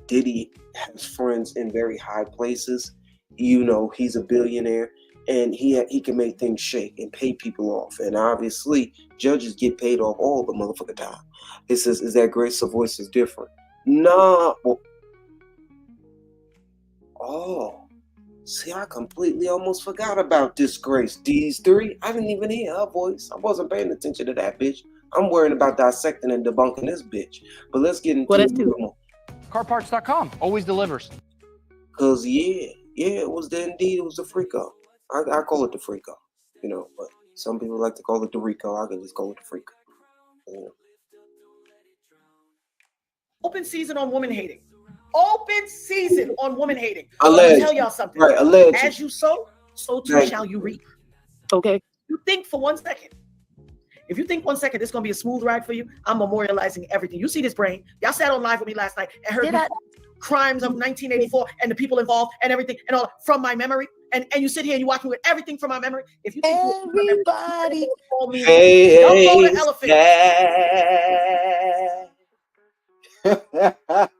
Diddy has friends in very high places. He's a billionaire, and he can make things shake and pay people off. And obviously, judges get paid off all the motherfucking time. It says, is that Grace? Her voice is different. Nah. Well, oh, see, I completely almost forgot about this Grace. These 3, I didn't even hear her voice. I wasn't paying attention to that bitch. I'm worrying about dissecting and debunking this bitch. But let's get into it. Carparts.com always delivers. Cause it was indeed. It was the Freako. I call it the Freako, but some people like to call it the Rico. I can just call it the Freako. Yeah. Open season on woman hating. Open season on woman hating. Alleged. I'll tell y'all something. Right, alleged. As you sow, so too shall you reap. Okay. You think for 1 second. If you think 1 second this is gonna be a smooth ride for you, I'm memorializing everything. You see this brain. Y'all sat on live with me last night and heard crimes of 1984 and the people involved and everything and all from my memory. And you sit here and you watch me with everything from my memory. If you think everybody, don't call the elephant.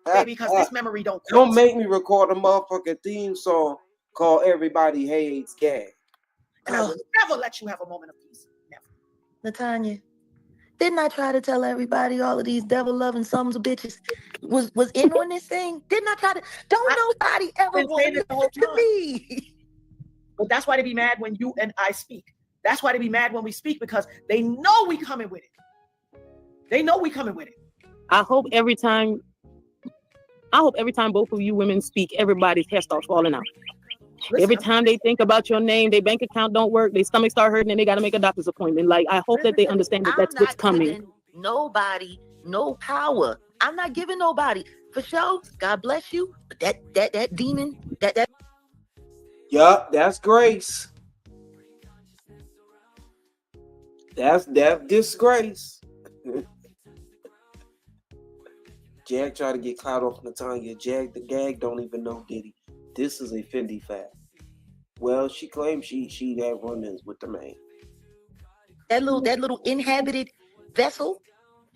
Baby, because this memory don't quit. Don't make me record a motherfucking theme song called Everybody Hates Gag. And I will never let you have a moment of peace. Never. Natanya, didn't I try to tell everybody all of these devil-loving sons of bitches was in on this thing? Didn't I try to? Nobody ever want to listen to me. But that's why they be mad when you and I speak. That's why they be mad when we speak, because they know we coming with it. They know we coming with it. I hope every time both of you women speak, everybody's hair starts falling out. Listen, every time they think about your name, their bank account don't work, their stomach start hurting, and they got to make a doctor's appointment. Like, I hope that they understand that that's what's coming. Nobody, no power. I'm not giving nobody. For sure, God bless you. But that demon, that. Yup, that's Grace. That's disgrace. Jag tried to get clout off Natanya. The gag don't even know Diddy. This is a Fendi fact. Well, she claims she had run-ins with the man. That little inhabited vessel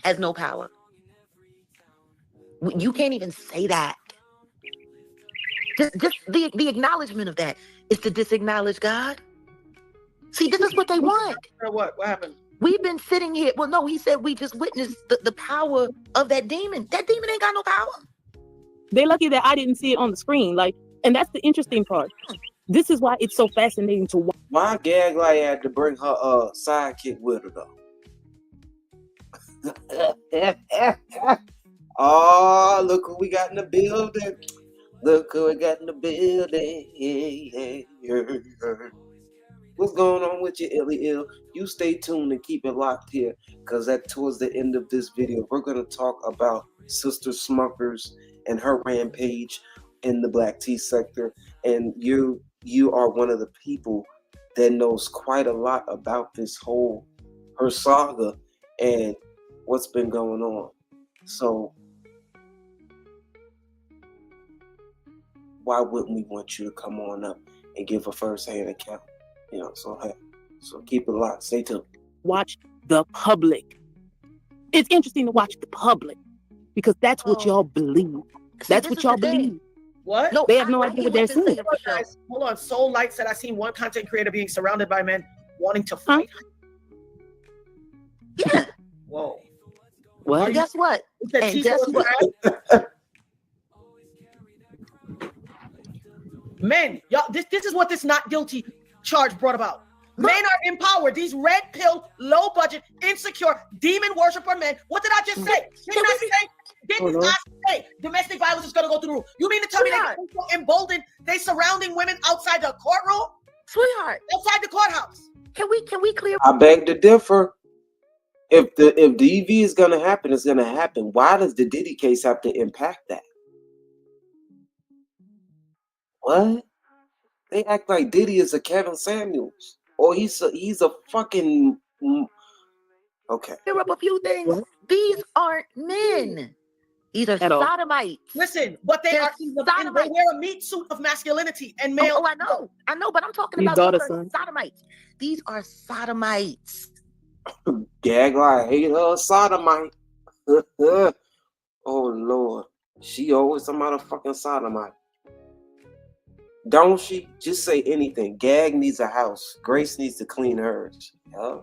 has no power. You can't even say that. Just the acknowledgement of that is to disacknowledge God. See, this is what they want. What happened? We've been sitting here. Well, no, he said we just witnessed the power of that demon. That demon ain't got no power. They're lucky that I didn't see it on the screen. And that's the interesting part. This is why it's so fascinating to watch. Why Gag like had to bring her sidekick with her though? Oh, look who we got in the building. Look who we got in the building. What's going on with you, Illy Ill? You stay tuned and keep it locked here, because towards the end of this video, we're going to talk about Sister Smuckers and her rampage in the Black tea sector. And you are one of the people that knows quite a lot about this her saga and what's been going on. So why wouldn't we want you to come on up and give a first-hand account? So keep it locked. Stay tuned. Watch the public. It's interesting to watch the public, because that's what y'all believe. That's what y'all believe. What? No, they have no idea what they're saying. Hold on. Soul Light said, I seen one content creator being surrounded by men wanting to fight. Yeah. Whoa. Well, and guess what? Men, y'all, this is what this not guilty charge brought about. Men are empowered. These red pill, low budget, insecure, demon worshiper men. What did I just say? Did not say domestic violence is going to go through the roof. You mean to tell me they're so emboldened, they surrounding women outside the courtroom? Sweetheart. Outside the courthouse. Can we clear? I beg to differ. If the EV is going to happen, it's going to happen. Why does the Diddy case have to impact that? What? They act like Diddy is a Kevin Samuels. Or he's a fucking... Okay. Clear up a few things. These aren't men. These are sodomites. Listen, but they are. They wear a meat suit of masculinity and male. Oh, I know, but I'm talking about these are sodomites. These are sodomites. Gag like, hate her sodomite. Oh Lord, she always some motherfucking sodomite. Don't she? Just say anything. Gag needs a house. Grace needs to clean hers. Yeah.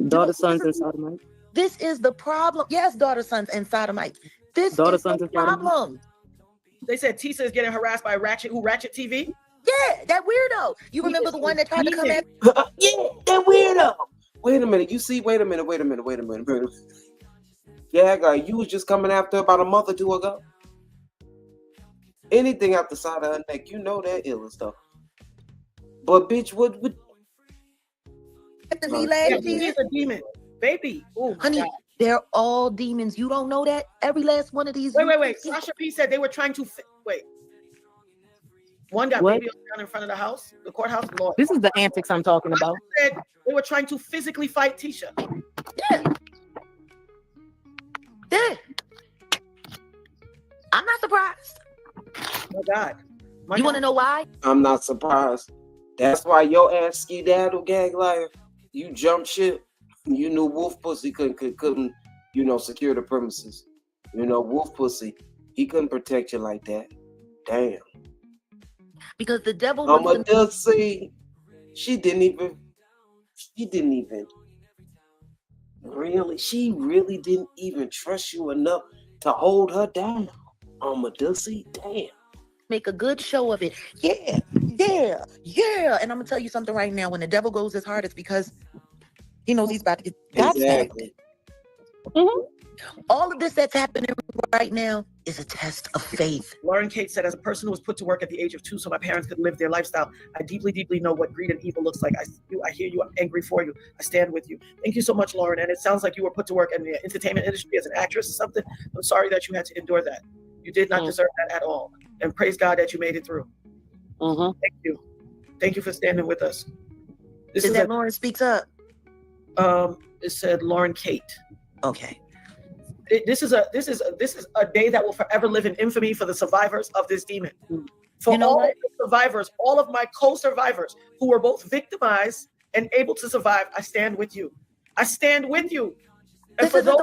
Daughter, sons, and sodomites. This is the problem. Yes, daughter, sons, and sodomites. This is the problem. They said Tisa is getting harassed by Ratchet TV. Yeah, that weirdo. You remember the one that tried to come at? Yeah, that weirdo. Wait a minute. You see? Wait a minute. Yeah, guy, you was just coming after her about a month or two ago. Anything out the side of her neck, you know that ill stuff. But bitch, what? He's a demon. Baby. Ooh, honey, they're all demons. You don't know that? Every last one of these. Wait. Sasha P said they were trying to wait. One got baby down in front of the house, the courthouse. Lord. This is the antics I'm talking about. Said they were trying to physically fight Tisha. Yeah. I'm not surprised. Oh God. You want to know why? I'm not surprised. That's why your ass skedaddle, gag liar. You jump shit. You knew Wolf Pussy couldn't, secure the premises. Wolf Pussy, he couldn't protect you like that. Damn. Because the devil was she didn't even really didn't even trust you enough to hold her down. Damn. Make a good show of it. Yeah. And I'm gonna tell you something right now. When the devil goes his hard, it's because he knows he's about to get exactly. All of this that's happening right now is a test of faith. Lauren Kate said, as a person who was put to work at the age of 2 so my parents could live their lifestyle, I deeply, deeply know what greed and evil looks like. I hear you. I'm angry for you. I stand with you. Thank you so much, Lauren. And it sounds like you were put to work in the entertainment industry as an actress or something. I'm sorry that you had to endure that. You did not deserve that at all. And praise God that you made it through. Thank you. Thank you for standing with us. This is that Lauren Speaks Up? It said Lauren Kate. Okay. This is a day that will forever live in infamy for the survivors of this demon. For all of the survivors, all of my co-survivors who were both victimized and able to survive, I stand with you. I stand with you. And for those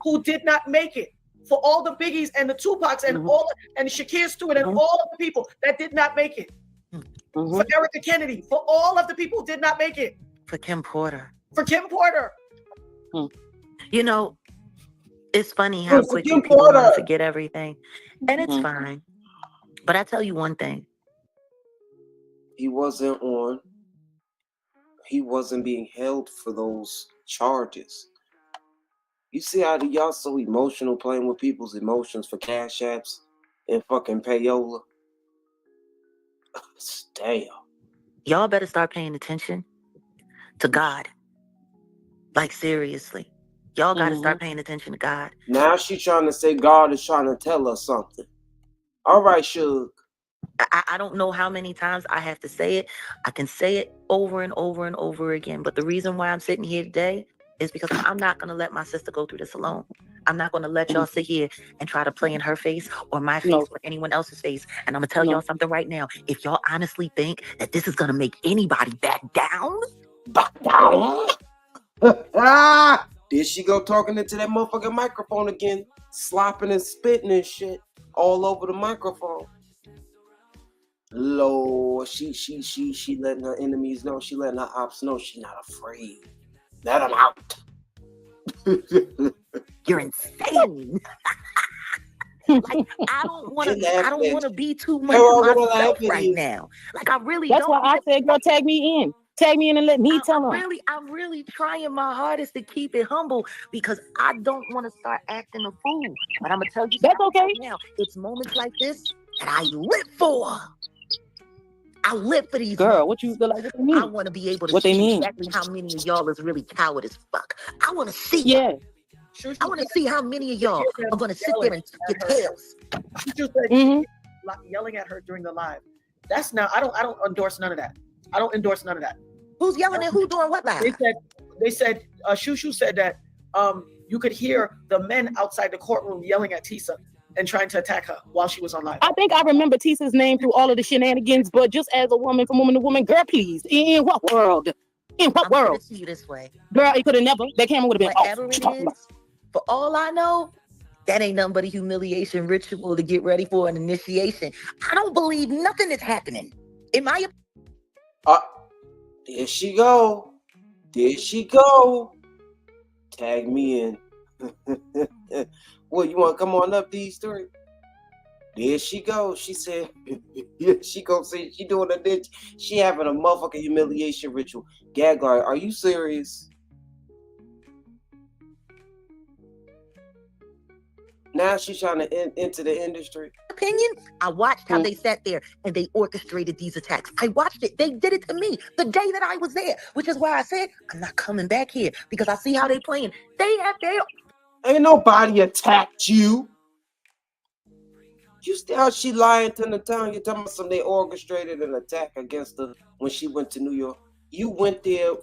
who did not make it, for all the Biggies and the Tupacs and and Shakir Stewart and all of the people that did not make it. For Erica Kennedy, for all of the people who did not make it. For Kim Porter. It's funny how quickly people want to forget everything. And it's fine. But I tell you one thing. He wasn't being held for those charges. You see how y'all so emotional playing with people's emotions for cash apps and fucking payola? Damn. Y'all better start paying attention to God. Like, seriously. Y'all got to start paying attention to God. Now she's trying to say God is trying to tell us something. All right, Suge. I don't know how many times I have to say it. I can say it over and over and over again. But the reason why I'm sitting here today is because I'm not going to let my sister go through this alone. I'm not going to let y'all sit here and try to play in her face or my face or anyone else's face. And I'm going to tell y'all something right now. If y'all honestly think that this is going to make anybody back down. Did she go talking into that motherfucking microphone again? Slopping and spitting and shit all over the microphone. Lord, she letting her enemies know. She letting her ops know she's not afraid. Let them out. You're insane. Like, I don't want to be too much of myself right now. Like, I really That's don't. why I said, girl, tag me in. Tag me in and let me tell them. I'm really trying my hardest to keep it humble because I don't want to start acting a fool. But I'm gonna tell you that's okay. Right now, it's moments like this that I live for. I live for these. Girl, what you feel like? What they mean? I want to be able to see exactly how many of y'all is really coward as fuck. I want to see. Yeah. I want to see how many of y'all are going to sit there and tuck your tails. She just said yelling at her during the live. That's now. I don't endorse none of that. I don't endorse none of that. Who's yelling at who doing what live? They said Shushu said that you could hear the men outside the courtroom yelling at Tisa and trying to attack her while she was on live. I think I remember Tisa's name through all of the shenanigans, but just as a woman from woman to woman, girl, please, in what world? In what world? I'm see you this way. Girl, it could have never. That camera would have been Whatever it is, for all I know, that ain't nothing but a humiliation ritual to get ready for an initiation. I don't believe nothing is happening. In my there she go. There she go. Tag me in. What, you want to come on up, these three? There she goes. She said, she gonna say she doing a ditch. She having a motherfucking humiliation ritual. Jaguar, are you serious? Now she's trying to enter the industry. Opinion, I watched how they sat there and they orchestrated these attacks. I watched it. They did it to me the day that I was there, which is why I said I'm not coming back here because I see how they playing. Ain't nobody attacked you. You still she lying to the tongue. You talking about some they orchestrated an attack against her when she went to New York. You went there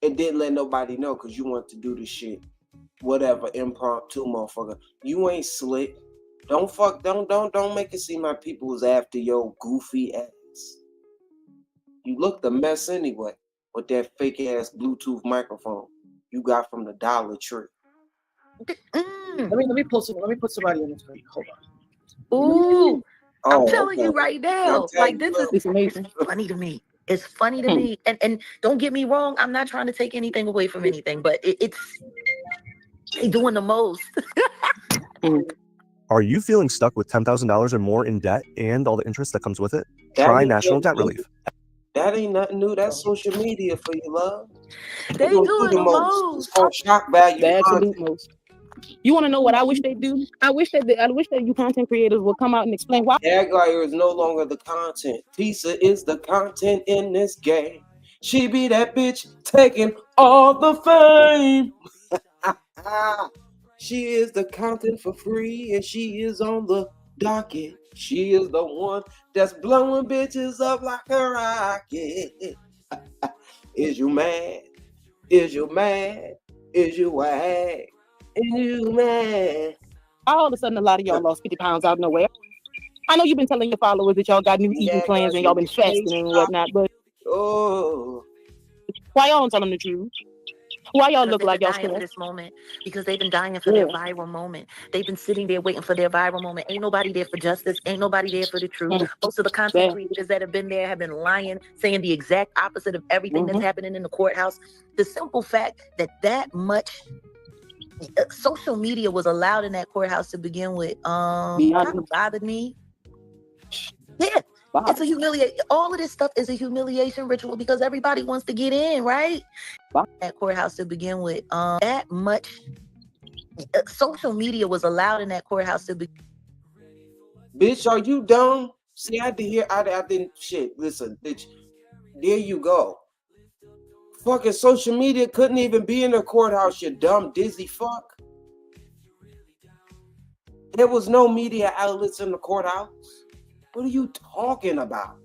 and didn't let nobody know because you want to do the shit. Whatever, impromptu motherfucker. You ain't slick. Don't make it seem like people was after your goofy ass. You look the mess anyway with that fake ass Bluetooth microphone you got from the Dollar Tree. Let me put somebody on the screen. Hold on. Ooh, I'm telling you right now, like this is amazing. Funny to me. It's funny to me, and don't get me wrong. I'm not trying to take anything away from anything, but it's they doing the most. Are you feeling stuck with $10,000 or more in debt and all the interest that comes with it? Try National Debt Relief. That ain't nothing new. That's social media for you, love. They doing the most. It's called shock value. The absolute most. You want to know what I wish they do? I wish that you content creators would come out and explain why. Jaguar is no longer the content. Tisa is the content in this game. She be that bitch taking all the fame. She is the content for free, and she is on the docket. She is the one that's blowing bitches up like a rocket. Is you mad? Is you mad? Is you wag? Is you mad? All of a sudden, a lot of y'all lost 50 pounds out of nowhere. I know you've been telling your followers that y'all got new eating plans and y'all been fasting and whatnot, but why y'all don't tell them the truth? Why y'all look like y'all dying for this moment? Because they've been dying for their viral moment. They've been sitting there waiting for their viral moment. Ain't nobody there for justice. Ain't nobody there for the truth. Most of the content creators that have been there have been lying, saying the exact opposite of everything that's happening in the courthouse. The simple fact that much social media was allowed in that courthouse to begin with, kind of bothered me. Yeah. Wow. It's a humiliation. All of this stuff is a humiliation ritual because everybody wants to get in, right? Wow. That courthouse to begin with, that much social media was allowed in that courthouse to be. Bitch, are you dumb? See, I didn't shit. Listen, bitch. There you go. Fucking social media couldn't even be in the courthouse, you dumb dizzy fuck. There was no media outlets in the courthouse. What are you talking about?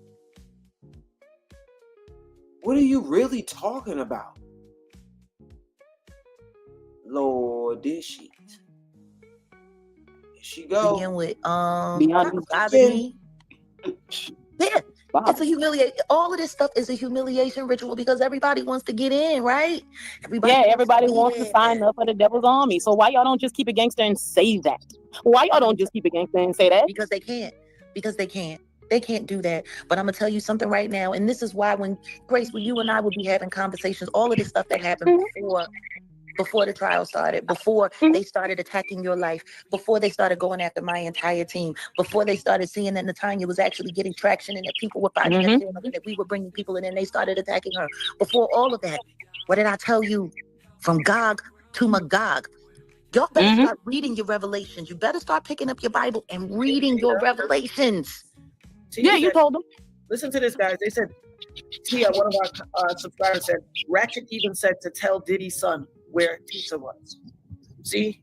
What are you really talking about? Lord, this shit. Here she go. Begin with me. Yeah, it's a humiliation. All of this stuff is a humiliation ritual because everybody wants to get in, right? Everybody wants to sign up for the devil's army. So why y'all don't just keep it gangster and say that? Why y'all don't just keep it gangster and say that? Because they can't. They can't do that. But I'm gonna tell you something right now, and this is why when Grace, when you and I would be having conversations, all of this stuff that happened before the trial started, before they started attacking your life, before they started going after my entire team, before they started seeing that Natanya was actually getting traction and that people were fighting us, that we were bringing people in and they started attacking her. Before all of that, what did I tell you? From Gog to Magog. Y'all better start reading your revelations. You better start picking up your Bible and reading your revelations. You told them. Listen to this, guys. They said, Tia, one of our subscribers said, Ratchet even said to tell Diddy's son, where Tisa was. See,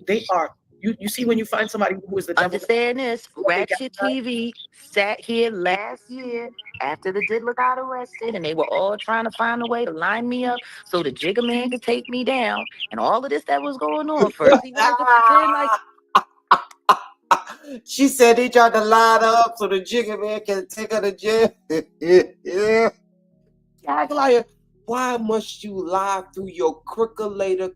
they are. You see when you find somebody who is the devil. Understand this, Ratchet TV sat here last year after the diddler got arrested, and they were all trying to find a way to line me up so the Jigga Man could take me down, and all of this that was going on. First, he wanted to pretend like. She said he tried to line her up so the Jigga Man can take her to jail. Yeah. Like, why must you lie through your crookalator,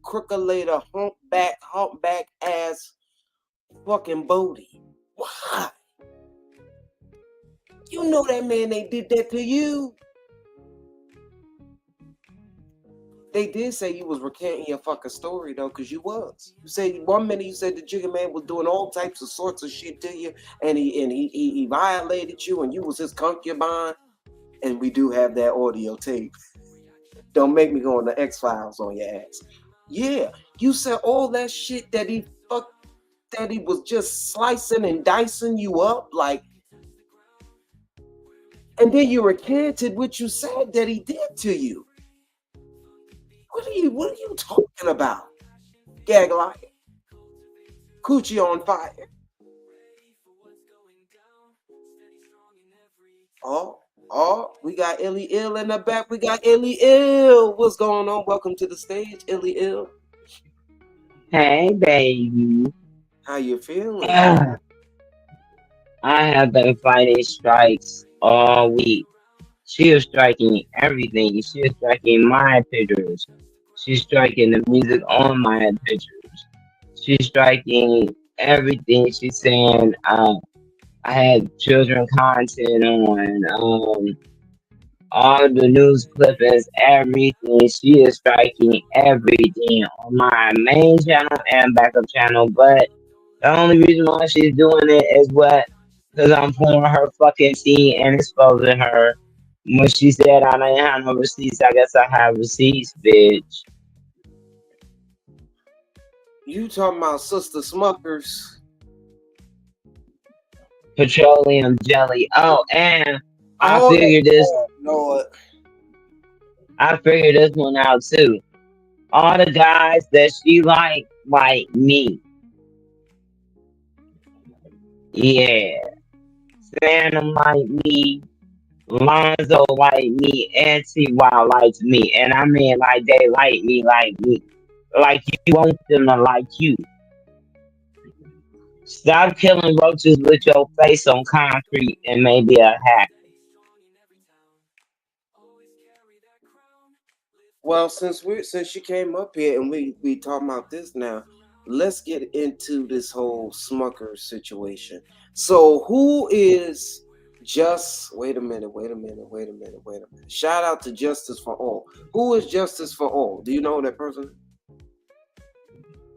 humpback ass fucking Bodie? Why? You know that man they did that to you. They did say you was recanting your fucking story though, because you was. You said 1 minute you said the Jigga Man was doing all types of sorts of shit to you, and he violated you, and you was his concubine. And we do have that audio tape. Don't make me go on the X-Files on your ass. Yeah, you said all that shit that he was just slicing and dicing you up, like, and then you recanted what you said that he did to you. What are you talking about? Gag liar. Coochie on fire. Oh, we got Illy Ill in the back. We got Illy Ill. What's going on? Welcome to the stage, Illy Ill. Hey, baby. How you feeling? I have been fighting strikes all week. She is striking everything. She is striking my pictures. She's striking the music on my pictures. She's striking everything. She's saying I had children content on all the news clippings, everything. She is striking everything on my main channel and backup channel. But the only reason why she's doing it is because I'm pulling her fucking tea and exposing her. When she said I didn't have no receipts, I guess I have receipts, bitch. You talking about Sister Smuckers? Petroleum jelly. Oh, and I figured this. Lord. I figured this one out too. All the guys that she like me. Yeah. Phantom like me. Lonzo like me. And T.Y. likes me. And I mean like they like me. Like you want them to like you. Stop killing roaches with your face on concrete and maybe a hat. Well, since she came up here and we talking about this now, let's get into this whole Smucker situation. So who is wait a minute. Shout out to Justice for All. Who is Justice for All? Do you know that person?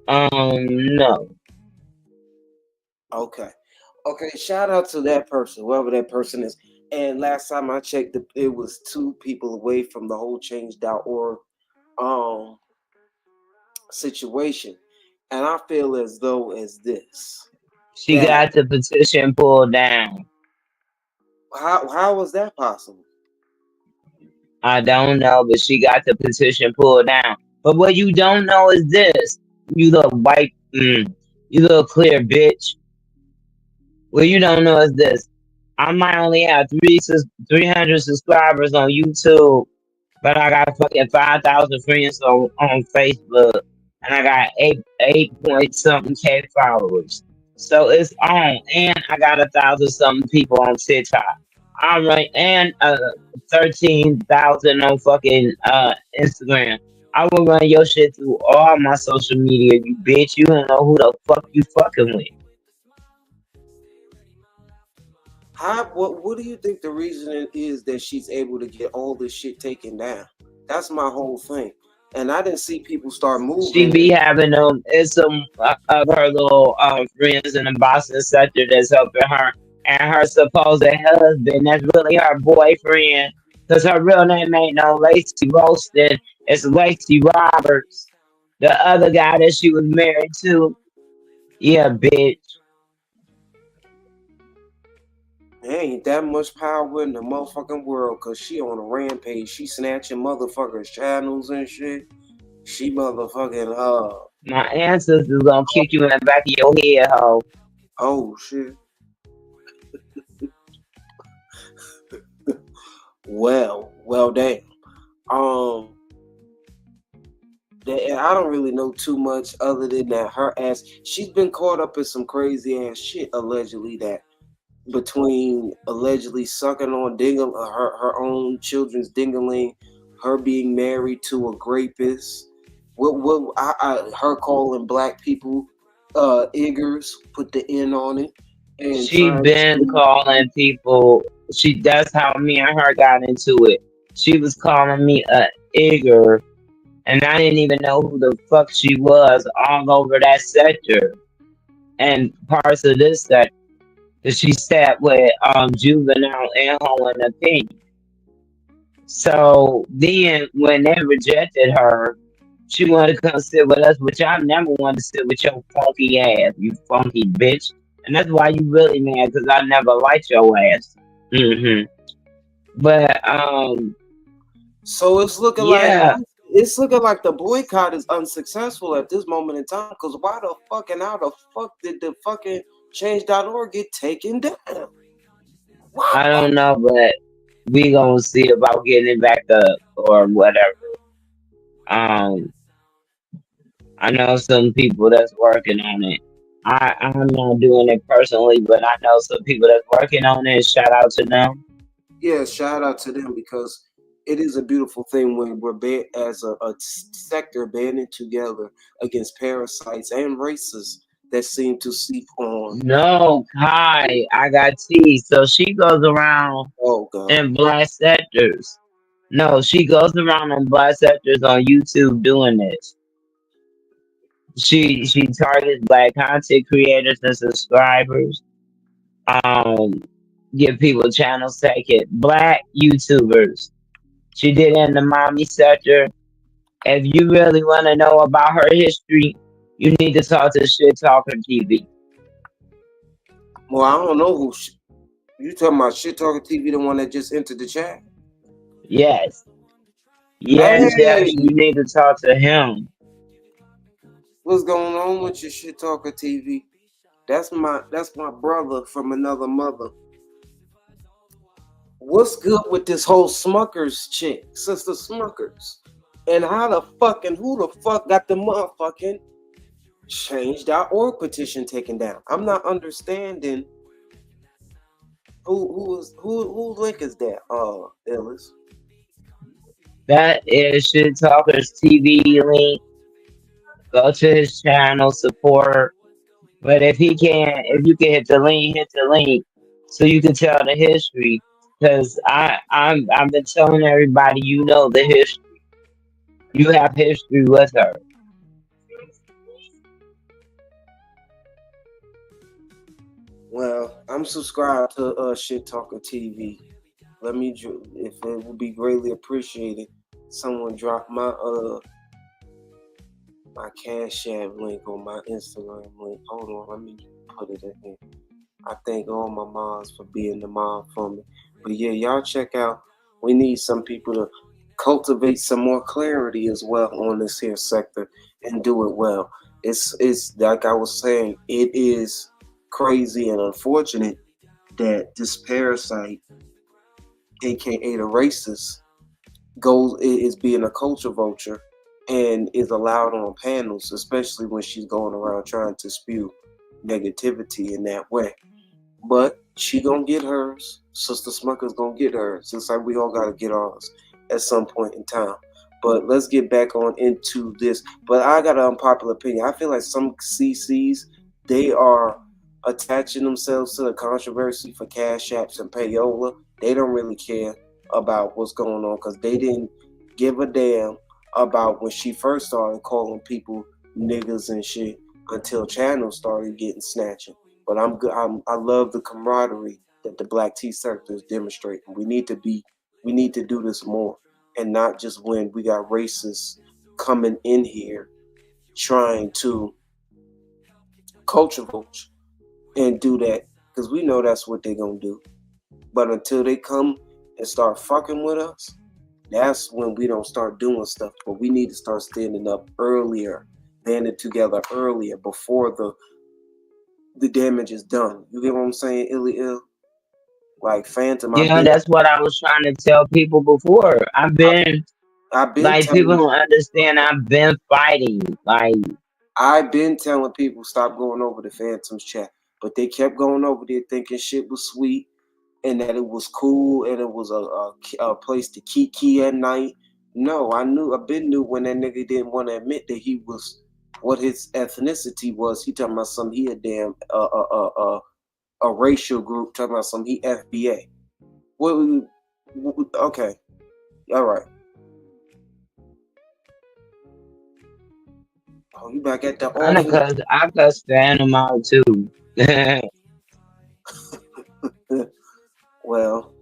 No. Okay, shout out to that person, whoever that person is. And last time I checked, it was 2 people away from the whole change.org situation. And I feel as though as this. She got the petition pulled down. How was that possible? I don't know, but she got the petition pulled down. But what you don't know is this. You little white, you little clear bitch. What you don't know is this. I might only have 300 subscribers on YouTube, but I got fucking 5,000 friends on Facebook, and I got 8 point something K followers. So it's on, and I got 1,000 something people on TikTok. I'm right, and 13,000 on fucking Instagram. I will run your shit through all my social media, you bitch. You don't know who the fuck you fucking with. What do you think the reason is that she's able to get all this shit taken down? That's my whole thing. And I didn't see people start moving. She be having it's some of her little friends in the Boston sector that's helping her, and her supposed husband that's really her boyfriend, because her real name ain't no Lacey Ralston, it's Lacey Roberts, the other guy that she was married to. Yeah, bitch. There ain't that much power in the motherfucking world, because she on a rampage. She snatching motherfuckers' channels and shit. She motherfucking My ancestors gonna kick you in the back of your head, ho. Oh shit. Well, damn. I don't really know too much other than that her ass. She's been caught up in some crazy ass shit allegedly. That between allegedly sucking on her own children's dingling, her being married to a rapist. Her calling black people iggers, put the N on it, and She been calling people. That's how me and her got into it. She was calling me a igger, and I didn't even know who the fuck she was all over that sector and parts of this sector. She sat with Juvenile and Hoeing opinion. So then when they rejected her, she wanted to come sit with us, which I never wanted to sit with your funky ass, you funky bitch. And that's why you really mad, because I never liked your ass. But so it's looking like the boycott is unsuccessful at this moment in time. Because why the fuck and how the fuck did the fucking change.org get taken down? I don't know, but we gonna see about getting it back up or whatever. I know some people that's working on it. I'm not doing it personally, but I know some people that's working on it. Shout out to them. Yeah, shout out to them, because it is a beautiful thing when we're as a sector banding together against parasites and races that seem to seep on. No, Kai, I got tea. So she goes around in black sectors. No, she goes around in black sectors on YouTube doing this. She targets black content creators and subscribers. Give people channels taken. Black YouTubers. She did it in the mommy sector. If you really want to know about her history, you need to talk to Shit Talker TV. Well, I don't know who you talking about. Shit Talker TV, the one that just entered the chat. Yes. Yes, Hey. you need to talk to him. What's going on with your Shit Talker TV? That's my brother from another mother. What's good with this whole Smuckers chick, Sister Smuckers? And who the fuck got the motherfucking change.org petition taken down? I'm not understanding who link is that, Ellis? That is Shit Talker's TV link. Go to his channel, support. But if you can hit the link so you can tell the history. Because I've been telling everybody, you know the history. You have history with her. Well, I'm subscribed to Shit Talker TV. Let me, if it would be greatly appreciated, someone drop my CashApp link or my Instagram link. Hold on, let me put it in here. I thank all my moms for being the mom for me. But yeah, y'all check out. We need some people to cultivate some more clarity as well on this here sector and do it well. It's like I was saying, it is crazy and unfortunate that this parasite, aka the racist, is being a culture vulture and is allowed on panels, especially when she's going around trying to spew negativity in that way. But she gonna get hers. Sister Smucker's gonna get hers. It's like we all gotta get ours at some point in time. But let's get back on into this. But I got an unpopular opinion. I feel like some CCs, they are attaching themselves to the controversy for Cash Apps and Payola. They don't really care about what's going on because they didn't give a damn about when she first started calling people niggas and shit until channels started getting snatching. But I'm good. I love the camaraderie that the Black T sector is demonstrating. We need to do this more, and not just when we got racists coming in here trying to culture vulture and do that, because we know that's what they're gonna do. But until they come and start fucking with us, That's when we don't start doing stuff. But we need to start standing up earlier, banding together earlier before the damage is done. You get what I'm saying, Illy Ill? Like Phantom. Yeah, that's what I was trying to tell people before. I've been like, people don't understand. I've been fighting. Like, I've been telling people stop going over the Phantom's chat, but they kept going over there thinking shit was sweet and that it was cool and it was a place to kiki at night. No, I knew when that nigga didn't want to admit that he was what his ethnicity was. He talking about some he a damn a racial group, talking about some he FBA. Okay, all right. Oh, you back at the because I cuss the animal too. Well,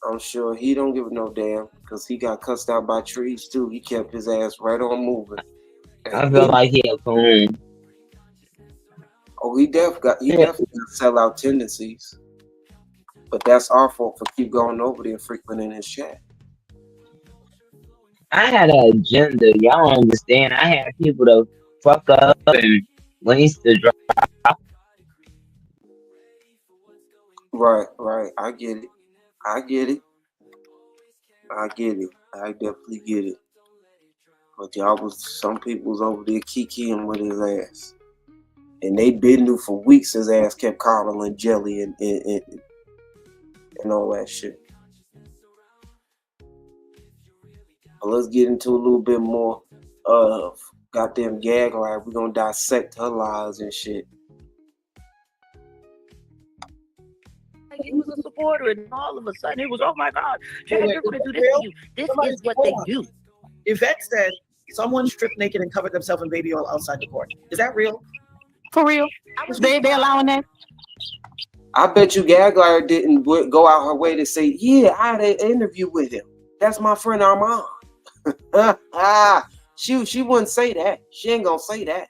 I'm sure he don't give no damn because he got cussed out by trees too. He kept his ass right on moving. I feel like he a coon. Oh, he definitely got sellout tendencies. But that's our fault for keep going over there and frequenting his chat. I had an agenda. Y'all don't understand. I had people to fuck up and waste the drop. Right. I get it. I definitely get it. But some people was over there kikiing with his ass. And they been knew for weeks his ass kept coddling jelly and all that shit. But let's get into a little bit more of goddamn Jaguar. We're gonna dissect her lies and shit. He was a supporter, and all of a sudden it was, oh my God, they're going to do this to you. This is what they do. Yvette said someone stripped naked and covered themselves in baby oil outside the court. Is that real? For real? They allowing that? I bet you Jaguar didn't go out her way to say, yeah, I had an interview with him. That's my friend Armand. She wouldn't say that. She ain't gonna say that.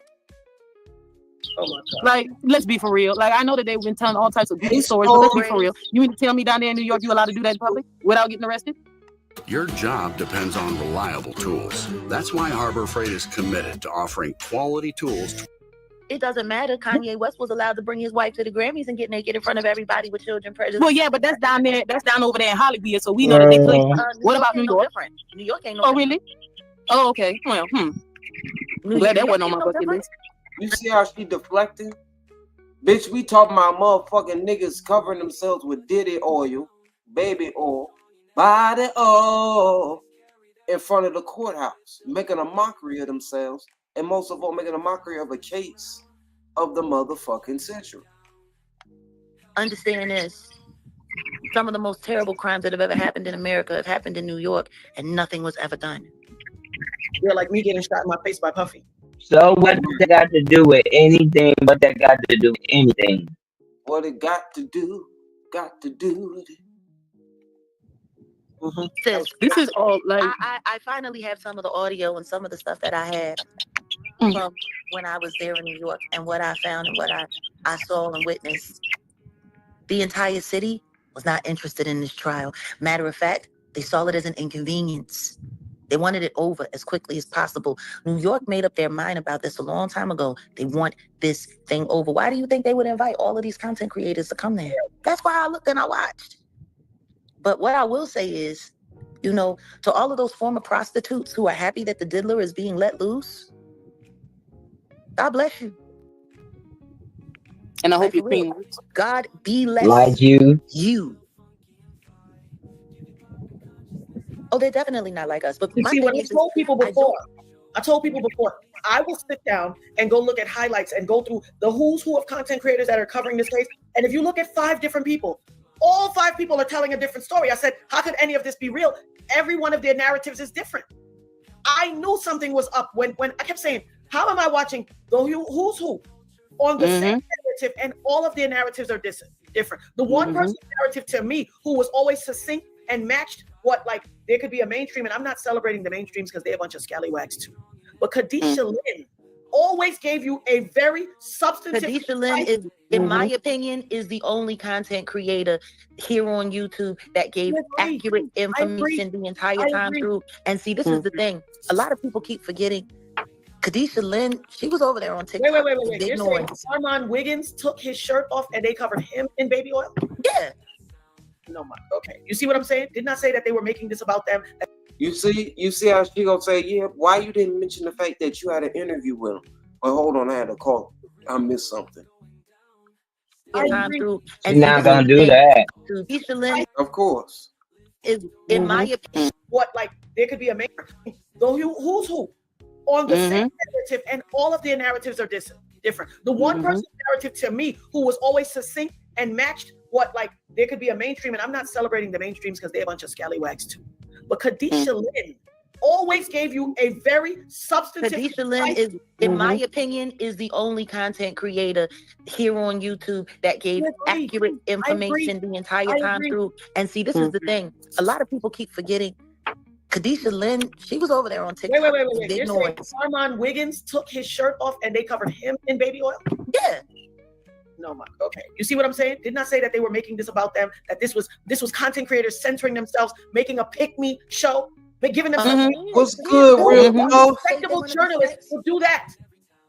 Oh my God. Like, let's be for real. Like, I know that they've been telling all types of beauty stories, but let's be for real. You mean to tell me down there in New York you allowed to do that in public without getting arrested? Your job depends on reliable tools. That's why Harbor Freight is committed to offering quality tools. It doesn't matter. Kanye West was allowed to bring his wife to the Grammys and get naked in front of everybody with children present. Well, yeah, but that's down there. That's down over there in Hollywood, so we know that they could. What about New York? No, New York ain't no different. Really? Oh, okay. Well, I'm glad that wasn't on my bucket list. You see how she deflecting? Bitch, we talking about motherfucking niggas covering themselves with Diddy oil, baby oil, body oil in front of the courthouse, making a mockery of themselves, and most of all, making a mockery of a case of the motherfucking century. Understand this. Some of the most terrible crimes that have ever happened in America have happened in New York, and nothing was ever done. You're like me getting shot in my face by Puffy. So what that got to do with anything? What that got to do with anything? What it got to do with it. Mm-hmm. Sis, this is all like I finally have some of the audio and some of the stuff that I had from when I was there in New York and what I found and what I saw and witnessed. The entire city was not interested in this trial. Matter of fact, they saw it as an inconvenience. They wanted it over as quickly as possible. New York made up their mind about this a long time ago. They want this thing over. Why do you think they would invite all of these content creators to come there? That's why I looked and I watched. But what I will say is, you know, to all of those former prostitutes who are happy that the diddler is being let loose, God bless you. And I hope you clean. God bless like you. Oh, they're definitely not like us. But you see, when I told people before, I will sit down and go look at highlights and go through the who's who of content creators that are covering this case. And if you look at 5 different people, all 5 people are telling a different story. I said, how could any of this be real? Every one of their narratives is different. I knew something was up when I kept saying, how am I watching the who's who on the same narrative, and all of their narratives are different. The one person's narrative to me who was always succinct and matched what, like, there could be a mainstream, and I'm not celebrating the mainstreams because they're a bunch of scallywags too. But Khadijah Lynn, always gave you a very substantive. Khadisha Lynn is, in my opinion, is the only content creator here on YouTube that gave accurate information the entire time through. And see, this is the thing. A lot of people keep forgetting. Khadisha Lynn, she was over there on TikTok. Wait. You're saying Armand Wiggins took his shirt off and they covered him in baby oil? Yeah. No, okay. You see what I'm saying? Did not say that they were making this about them. You see how she gonna say, yeah, why you didn't mention the fact that you had an interview with him? Well, hold on, I had a call. I missed something. Time through, She's not gonna do that. Khadisha Lynn, of course, is in my opinion. What, like, there could be a man, though who's who on the same narrative, and all of their narratives are different. The one person's narrative to me who was always succinct and matched what, like, there could be a mainstream, and I'm not celebrating the mainstreams because they're a bunch of scallywags too. But Khadisha Lynn always gave you a very substantive. Khadisha Lynn is, in my opinion, is the only content creator here on YouTube that gave accurate information the entire time through. And see, this is the thing. A lot of people keep forgetting. Khadisha Lynn, she was over there on TikTok. Wait. You're saying Armand Wiggins took his shirt off and they covered him in baby oil? Yeah. No, okay. You see what I'm saying? Did not say that they were making this about them, that this was content creators centering themselves, making a pick-me show, but giving themselves what's good, real respectable journalists will do that.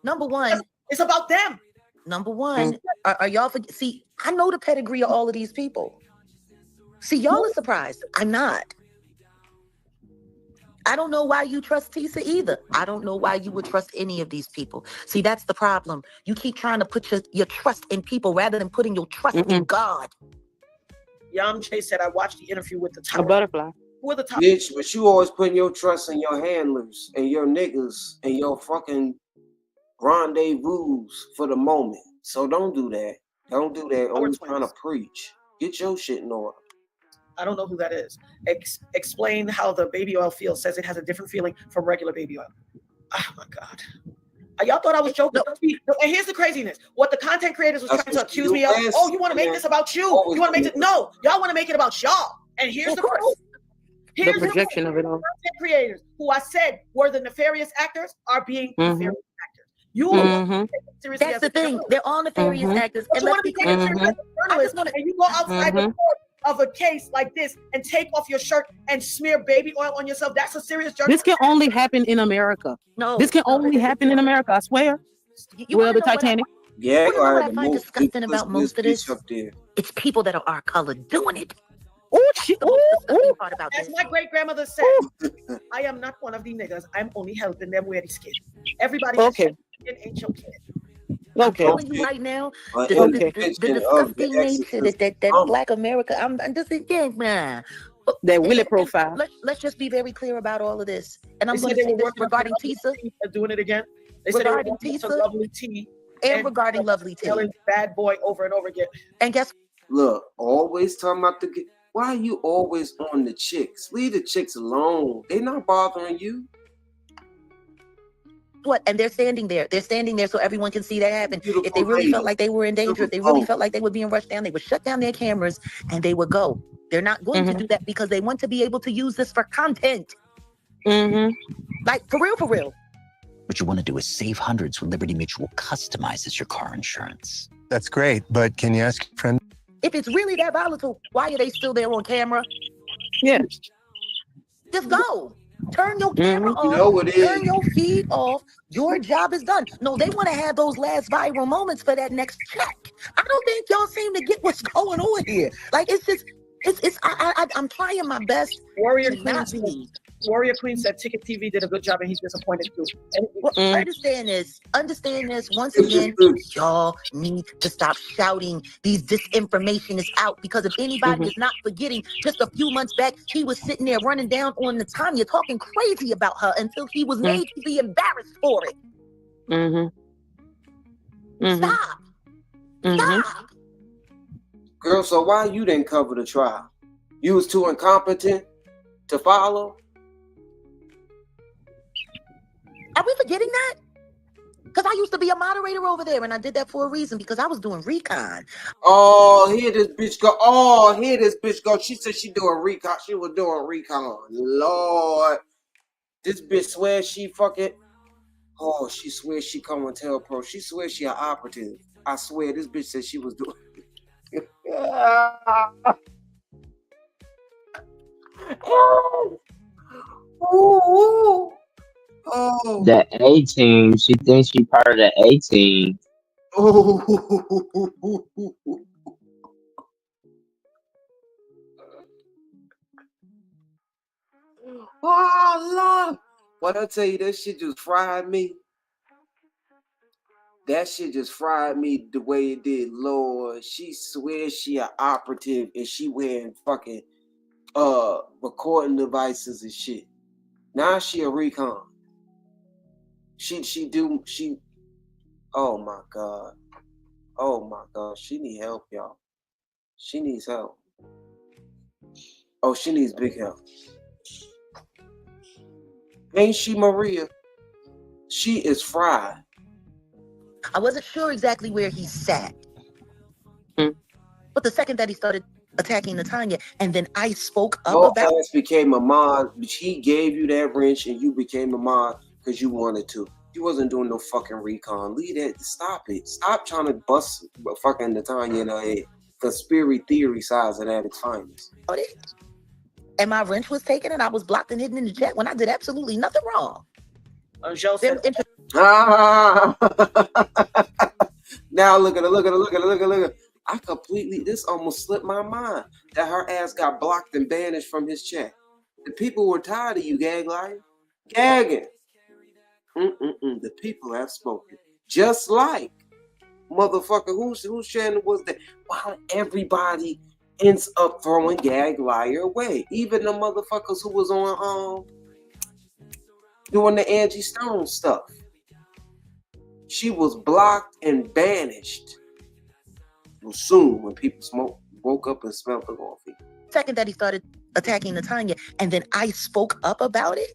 Number one, it's about them. Number one, are y'all see, I know the pedigree of all of these people. See, y'all are surprised. I'm not. I don't know why you trust Tisa either. I don't know why you would trust any of these people. See, that's the problem. You keep trying to put your trust in people rather than putting your trust in God. Yam Chase said, I watched the interview with the top. A butterfly. Who are the top? Bitch, but you always putting your trust in your handlers and your niggas and your fucking rendezvous for the moment. So don't do that. Don't do that. Always trying to preach. Get your shit in order. I don't know who that is. Explain how the baby oil feels. Says it has a different feeling from regular baby oil. Oh my God. Y'all thought I was joking. No, and here's the craziness. What the content creators was trying to accuse me of. Oh, you want to make this about you? You want to make it? No, y'all want to make it about y'all. And here's the proof. The projection of it all. Content creators who I said were the nefarious actors are being nefarious actors. You that's the thing. They're all nefarious actors. And let's be clear, and you go outside the court of a case like this and take off your shirt and smear baby oil on yourself. That's a serious journey. This can only happen in America. No, this can only happen in America. I swear. Well, the Titanic. Yeah, you know what I find disgusting about most of this? It's people that are our color doing it. Oh shit! As my great grandmother said, I am not one of the niggas. I'm only helping them wear the skin. Everybody ain't your kid. Okay. I'm telling you right now, the disgusting nature that Black America. I'm just again, man. That Willie profile. Let's just be very clear about all of this. And I'm going to say this regarding Tisa. Doing it again. They said regarding Tisa, Lovely T, and regarding Lovely T, telling bad boy over and over again. And guess look, always talking about the. Why are you always on the chicks? Leave the chicks alone. They're not bothering you. What? And they're standing there. They're standing there so everyone can see that happen. If they really felt like they were in danger, if they really felt like they were being rushed down, they would shut down their cameras and they would go. They're not going to do that because they want to be able to use this for content. Like, for real. What you want to do is save hundreds when Liberty Mutual customizes your car insurance. That's great, but can you ask your friend? If it's really that volatile, why are they still there on camera? Yeah. Just go. Turn your camera off. Turn your feed off. Your job is done. No, they want to have those last viral moments for that next check. I don't think y'all seem to get what's going on here. Like, it's just, I'm trying my best. Warrior Queen said Ticket TV did a good job and he's disappointed too. Understand this. Once again, y'all need to stop shouting these disinformation is out, because if anybody is not forgetting, just a few months back, he was sitting there running down on Natanya talking crazy about her until he was made to be embarrassed for it. Stop. Girl, so why you didn't cover the trial? You was too incompetent to follow? Are we forgetting that? Because I used to be a moderator over there, and I did that for a reason, because I was doing recon. Oh, here this bitch go. She said she doing recon. She was doing recon. Lord. This bitch swears she fucking... Oh, she swears she come and tell pro. She swears she an operative. I swear this bitch said she was doing. Ooh. Oh. The A team. She thinks she part of the A team. Oh. Oh, Lord. What I tell you, that shit just fried me. That shit just fried me the way it did. Lord, she swears she an operative and she wearing fucking recording devices and shit. Now she a recon. She oh my God. Oh my God. She need help, y'all. She needs help. Oh, she needs big help. Ain't she, Maria? She is fried. I wasn't sure exactly where he sat. But the second that he started attacking Natanya, and then I spoke up Your about ass became a mod. He gave you that wrench and you became a mod because you wanted to. You wasn't doing no fucking recon. Leave that. Stop it. Stop trying to bust fucking Natanya in her head. Conspiracy theory size at its finest. and my wrench was taken and I was blocked and hidden in the chat when I did absolutely nothing wrong. Now look at her. I completely, this almost slipped my mind that her ass got blocked and banished from his chat. The people were tired of you, gag liar. Gagging. The people have spoken. Just like motherfucker, whose channel was that? Why everybody ends up throwing gag liar away? Even the motherfuckers who was on doing the Angie Stone stuff. She was blocked and banished. Well, soon when people woke up and smelled the coffee. Second that he started attacking Natanya, and then I spoke up about it,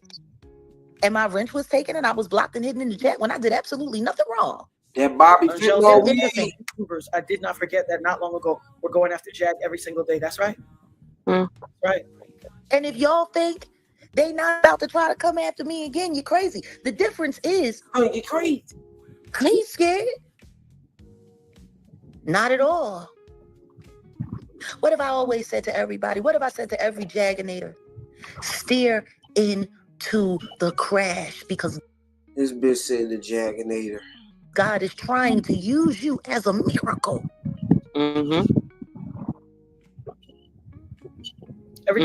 and my wrench was taken and I was blocked and hidden in the chat when I did absolutely nothing wrong. That Bobby YouTubers, I did not forget that not long ago. We're going after Jag every single day. That's right. Right. And if y'all think they not about to try to come after me again, you're crazy. The difference is, you're crazy. I ain't scared. Not at all. What have I always said to everybody? What have I said to every Jaginator? Steer into the crash, because this bitch said the Jaginator. God is trying to use you as a miracle. Every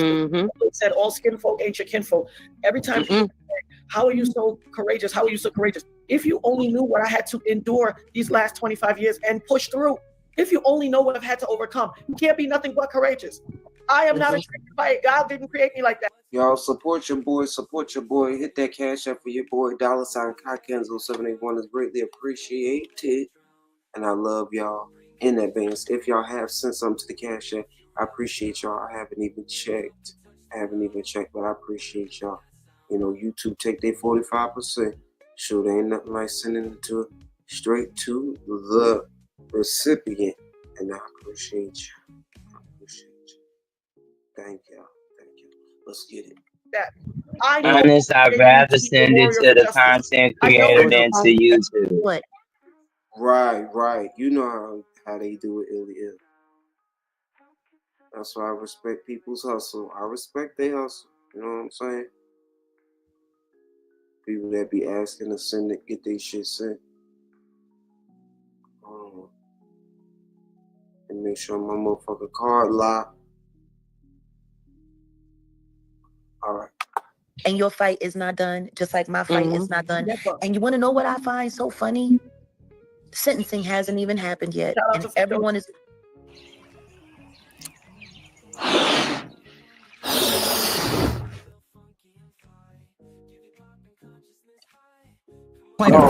said all skin folk ain't your kinfolk. Every time people say, how are you so courageous? How are you so courageous? If you only knew what I had to endure these last 25 years and push through, if you only know what I've had to overcome, you can't be nothing but courageous. I am not a by it. God didn't create me like that. Y'all support your boy. Hit that cash app for your boy. $Kenzo781 is greatly appreciated. And I love y'all in advance. If y'all have sent something to the cash app, I appreciate y'all. I haven't even checked, but I appreciate y'all. You know, YouTube take their 45%. Sure, there ain't nothing like sending it to straight to the recipient. And I appreciate you. Thank y'all. Let's get it. Honest, I'd rather send it to the content creator than to YouTube. What? Right. You know how they do it, ill. That's why I respect people's hustle. I respect their hustle. You know what I'm saying? People that be asking to send it, get their shit sent. And make sure my motherfucking card locked. All right. And your fight is not done, just like my fight is not done. And you want to know what I find so funny? Sentencing hasn't even happened yet, and everyone is. God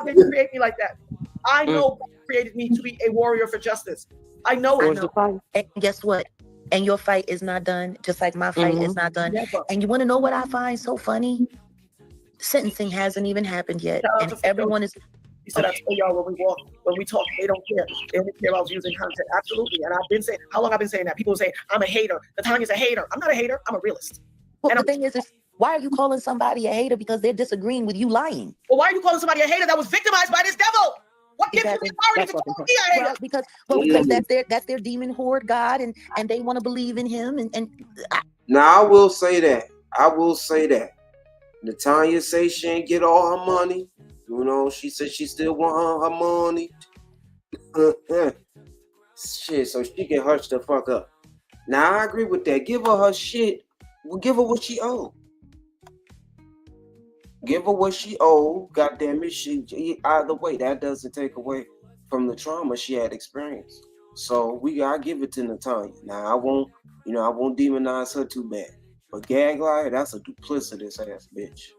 didn't create me like that. I know God created me to be a warrior for justice. I know it. And guess what? And your fight is not done, just like my fight is not done. And you want to know what I find so funny? Sentencing hasn't even happened yet, and everyone is. He said, I tell y'all when we talk, they don't care. They only care about views and content. Absolutely. And I've been saying, how long I've been saying that? People say, I'm a hater. Natanya's a hater. I'm not a hater. I'm a realist. Well, the thing is, Why are you calling somebody a hater because they're disagreeing with you lying? Well, why are you calling somebody a hater that was victimized by this devil? What gives you the authority to call me a hater? Because that's their demon horde God, and they want to believe in him. Now I will say that. Natanya say she ain't get all her money. You know, she said she still want her money. Shit, so she can hush the fuck up. Now I agree with that. Give her shit. We'll give her what she owe. Give her what she owe. God damn it. Either way, that doesn't take away from the trauma she had experienced. So I give it to Natanya. Now I won't demonize her too bad. But Gag Liar, that's a duplicitous ass bitch.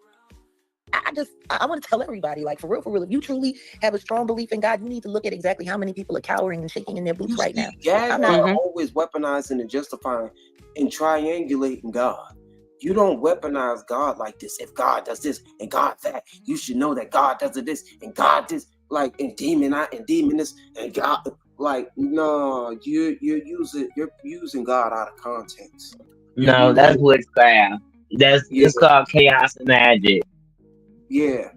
I want to tell everybody, like, for real, if you truly have a strong belief in God, you need to look at exactly how many people are cowering and shaking in their boots right now. Gag Liar always weaponizing and justifying and triangulating God. You don't weaponize God like this. If God does this and God that, you should know that God does this and God this, like, and demonist and God, like, no, you're using God out of context. No, that's witchcraft. It's called chaos and magic. Yeah.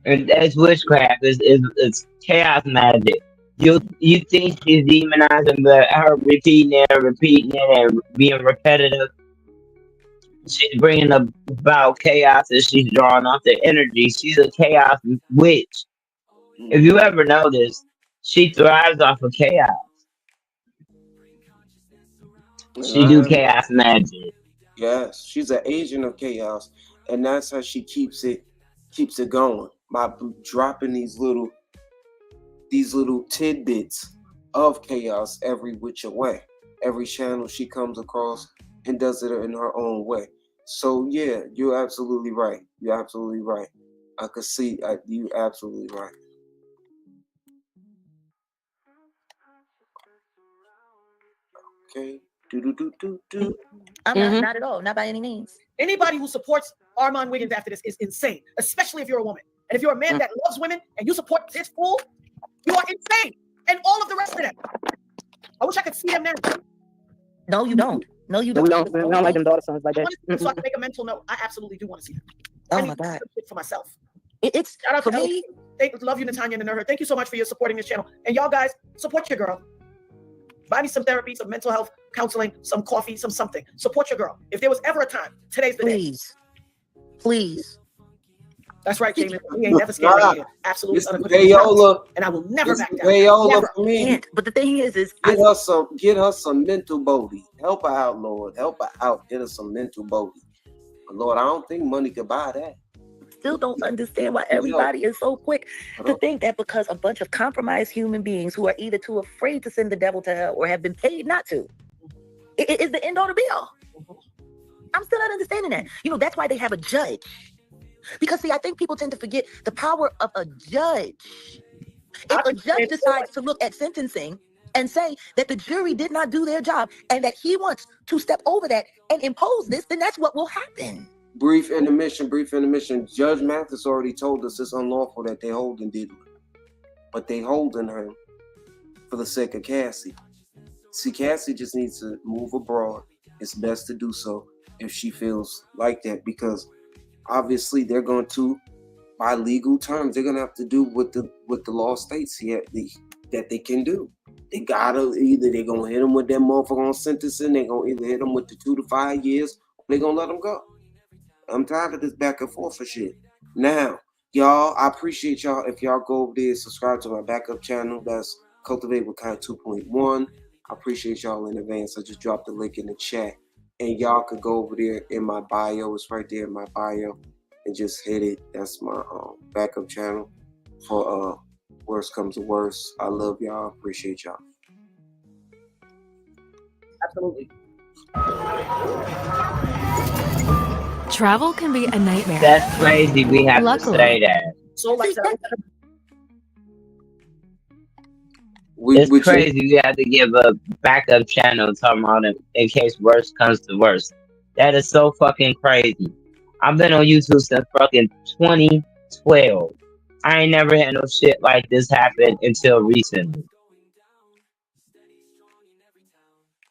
And that's witchcraft. It's chaos magic. You think she's demonizing, but her repeating it and being repetitive. She's bringing about chaos and she's drawing off the energy. She's a chaos witch. If you ever notice, she thrives off of chaos. She do chaos magic. Yes, she's an agent of chaos, and that's how she keeps it going, by dropping these little tidbits of chaos every which way. Every channel she comes across and does it in her own way. So yeah, you're absolutely right. I could see you absolutely right. Okay. I'm not at all, not by any means. Anybody who supports Armand Wiggins after this is insane, especially if you're a woman. And if you're a man that loves women and you support this fool, you are insane. And all of the rest of them. I wish I could see them now. No, you don't. No, you don't. We don't like them daughter sons like that. So I can make a mental note. I absolutely do want to see them. Oh my God. For myself. It's shout out for to me. Love you, Natanya and Nerher. Thank you so much for your supporting this channel. And y'all guys, support your girl. Buy me some therapy, some mental health counseling, some coffee, some something. Support your girl. If there was ever a time, today's the day. Please. That's right, Jamin. We ain't never scared of you. Absolutely. And I will never back down. Never. For me. But the thing is get her some mental bodhi. Help her out, Lord. Help her out. Get her some mental bodhi. But Lord, I don't think money could buy that. Still don't understand why everybody is so quick to think that because a bunch of compromised human beings who are either too afraid to send the devil to hell or have been paid not to, it is the end all to be all. I'm still not understanding that. That's why they have a judge. Because see, I think people tend to forget the power of a judge. If a judge decides to look at sentencing and say that the jury did not do their job and that he wants to step over that and impose this, then that's what will happen. Brief intermission. Judge Mathis already told us it's unlawful that they holding Diddy. But they holding him for the sake of Cassie. See, Cassie just needs to move abroad. It's best to do so if she feels like that, because obviously they're going to, by legal terms, they're going to have to do what the law states here that they can do. They gotta, either they're going to hit them with that motherfucker on sentencing, they're going to either hit them with the 2 to 5 years, or they're going to let them go. I'm tired of this back and forth for shit. Now, y'all, I appreciate y'all if y'all go over there and subscribe to my backup channel. That's Kultivate Klarity 2.1. I appreciate y'all in advance. I just dropped the link in the chat. And y'all could go over there in my bio. It's right there in my bio. And just hit it. That's my backup channel for worst comes to worst. I love y'all. Appreciate y'all. Absolutely. Travel can be a nightmare. That's crazy. We have to say that. So like it's crazy. We have to give a backup channel talking about it in case worst comes to worst. That is so fucking crazy. I've been on YouTube since fucking 2012. I ain't never had no shit like this happen until recently.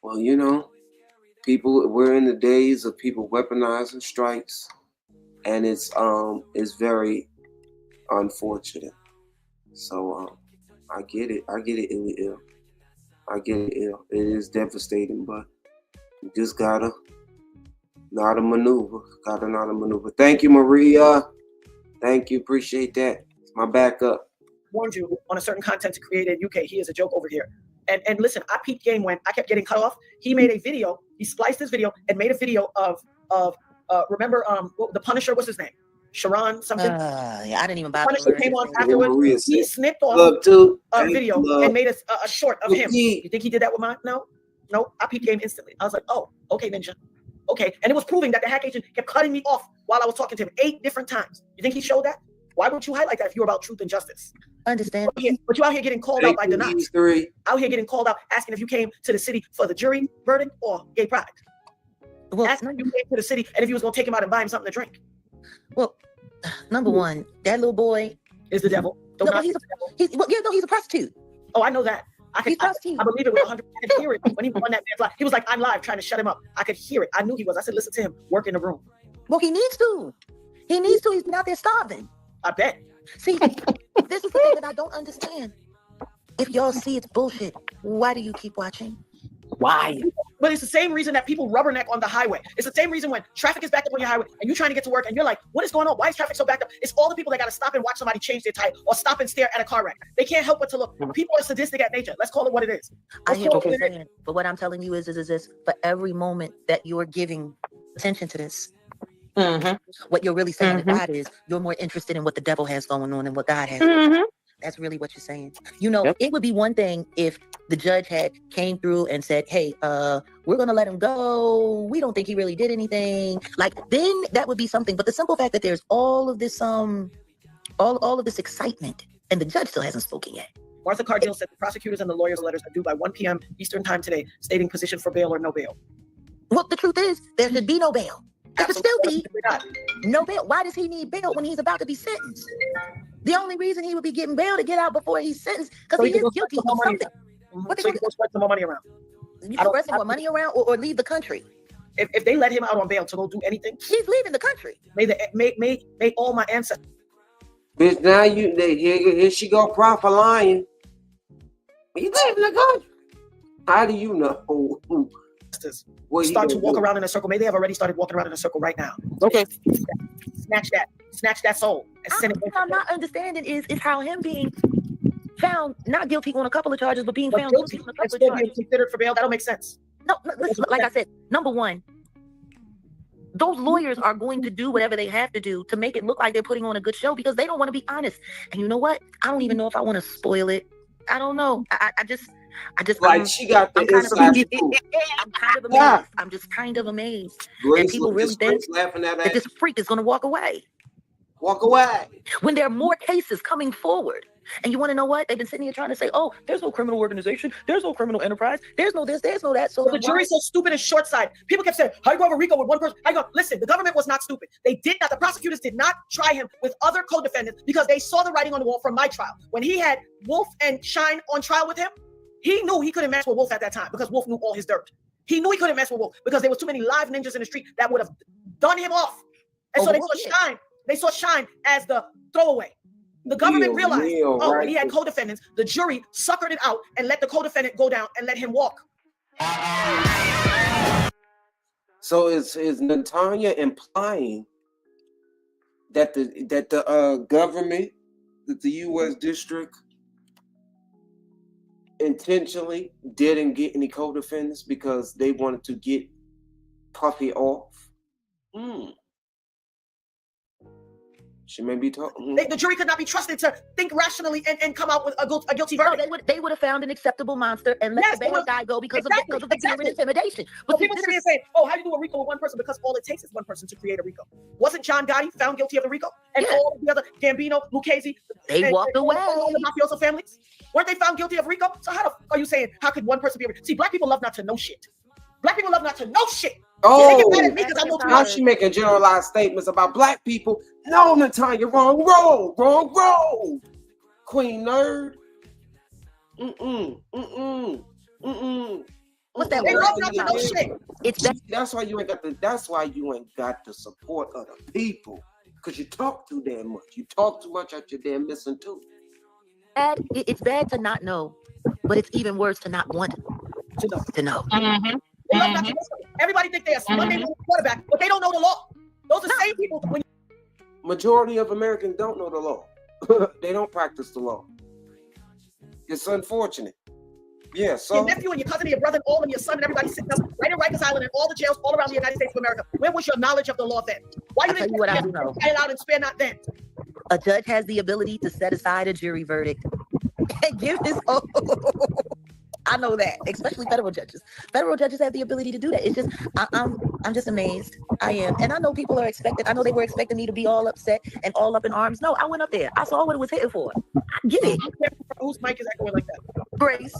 Well, we're in the days of people weaponizing strikes, and it's very unfortunate. So I get it. I get it ill. I get it ill. It is devastating, but you just gotta know how to maneuver. Thank you, Maria. Thank you. Appreciate that. It's my backup. Warned you on a certain content to create in UK. He is a joke over here. And listen, I peeped game when I kept getting cut off. He made a video. He spliced his video and made a video of remember the Punisher. What's his name? Sharon something. Yeah, I didn't even bother. Punisher came on afterwards. He snipped off a video and made a short of him. You think he did that with mine? No. I peeped game instantly. I was like, oh, okay, Ninja. Okay, and it was proving that the hack agent kept cutting me off while I was talking to him 8 different times. You think he showed that? Why would you highlight that if you're about truth and justice? Understand. But you out here getting called out by Denox. Out here getting called out, asking if you came to the city for the jury verdict or gay pride. Well, asking if you came to the city and if you was going to take him out and buy him something to drink. Well, number one, that little boy is the devil. He's a prostitute. Oh, I know that. I believe it with 100% hear it when he won that man's life. He was like, I'm live, trying to shut him up. I could hear it. I knew he was. I said, listen to him. Work in the room. Well, he needs to. He's been out there starving. I bet. See, this is the thing that I don't understand. If y'all see it's bullshit, why do you keep watching? Why? But it's the same reason that people rubberneck on the highway. It's the same reason when traffic is backed up on your highway and you're trying to get to work and you're like, what is going on? Why is traffic so backed up? It's all the people that got to stop and watch somebody change their tire or stop and stare at a car wreck. They can't help but to look. People are sadistic at nature. Let's call it what it is. I hear what you're saying, but what I'm telling you is this: for every moment that you're giving attention to this, what you're really saying to God is you're more interested in what the devil has going on than what God has going on. That's really what you're saying. You know, it would be one thing if the judge had came through and said, hey, we're going to let him go. We don't think he really did anything. Like, then that would be something. But the simple fact that there's all of this, all of this excitement and the judge still hasn't spoken yet. Martha Cardile said the prosecutors and the lawyers' letters are due by 1 p.m. Eastern time today, stating position for bail or no bail. Well, the truth is there should be no bail. There could still be no bail. Why does he need bail when he's about to be sentenced? The only reason he would be getting bail to get out before he's sentenced because he is guilty of something. What so he can spread some more money around. You spread some more money around or leave the country. If they let him out on bail to go do anything, he's leaving the country. May all my ancestors. Bitch, now here she go proper lying. You leaving the country? How do you know? Start to walk around in a circle. Maybe they have already started walking around in a circle right now. Okay. Snatch that soul. And send it. What I'm not understanding is how him being found not guilty on a couple of charges, but being found guilty on a couple of charges. Being considered for bail. That don't make sense. No, listen, like I said, number one, those lawyers are going to do whatever they have to do to make it look like they're putting on a good show because they don't want to be honest. And you know what? I don't even know if I want to spoil it. I don't know. I just like she got the inside. I'm kind of amazed. I'm just kind of amazed that people really think that this freak is going to walk away. Walk away. When there are more cases coming forward. And you want to know what? They've been sitting here trying to say, oh, there's no criminal organization. There's no criminal enterprise. There's no this, there's no that. So the jury's so stupid and short-sighted. People kept saying, how you go over RICO with one person? I go, listen, the government was not stupid. They did not. The prosecutors did not try him with other co-defendants because they saw the writing on the wall from my trial. When he had Wolf and Shine on trial with him, he knew he couldn't mess with Wolf at that time because Wolf knew all his dirt. He knew he couldn't mess with Wolf because there was too many live ninjas in the street that would have done him off. And so they saw Shine as the throwaway. The government realized, when he had co-defendants, the jury suckered it out and let the co-defendant go down and let him walk. So is Natanya implying that the government, that the U.S. district, intentionally didn't get any co-defendants because they wanted to get Puffy off? She may be talking. The jury could not be trusted to think rationally and come out with a guilty verdict. No, they would have found an acceptable monster and let the bail guy go because of the fear and intimidation. But people sit here saying, "Oh, how you do a RICO with one person?" Because all it takes is one person to create a RICO. Wasn't John Gotti found guilty of the RICO? And all of the other Gambino, Lucchese, they walked away. All the mafioso families weren't they found guilty of RICO? So how the fuck are you saying how could one person be? See, black people love not to know shit. Black people love not to know shit. Oh, now she making generalized statements about black people. No, Natanya, wrong. Queen nerd. What's that They word? rolled up to no shit. It's that. That's why you ain't got the. That's why you ain't got the support of the people. Cause you talk too damn much. You talk too much at your damn missing too. It's bad to not know, but it's even worse to not want to know. Mm-hmm. They love not to know. Everybody think they're a Monday morning quarterback, but they don't know the law. Those are the same people. When Majority of Americans don't know the law. They don't practice the law. It's unfortunate. Yeah, so your nephew and your cousin and your brother and all and your son and everybody sitting up right in Rikers Island and all the jails all around the United States of America. Where was your knowledge of the law then? Why you didn't what I do know. it out and spare not then? A judge has the ability to set aside a jury verdict and give his own. I know that, especially federal judges. Federal judges have the ability to do that. It's just, I'm just amazed. I am. And I know people are expecting, I know they were expecting me to be all upset and all up in arms. No, I went up there. I saw what it was hitting for. I get it. Whose mic is echoing like that? Grace.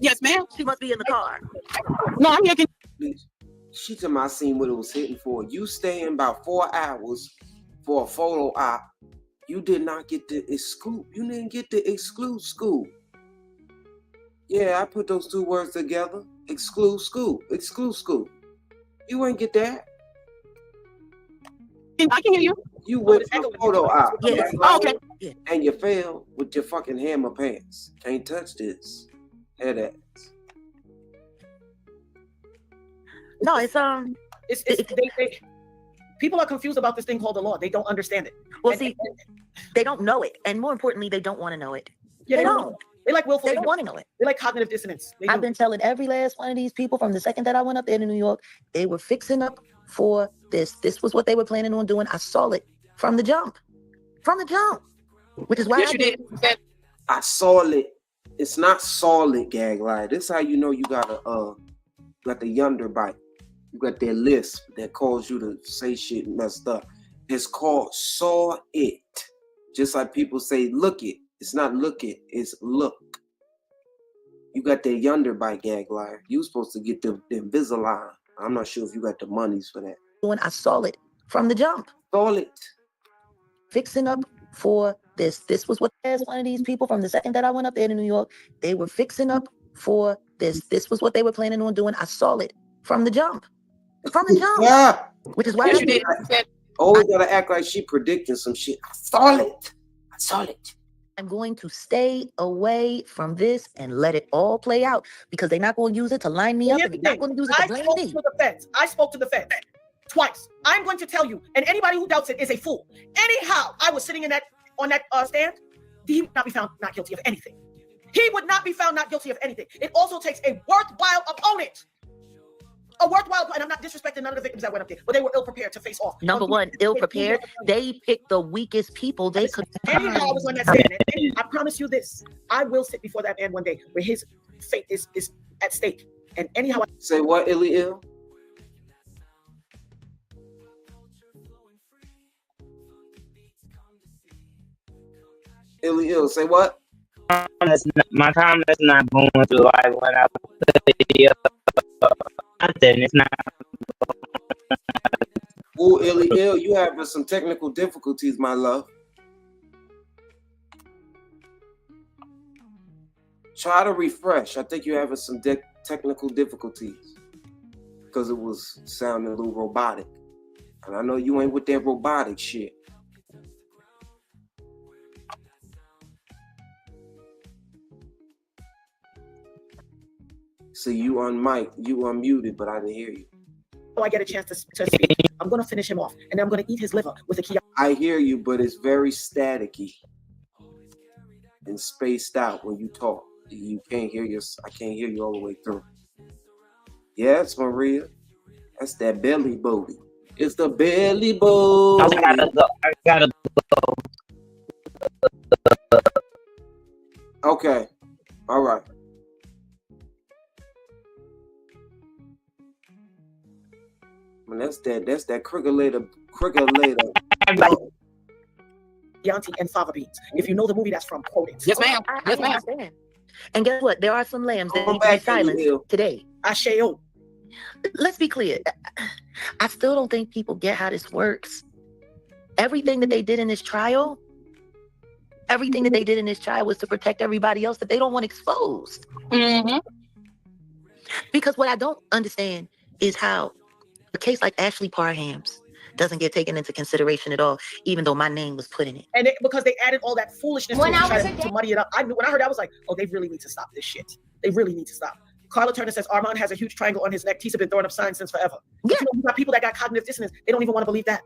Yes, ma'am. She must be in the car. No, I'm here. She told me I seen what it was hitting for. You staying about 4 hours for a photo op. You did not get the exclude. You didn't get the exclude school. Yeah, I put those two words together. Exclude school. Exclude school. You ain't get that. I can hear you. You went for a photo op. Yeah. Oh, okay. And you failed with your fucking hammer pants. Can't touch this. Head ass. No, it's people are confused about this thing called the law. They don't understand it. Well, see, they don't know it, and more importantly, they don't want to know it. Yeah, they don't. They like willful. They don't want to know it. They like cognitive dissonance. I've been telling every last one of these people from the second that I went up there to New York, they were fixing up for this. This was what they were planning on doing. I saw it from the jump. From the jump. Which is why yes, you did. I saw it. It's not solid, gag line. This is how you know you got the yonder bite. You got that lisp that calls you to say shit messed up. It's called saw it. Just like people say look it. It's not look it, it's look. You got that yonder bite, gag liar. You supposed to get the Invisalign. I'm not sure if you got the monies for that. When I saw it from the jump. Saw it. Fixing up for this. This was what as one of these people from the second that I went up there to New York, they were fixing up for this. This was what they were planning on doing. I saw it from the jump. From the jump. Yeah. Which is why yes, you did. Always gotta act like she predicting some shit. I saw it. I saw it. I'm going to stay away from this and let it all play out because they're not going to use it to line me up and they're not going to use it to blame me. I spoke to the feds twice. I'm going to tell you, and anybody who doubts it is a fool. Anyhow, I was sitting on that stand. He would not be found not guilty of anything. He would not be found not guilty of anything. It also takes a worthwhile opponent. A worthwhile, and I'm not disrespecting none of the victims that went up there, but they were ill-prepared to face off. Number one, ill-prepared. They picked the weakest people they could find. Anyhow, I was on that stand. And I promise you this. I will sit before that man one day where his fate is at stake. And anyhow... Say what, Illy Ill? Illy Ill, say what? My comments not going through like when I then it's not. Ooh, Illy Ill, you having some technical difficulties, my love. Try to refresh. I think you're having some technical difficulties because it was sounding a little robotic. And I know you ain't with that robotic shit. So you unmuted, but I didn't hear you. I get a chance to speak. I'm going to finish him off, and I'm going to eat his liver with a key. I hear you, but it's very staticky and spaced out when you talk. You can't hear I can't hear you all the way through. Yes, Maria. That's that belly booty. It's the belly booty. I gotta go. Okay. All right. Man, that's that crickolator. Yanti and fava beans. If you know the movie that's from, quote it. Yes, ma'am. Yes, ma'am. And guess what? There are some lambs that need to be silenced today. Asheo. Let's be clear. I still don't think people get how this works. Everything that they did in this trial was to protect everybody else that they don't want exposed. Mm-hmm. Because what I don't understand is how a case like Ashley Parham's doesn't get taken into consideration at all, even though my name was put in it. And because they added all that foolishness to muddy it up. When I heard that, I was like, oh, they really need to stop this shit. They really need to stop. Carla Turner says Armand has a huge triangle on his neck. Tisa been throwing up signs since forever. Yeah. But you know, you got people that got cognitive dissonance. They don't even want to believe that.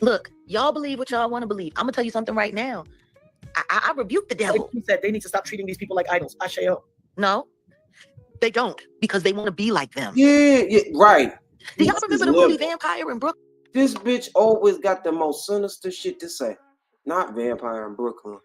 Look, y'all believe what y'all want to believe. I'm gonna tell you something right now. I rebuke the devil. He said they need to stop treating these people like idols. Asheo. No, they don't, because they want to be like them. Yeah, right. Do y'all remember the movie Vampire in Brooklyn? This bitch always got the most sinister shit to say. Not Vampire in Brooklyn.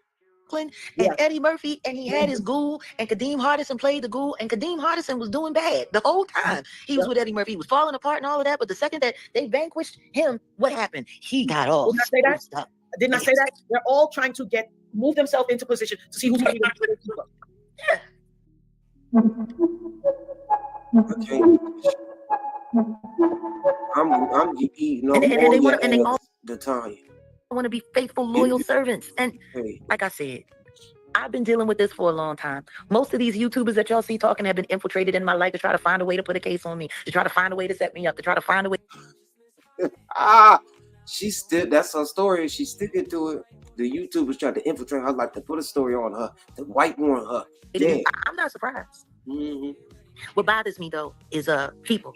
And Eddie Murphy, and he had his ghoul, and Kadeem Hardison played the ghoul, and Kadeem Hardison was doing bad the whole time. He was with Eddie Murphy. He was falling apart and all of that, but the second that they vanquished him, what happened? He got all screwed up. Didn't I say that? They're all trying to move themselves into position to see who's going to be the keeper. Okay. I'm eating all the time. I want to be faithful, loyal servants. And like I said, I've been dealing with this for a long time. Most of these YouTubers that y'all see talking have been infiltrated in my life to try to find a way to put a case on me, to try to find a way to set me up, to try to find a way. That's her story. She's sticking to it. The YouTubers tried to infiltrate her, like to put a story on her, to whitewash her. Yeah. I'm not surprised. What bothers me though is people.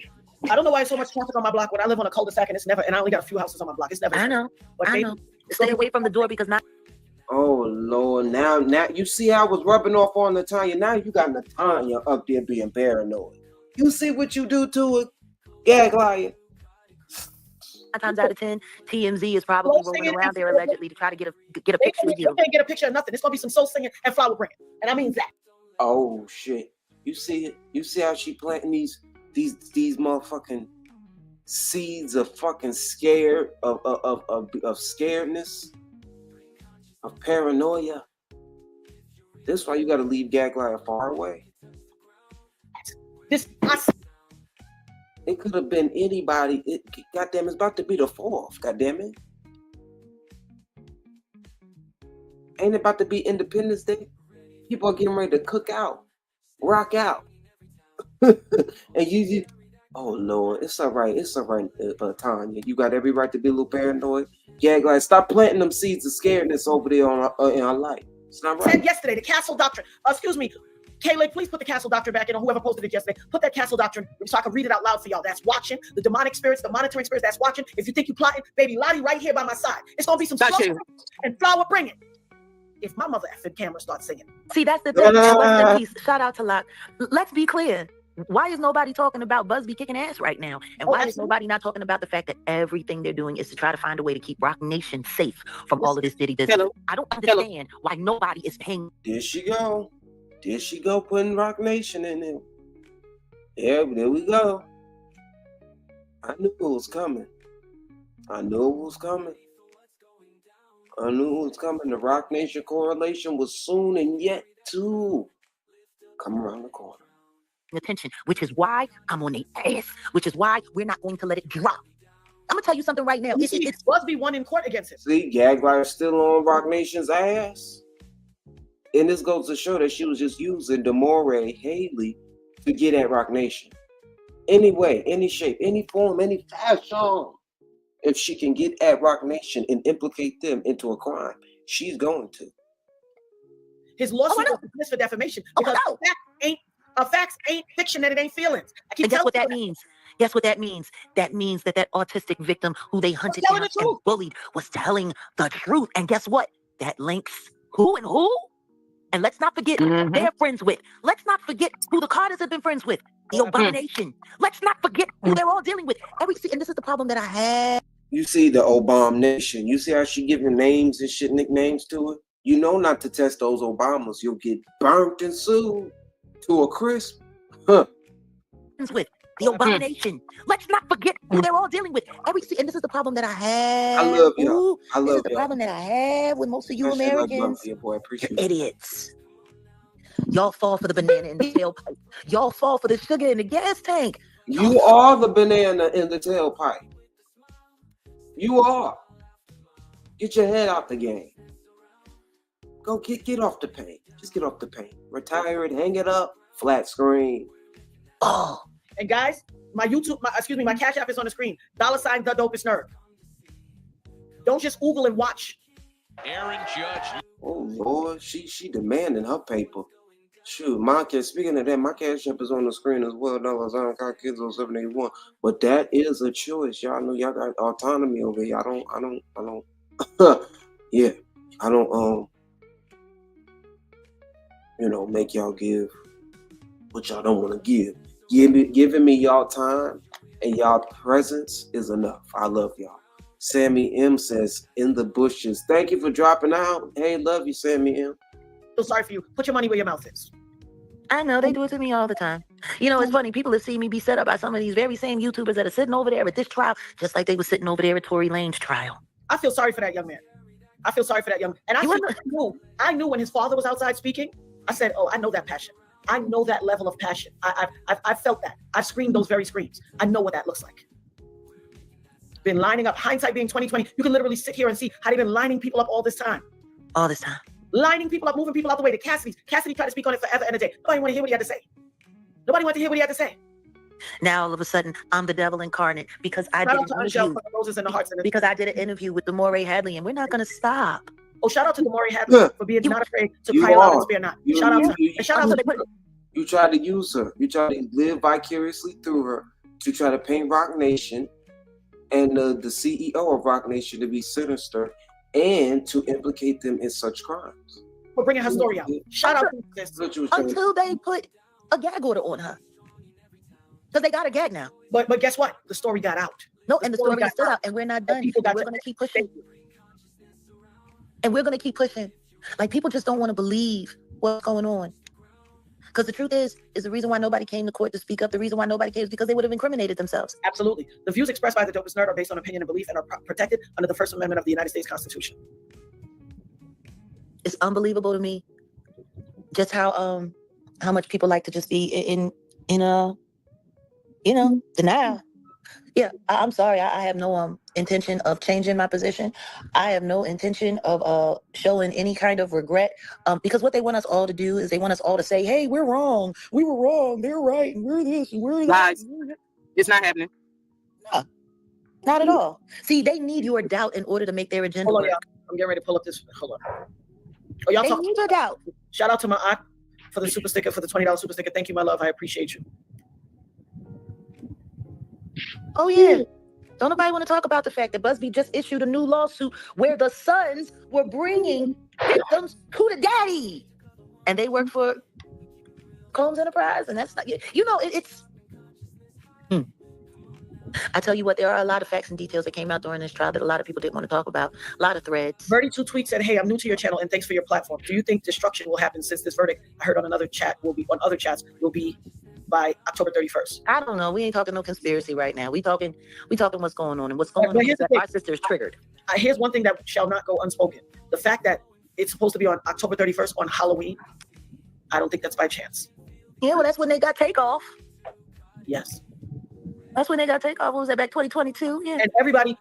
I don't know why there's so much traffic on my block when I live on a cul-de-sac and and I only got a few houses on my block. It's never. I know. But I know. Stay away from the door because now. Oh Lord! Now you see I was rubbing off on Natanya. Now you got Natanya up there being paranoid. You see what you do to her, gag liar. 9 times out of 10, TMZ is probably rolling around there allegedly to try to get a picture of you. You can't get a picture of nothing. It's gonna be some soul singing and flower bringing, and I mean that. Oh shit! You see it? You see how she planting these motherfucking seeds of fucking scared of scaredness, of paranoia. That's why you got to leave gag liar far away. It could have been anybody. Goddamn, it's about to be the 4th. Goddamn it. Ain't it about to be Independence Day? People are getting ready to cook out, rock out. And you oh Lord, it's all right, Tanya. You got every right to be a little paranoid. Yeah, like stop planting them seeds of scaredness over there in our life. It's not right. Said yesterday, the Castle Doctrine. Excuse me, Kayla, please put the Castle Doctrine back in, or whoever posted it yesterday. Put that Castle Doctrine so I can read it out loud for y'all. That's watching the demonic spirits, the monitoring spirits. That's watching. If you think you plotting, baby Lottie right here by my side. It's gonna be some slow and flower bringing. If my mother effing camera starts singing. See, that's the thing. What's the piece? Shout out to Locke. Let's be clear. Why is nobody talking about Busby kicking ass right now? And why is nobody not talking about the fact that everything they're doing is to try to find a way to keep Rock Nation safe from all of this Diddy business? I don't understand why nobody is paying. There she go. There she go putting Rock Nation in there. Yeah, there we go. I knew it was coming. I knew it was coming. The Rock Nation correlation was soon and yet to come around the corner. Attention, which is why I'm on their ass, which is why we're not going to let it drop. I'm gonna tell you something right now. It's Busby won in court against him. See, Jaguar still on Rock Nation's ass. And this goes to show that she was just using Demore Haley to get at Rock Nation. Any way, any shape, any form, any fashion. If she can get at Rock Nation and implicate them into a crime, she's going to. His lawsuit was dismissed for defamation because facts ain't fiction and it ain't feelings. And guess what that means? Guess what that means? That means that autistic victim who they hunted down and bullied was telling the truth. And guess what? That links who and who? And let's not forget they're friends with. Let's not forget who the Carters have been friends with. The Obama Nation. Let's not forget who they're all dealing with. And this is the problem that I have. You see the Obama Nation. You see how she giving names and shit, nicknames to it? You know not to test those Obamas. You'll get burnt and sued to a crisp. With the Obama Nation. Let's not forget who they're all dealing with. And this is the problem that I have. I love y'all. This is the problem that I have with most of you Americans. Boy, appreciate You're idiots. Y'all fall for the banana in the tailpipe. Y'all fall for the sugar in the gas tank. You are the banana in the tailpipe. You are. Get your head out the game. Go get off the paint. Just get off the paint. Retire it, hang it up, flat screen. Oh. And guys, my Cash App is on the screen. $, the dopest nerd. Don't just Google and watch. Aaron Judge. Oh Lord, she demanding her paper. Shoot, speaking of that, my Cash App is on the screen as well. $, got kids on 781. But that is a choice. Y'all know y'all got autonomy over here. I don't yeah. I don't make y'all give what y'all don't want to give. Giving me y'all time and y'all presence is enough. I love y'all. Sammy M says, in the bushes. Thank you for dropping out. Hey, love you, Sammy M. So sorry for you. Put your money where your mouth is. I know, they do it to me all the time. You know, it's funny. People have seen me be set up by some of these very same YouTubers that are sitting over there at this trial, just like they were sitting over there at Tory Lanez trial. I feel sorry for that young man. And I knew when his father was outside speaking, I said, oh, I know that passion. I know that level of passion. I've felt that. I've screamed those very screams. I know what that looks like. Been lining up, hindsight being 2020. You can literally sit here and see how they've been lining people up all this time. All this time. Lining people up, moving people out the way. To Cassidy tried to speak on it forever and a day. Nobody wanted to hear what he had to say. Nobody wanted to hear what he had to say. Now all of a sudden, I'm the devil incarnate because I did an interview with Demore Hadley, and we're not going to stop. Oh, shout out to Demore Hadley for being not afraid to cry out and spare not. Shout out to her. You try to use her. You try to live vicariously through her to try to paint Rock Nation and the CEO of Rock Nation to be sinister and to implicate them in such crimes. We're bringing her story out. Shout out to this. Until they put a gag order on her. Because they got a gag now. But guess what? The story got out. No, and the story is still out, and we're not done. We're going to keep pushing. And we're going to keep pushing. Like, people just don't want to believe what's going on. Because the truth is the reason why nobody came to court to speak up, the reason why nobody came is because they would have incriminated themselves. Absolutely. The views expressed by the Dopest Nerd are based on opinion and belief and are protected under the First Amendment of the United States Constitution. It's unbelievable to me just how much people like to just be in denial. Yeah, I'm sorry. I have no intention of changing my position. I have no intention of showing any kind of regret because what they want us all to do is they want us all to say, hey, we're wrong. We were wrong. They're right. And we're this and we're that. Lies. It's not happening. No, not at all. See, they need your doubt in order to make their agenda Hold on, work. y'all. I'm getting ready to pull up this. Hold on. Oh, y'all They need your doubt. Shout out to my aunt for the super sticker, for the $20 super sticker. Thank you, my love. I appreciate you. Oh, yeah. Don't nobody want to talk about the fact that BuzzFeed just issued a new lawsuit where the sons were bringing victims to the daddy. And they work for Combs Enterprise. And that's not, it's. I tell you what, there are a lot of facts and details that came out during this trial that a lot of people didn't want to talk about. A lot of threads. Verdi2 tweet said, hey, I'm new to your channel and thanks for your platform. Do you think destruction will happen since this verdict, I heard on other chats, will be by October 31st? I don't know. We ain't talking no conspiracy right now. We talking what's going on, and what's going on is that our sister is triggered. Here's one thing that shall not go unspoken. The fact that it's supposed to be on October 31st on Halloween, I don't think that's by chance. Yeah, well, that's when they got takeoff. Yes. That's when they got takeoff. What was that, back 2022? Yeah. And everybody,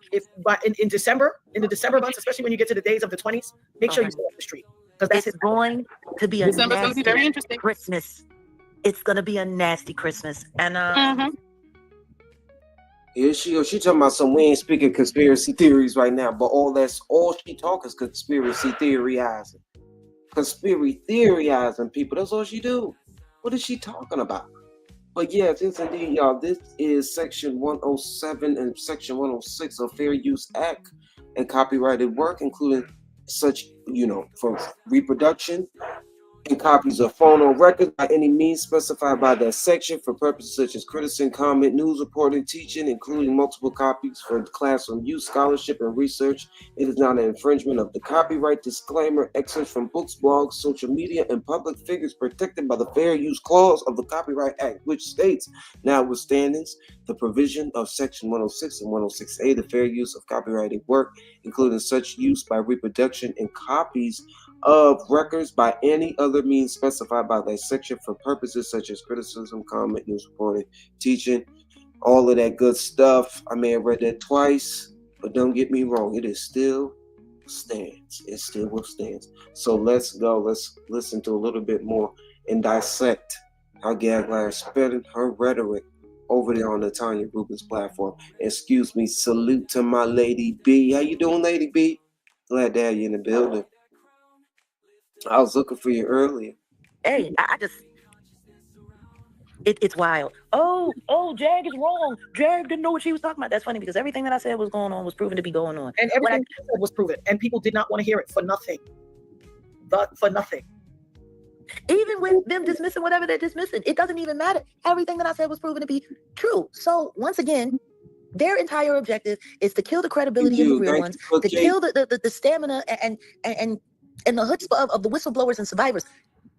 in December, in the December months, especially when you get to the days of the 20s, make sure you stay off the street. Because that's going to be a December's going to be very interesting. Christmas. It's going to be a nasty Christmas. And Here she talking about some, we ain't speaking conspiracy theories right now, but all she talk is conspiracy theorizing. Conspiracy theorizing, people. That's all she do. What is she talking about? But yes, it's indeed, y'all. This is Section 107 and Section 106 of Fair Use Act and copyrighted work, including such, for reproduction and copies of phone or records by any means specified by that section for purposes such as criticism, comment, news reporting, teaching, including multiple copies for classroom use, scholarship, and research. It is not an infringement of the copyright. Disclaimer: excerpts from books, blogs, social media, and public figures protected by the Fair Use Clause of the Copyright Act, which states, notwithstanding the provision of Section 106 and 106A, the fair use of copyrighted work, including such use by reproduction and copies of records by any other means specified by that section for purposes such as criticism, comment, news reporting, teaching, all of that good stuff. I may have read that twice, but don't get me wrong, it still stands. It still stands. So let's go. Let's listen to a little bit more and dissect How Jaguar is spreading her rhetoric over there on the Tanya Rubin's platform. Excuse me, salute to my Lady B. How you doing, Lady B? Glad to have you in the building. I was looking for you earlier. Hey, I just... It's wild. Oh, Jag is wrong. Jag didn't know what she was talking about. That's funny because everything that I said was going on was proven to be going on. And everything I said was proven. And people did not want to hear it for nothing. For nothing. Even with them dismissing whatever they're dismissing, it doesn't even matter. Everything that I said was proven to be true. So once again, their entire objective is to kill the credibility of the real ones, to kill the stamina and the chutzpah of the whistleblowers and survivors.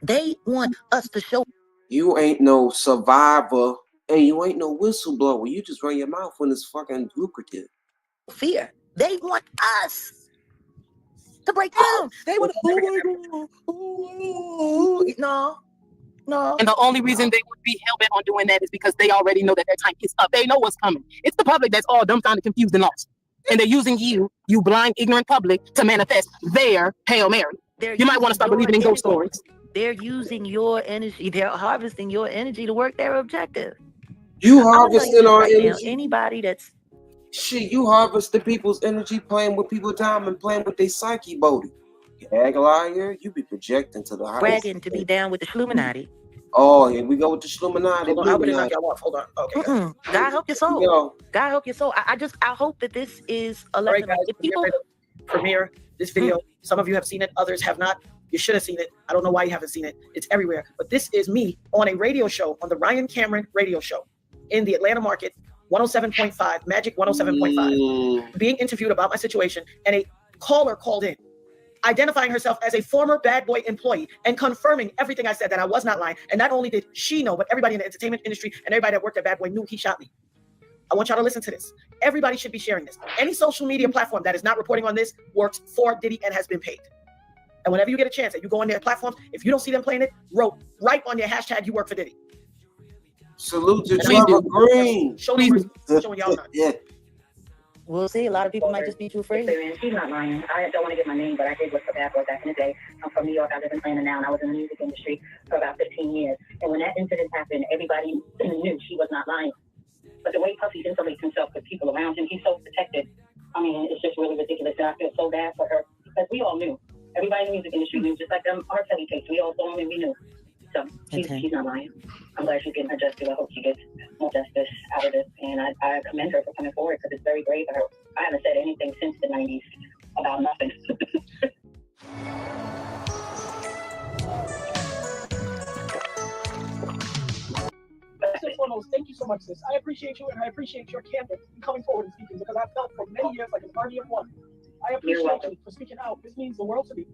They want us to show you ain't no survivor and you ain't no whistleblower. You just run your mouth when it's fucking lucrative. Fear. They want us to break down. They want no. And the only reason they would be hell bent on doing that is because they already know that their time is up. They know what's coming. It's the public that's all dumbfounded, confused, and lost. And they're using you blind, ignorant public, to manifest their Hail Mary. You might want to start believing in ghost stories. They're using your energy. They're harvesting your energy to work their objective. You harvesting our energy. Anybody that's shit, you harvest the people's energy playing with people's time and playing with their psyche, Bodie. Jaguar, you be projecting to the highest. Bragging to be down with the Shluminati. Oh, here we go with the Shluminati. Hold on, hold on. Okay. God help your soul. God help your soul. I hope that this is a lesson. All right, guys, people premiere this video. Some of you have seen it, others have not. You should have seen it. I don't know why you haven't seen it. It's everywhere. But this is me on a radio show, on the Ryan Cameron radio show in the Atlanta market, 107.5, Magic 107.5, being interviewed about my situation, and a caller called in, identifying herself as a former Bad Boy employee and confirming everything I said, that I was not lying. And not only did she know, but everybody in the entertainment industry and everybody that worked at Bad Boy knew he shot me. I want y'all to listen to this. Everybody should be sharing this. Any social media platform that is not reporting on this works for Diddy and has been paid. And whenever you get a chance that you go on their platforms, if you don't see them playing it, write on your hashtag, you work for Diddy. Salute to Trevor Green. Show them showing y'all not. Yeah. We'll see. A lot of people might just be too afraid. She's not lying. I don't want to give my name, but I did work for Bad Boy back in the day. I'm from New York. I live in Atlanta now, and I was in the music industry for about 15 years. And when that incident happened, everybody knew she was not lying. But the way Puffy insulates himself with people around him, he's so protected. I mean, it's just really ridiculous. And I feel so bad for her because we all knew. Everybody in the music industry knew, just like them R. Kelly case. We all saw him and we knew. So she's not lying. I'm glad she's getting her justice. I hope she gets more justice out of this. And I commend her for coming forward because it's very brave of her. I haven't said anything since the 90s about nothing. Thank you so much, sis. I appreciate you, and I appreciate your candor coming forward and speaking, because I felt for many years like an party of one. I appreciate you for speaking out. This means the world to me.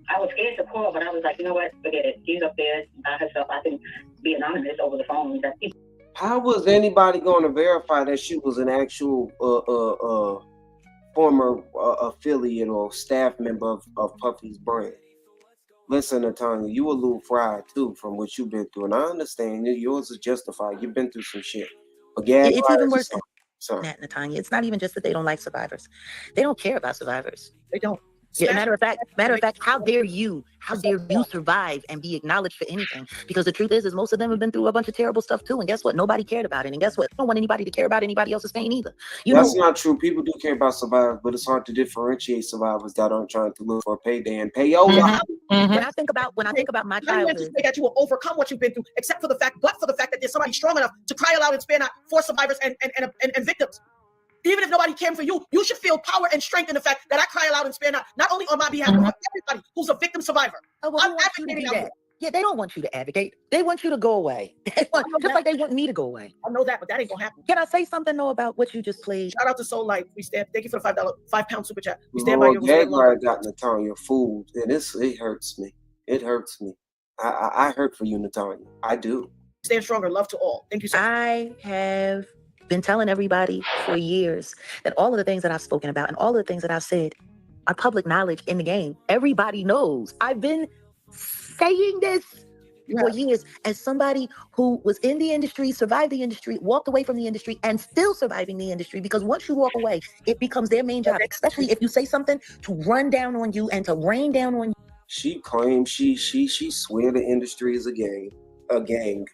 I was scared to call, but I was like, you know what? Forget it. She's up there by herself. I can be anonymous over the phone. How was anybody going to verify that she was an actual former affiliate or staff member of Puffy's brand? Listen, Natanya, you a little fried too from what you've been through, and I understand yours is justified. You've been through some shit. But it's even worse than that, Natanya. It's not even just that they don't like survivors; they don't care about survivors. They don't. Yeah, matter of fact, how dare you survive and be acknowledged for anything? Because the truth is most of them have been through a bunch of terrible stuff too. And guess what? Nobody cared about it. And guess what? I don't want anybody to care about anybody else's pain either. That's not true. People do care about survivors, but it's hard to differentiate survivors that aren't trying to look for a payday and pay over. When I think about my childhood, that you will overcome what you've been through, except for the fact that there's somebody strong enough to cry aloud and spare not for survivors and victims. Even if nobody came for you, you should feel power and strength in the fact that I cry aloud and spare not only on my behalf, but for everybody who's a victim survivor. I'm advocating that. Yeah, they don't want you to advocate. They want you to go away. Just like they want me to go away. I know that, but that ain't gonna happen. Can I say something though about what you just played? Shout out to Soul Light. We stand. Thank you for the £5 super chat. We stand by you. Jaguar got Natanya fooled, and it hurts me. It hurts me. I hurt for you, Natanya. I do. Stand stronger. Love to all. Thank you so much. I have been telling everybody for years that all of the things that I've spoken about and all of the things that I've said are public knowledge in the game. Everybody knows. I've been saying this for years as somebody who was in the industry, survived the industry, walked away from the industry, and still surviving the industry, because once you walk away, it becomes their main job, especially if you say something, to run down on you and to rain down on you. She claims she swear the industry is a game. a gang.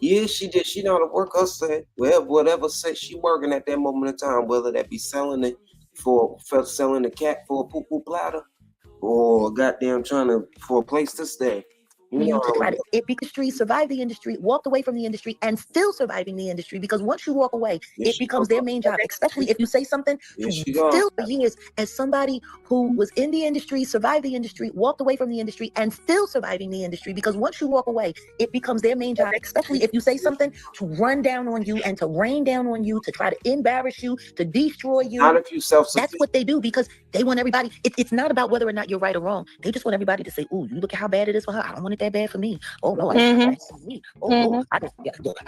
Yeah, she did. She know how to work her set. Well, whatever set she working at that moment in time, whether that be selling it for selling the cat for a poo-poo platter, or goddamn for a place to stay. You know to try to industry, survive the industry, walked away from the industry, and still surviving the industry. Because once you walk away, it becomes their main job. Especially if you say something to still for years, as somebody who was in the industry, survived the industry, walked away from the industry, and still surviving the industry. Because once you walk away, it becomes their main job. Especially if you say something to run down on you and to rain down on you, to try to embarrass you, to destroy you. Not if you self-sufficient. That's what they do, because they want everybody. It's not about whether or not you're right or wrong. They just want everybody to say, "Oh, you look at how bad it is for her. I don't want it that bad for me. Oh no, me. Oh,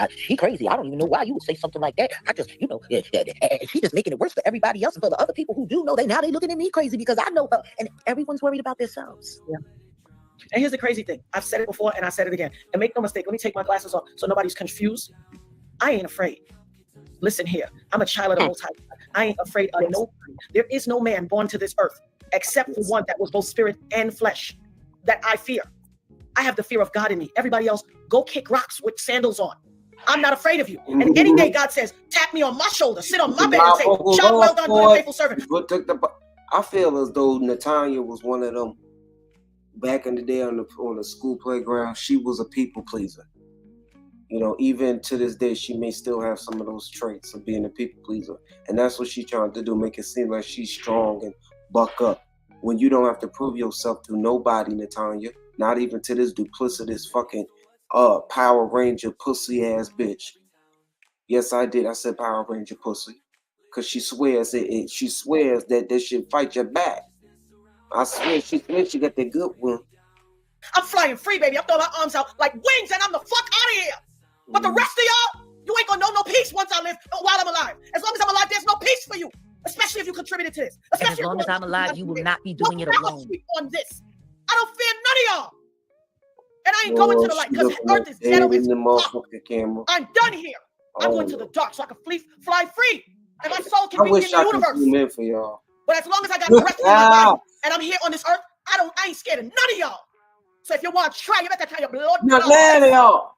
she crazy. I don't even know why you would say something like that. I just, she just making it worse for everybody else. And for the other people who do know, now they looking at me crazy because I know her." And everyone's worried about themselves. Yeah. And here's the crazy thing. I've said it before and I said it again. And make no mistake, let me take my glasses off so nobody's confused. I ain't afraid. Listen here. I'm a child of the Most High. I ain't afraid of nobody. There is no man born to this earth except for one that was both spirit and flesh that I fear. I have the fear of God in me. Everybody else, go kick rocks with sandals on. I'm not afraid of you. And any day God says, tap me on my shoulder, sit on my bed and say, "Job well done, good and faithful servant." I feel as though Natanya was one of them back in the day on the school playground. She was a people pleaser. Even to this day, she may still have some of those traits of being a people pleaser. And that's what she's trying to do, make it seem like she's strong and buck up. When you don't have to prove yourself to nobody, Natanya. Not even to this duplicitous fucking Power Ranger pussy ass bitch. Yes, I did. I said Power Ranger pussy. Cause she swears she swears that they should fight your back. I swear she got that good one. I'm flying free, baby. I'm throwing my arms out like wings and I'm the fuck out of here. But the rest of y'all, you ain't gonna know no peace once I live while I'm alive. As long as I'm alive, there's no peace for you. Especially if you contributed to this. And as long as I'm alive, you will not be doing it alone. On this. I don't fear none of y'all. And I ain't going to the light because earth is ghetto as fuck. I'm done here. I'm going to the dark so I can fly free. And my soul can be in the universe. For y'all. But as long as I got breath in my body and I'm here on this earth, I ain't scared of none of y'all. So if you want to try, you better try your blood. Not none of y'all.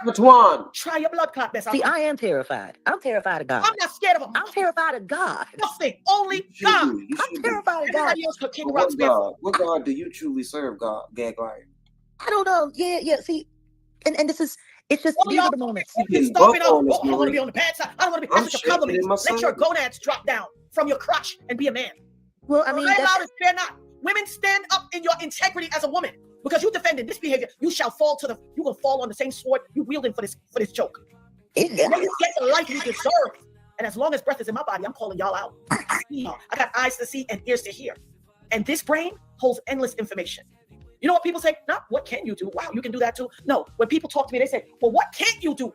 Which one? Try your blood clot best. See, I am terrified. I'm terrified of God. I'm not scared of him. I'm terrified of God. Nothing. Only God. I'm terrified of God. What God do you truly serve, God? Gagliar? I don't know. Yeah. See, and this is, it's just these are the moments. I don't want to be on the bad side. I don't want to be. That's what your problem is. Let your gonads drop down from your crotch and be a man. Well, I mean, fear not. Women, stand up in your integrity as a woman. Because you defended this behavior, you shall fall you will fall on the same sword you wielding for this joke. You get the life you deserve. And as long as breath is in my body, I'm calling y'all out. I got eyes to see and ears to hear. And this brain holds endless information. You know what people say? Not what can you do? Wow, you can do that too. No, when people talk to me, they say, well, what can't you do?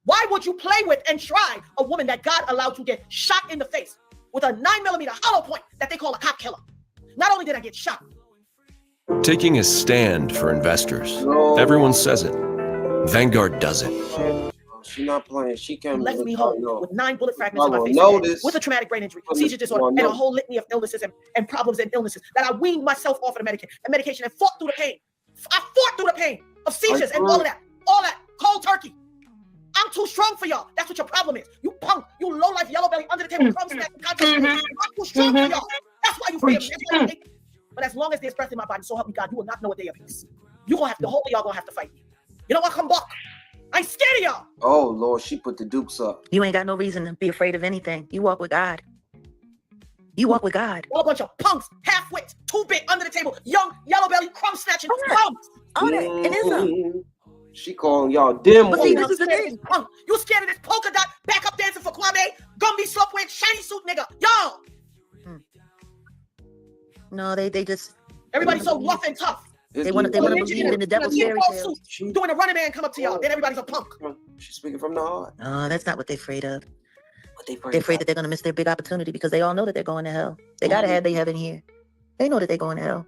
Why would you play with and try a woman that God allowed to get shot in the face with a 9mm hollow point that they call a cop killer? Not only did I get shot. Taking a stand for investors. Everyone says it. Vanguard does it. She's not playing. She came left me home with 9 bullet fragments in my face, with a traumatic brain injury, seizure disorder, and a whole litany of illnesses and problems and illnesses that I weaned myself off of the medication and fought through the pain. I fought through the pain of seizures and all that cold turkey. I'm too strong for y'all. That's what your problem is. You punk, you low life yellow belly under the table crumb snatching. I'm too strong for y'all. That's why you fear me. But as long as there's breath in my body, so help me God, you will not know a day of peace. The whole of y'all gonna have to fight me. You know what? Come back. I ain't scared of y'all. Oh Lord, she put the dukes up. You ain't got no reason to be afraid of anything. You walk with God. You walk with God. All a bunch of punks, half-wits, 2-bit under the table, young yellow belly crumb snatching crumbs. All that. And ism. She calling y'all dim. But see, this is the thing. You scared of this polka dot backup dancing for Kwame, Gumby slope wearing shiny suit nigga, y'all. No, they just. Everybody's so rough and tough. They want to believe in the devil's fairy tales. Doing a running man come up to y'all, then everybody's a punk. She's speaking from the heart. No, that's not what they're afraid of. They're afraid that they're going to miss their big opportunity because they all know that they're going to hell. They got to have their heaven here. They know that they're going to hell.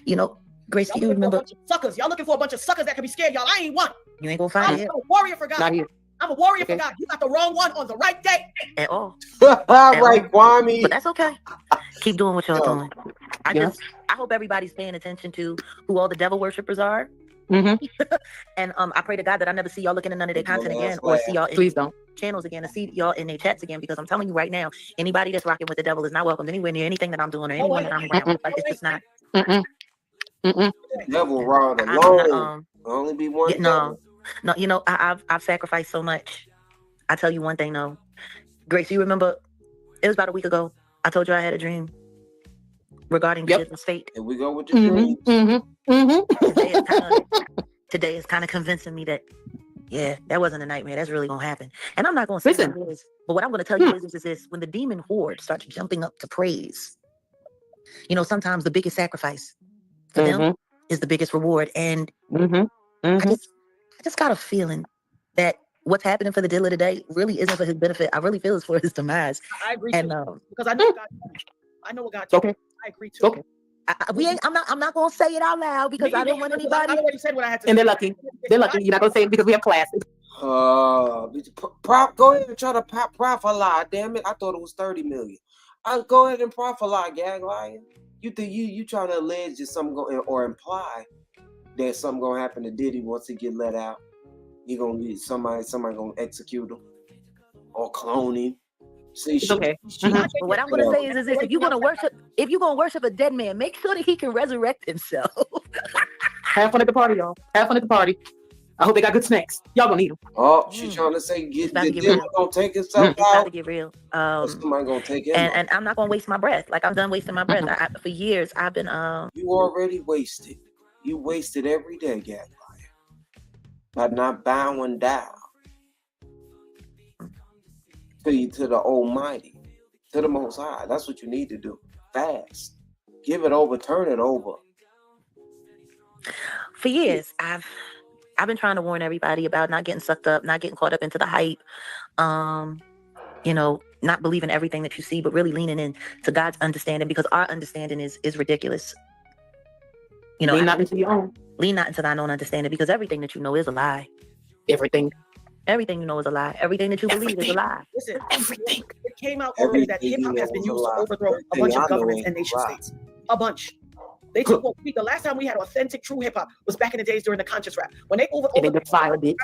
You know, Grace, you remember? Suckers. Y'all looking for a bunch of suckers that can be scared, y'all. I ain't one. You ain't going to find it. I'm a warrior for God. Not here. I'm a warrior for God. You got the wrong one on the right day. At all. Right, Kwame. But that's okay. Keep doing what y'all doing. I hope everybody's paying attention to who all the devil worshippers are. Mm-hmm. And I pray to God that I never see y'all looking at none of their content again, or see y'all in channels again, or see y'all in their chats again, because I'm telling you right now, anybody that's rocking with the devil is not welcome anywhere near anything that I'm doing or anyone that I'm around. Like, it's just not. Devil rod alone. Only be one devil. No, you know, I've sacrificed so much. I tell you one thing though, Grace, you remember it was about a week ago. I told you I had a dream regarding Judgment State. Here we go with the dreams. Today is kind of convincing me that, yeah, that wasn't a nightmare. That's really gonna happen. And I'm not gonna say what it is, but what I'm gonna tell you is this: when the demon horde starts jumping up to praise, you know, sometimes the biggest sacrifice for them is the biggest reward. And I just got a feeling that what's happening for the dealer today really isn't for his benefit. I really feel it's for his demise. I agree and, too. Because I know God. I know what God told me. I agree too. Okay. I'm not gonna say it out loud because I don't want anybody. I already said what I had to say. And they're lucky. They're lucky. You're not gonna say it because we have classes. Go ahead and try to profit lie. Damn it! I thought it was 30 million. I'll go ahead and profit lie, gag lion. You think you trying to allege that something going or imply that something gonna happen to Diddy once he get let out? You gonna need somebody gonna execute him or clone him. See, okay. What I'm gonna say is this: if you're gonna worship a dead man, make sure that he can resurrect himself. Have fun at the party, y'all. Have fun at the party. I hope they got good snacks. Y'all gonna need them. Oh, she's trying to say gonna take himself out. It's about to get real. Somebody gonna take him. And I'm not gonna waste my breath. Like, I'm done wasting my breath. For years I've been You already wasted. You wasted every day, gag lion, by not bowing down to the Almighty, to the Most High. That's what you need to do. Fast. Give it over. Turn it over. For years, I've been trying to warn everybody about not getting sucked up, not getting caught up into the hype. You know, not believing everything that you see, but really leaning in to God's understanding, because our understanding is ridiculous. You know, lean not into your own. Lean not into thine own understanding, because everything that you know is a lie. Everything you know is a lie. Everything that you believe is a lie. Listen, everything. It came out already that hip hop has been used to overthrow a bunch of governments and nation states. A bunch. They took the last time we had authentic, true hip hop was back in the days during the conscious rap. When they defiled it,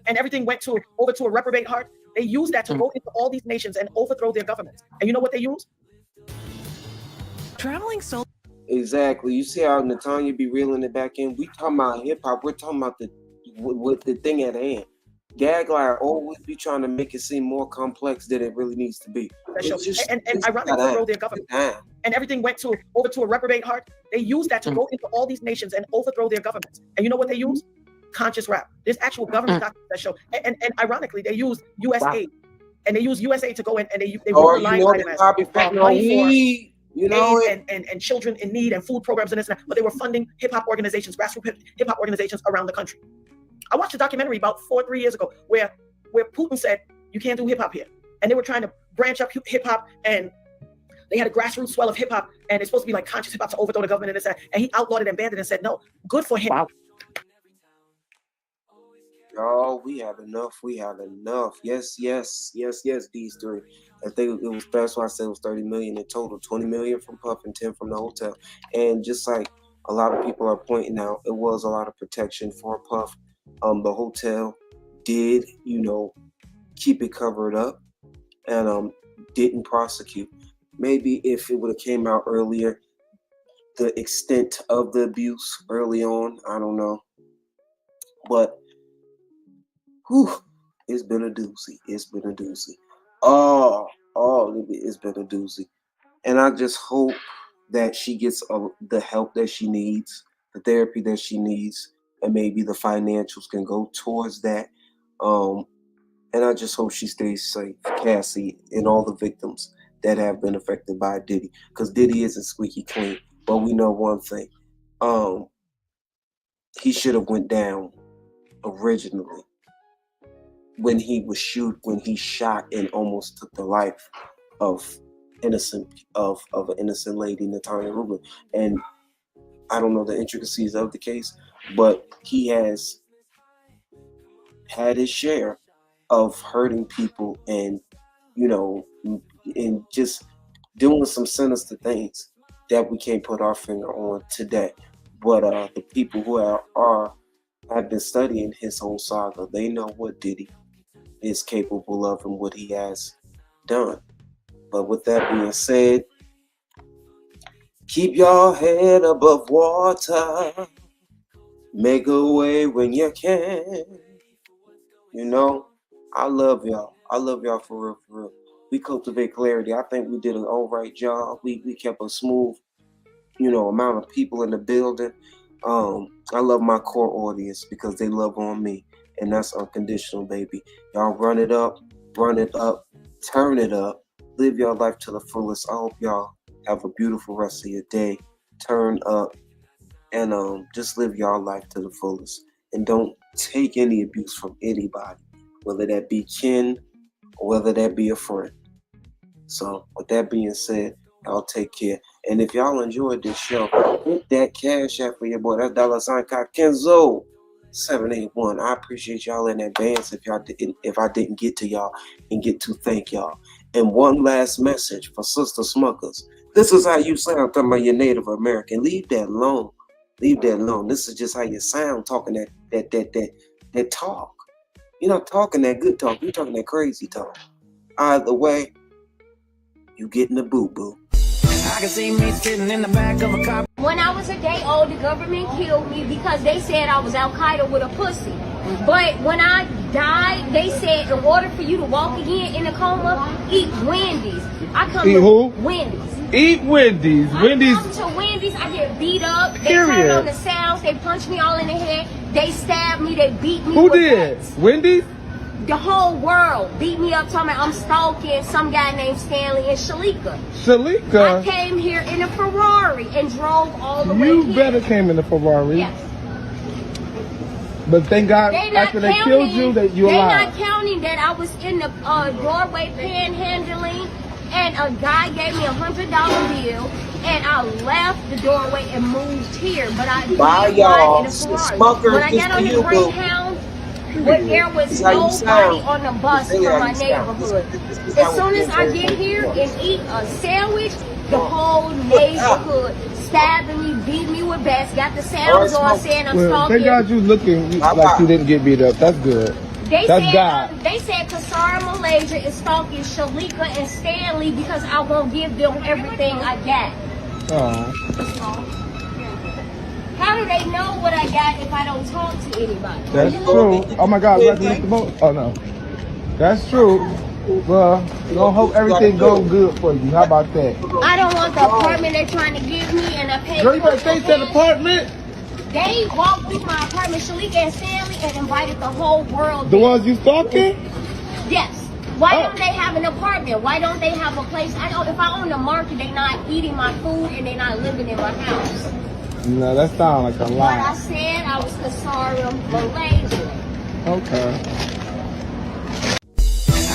and everything went over to a reprobate heart. They used that to go into all these nations and overthrow their governments. And you know what they used? Traveling solo. Exactly. You see how Natanya be reeling it back in? We talking about hip hop. We're talking about the thing at hand. Gagline always be trying to make it seem more complex than it really needs to be. And ironically, overthrow their government. And everything went over to a reprobate heart. They used that to go into all these nations and overthrow their governments. And you know what they use? Conscious rap. There's actual government documents that show. And ironically, they use USA. And they use USA to go in and they wrote the line item as money for and children in need and food programs and this and that. But they were funding hip hop organizations, grassroots hip hop organizations around the country. I watched a documentary about 3 years ago where Putin said, you can't do hip hop here. And they were trying to branch up hip hop, and they had a grassroots swell of hip hop, and it's supposed to be like conscious hip hop to overthrow the government and this and that. And he outlawed it and banned it and said, no, good for him. Wow. Oh, we have enough. We have enough. Yes, these three. I think it was, that's why I said it was 30 million in total, 20 million from Puff and 10 from the hotel. And just like a lot of people are pointing out, it was a lot of protection for Puff. The hotel did, keep it covered up and didn't prosecute. Maybe if it would have came out earlier, the extent of the abuse early on, I don't know. But it's been a doozy. It's been a doozy. It's been a doozy. And I just hope that she gets the help that she needs, the therapy that she needs, and maybe the financials can go towards that. And I just hope she stays safe, Cassie, and all the victims that have been affected by Diddy. Because Diddy isn't squeaky clean. But we know one thing. He should have went down originally when he shot and almost took the life of an innocent lady, Natanya Rubin. And I don't know the intricacies of the case, but he has had his share of hurting people and, and just doing some sinister things. that we can't put our finger on today. But the people who have been studying his whole saga, they know what Diddy is capable of and what he has done. But with that being said, keep your head above water. Make a way when you can. You know, I love y'all. I love y'all for real, for real. We cultivate clarity. I think we did an all right job. We kept a smooth, amount of people in the building. I love my core audience because they love on me, and that's unconditional, baby. Y'all run it up, turn it up, live your life to the fullest. I hope y'all have a beautiful rest of your day. Turn up, and just live your life to the fullest, and don't take any abuse from anybody, whether that be kin or whether that be a friend. So with that being said, y'all take care. And if y'all enjoyed this show, hit that cash app for your boy. That's $Kenzo 781. I appreciate y'all in advance if I didn't get to y'all and get to thank y'all. And one last message for Sister Smuckers. This is how you sound talking about your Native American. Leave that alone. Leave that alone. This is just how you sound talking that talk. You're not talking that good talk. You're talking that crazy talk. Either way, you getting the boo-boo. I can see me sitting in the back of a car. When I was a day old, the government killed me because they said I was Al-Qaeda with a pussy. But when I died, they said in order for you to walk again in a coma, eat Wendy's. I come eat to who? Wendy's. Eat Wendy's. I come to Wendy's, I get beat up. They turn on the sounds, they punch me all in the head. They stab me, they beat me. Who did? Bats. Wendy's? The whole world beat me up, talking about I'm stalking some guy named Stanley in Shalika. Shalika? I came here in a Ferrari and drove all the way here. You better came in a Ferrari. Yes. But thank God, after they killed you, that you alive. They're not counting that I was in the doorway panhandling, and a guy gave me $100 bill, and I left the doorway and moved here. But I did ride in a Ferrari. When I got on the Greyhound, there was nobody on the bus from my neighborhood. As soon as I get here and eat a sandwich, the whole neighborhood stabbing me, beat me with bats, got the sounds on saying I'm stalking. Thank God you looking like you didn't get beat up. That's good. That's God. They said Kasara Malaysia is stalking Shalika and Stanley because I won't give them everything I got. Oh. How do they know what I got if I don't talk to anybody? That's true. Oh my God, let's miss the boat. Oh no. That's true. Well, gonna hope everything goes good for you. How about that? I don't want the apartment they're trying to give me, and I pay. Girl, you better stay at the apartment. They walked through my apartment, Shalika and Stanley, and invited the whole world. The ones you stalking? Yes. Why don't they have an apartment? Why don't they have a place? I know if I own the market, they're not eating my food and they're not living in my house. No, that sounds like a lie. But I said I was Kasara Malaysia. Okay.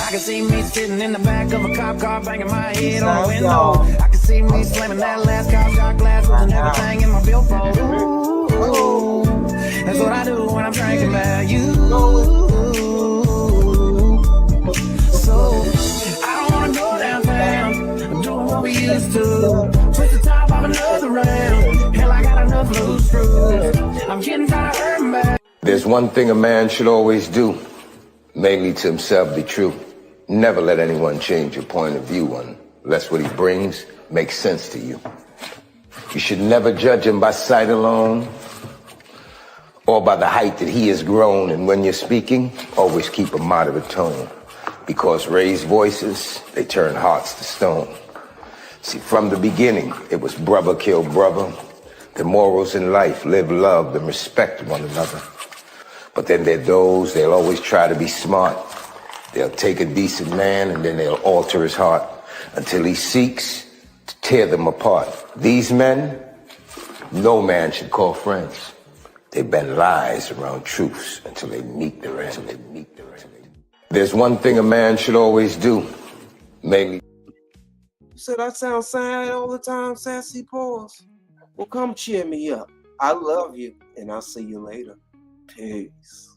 I can see me sitting in the back of a cop car, banging my head on the window. I can see me slamming that last cop shot glass and everything in my billfold. Ooh, that's what I do when I'm drinking about you. So I don't wanna go downtown. I'm doing what we used to. Twist the top of another round. Hell, I got enough loose screws. I'm getting tired of hurting back. There's one thing a man should always do, mainly to himself be true. Never let anyone change your point of view unless what he brings makes sense to you. You should never judge him by sight alone or by the height that he has grown. And when you're speaking, always keep a moderate tone, because raised voices, they turn hearts to stone. See, from the beginning, it was brother kill brother. The morals in life, live, love, and respect one another. But then there are those, they'll always try to be smart. They'll take a decent man and then they'll alter his heart until he seeks to tear them apart. These men, no man should call friends. They bend lies around truths until they meet their end. There's one thing a man should always do, mainly. You said I sound sad all the time, sassy pause. Well, come cheer me up. I love you, and I'll see you later. Peace.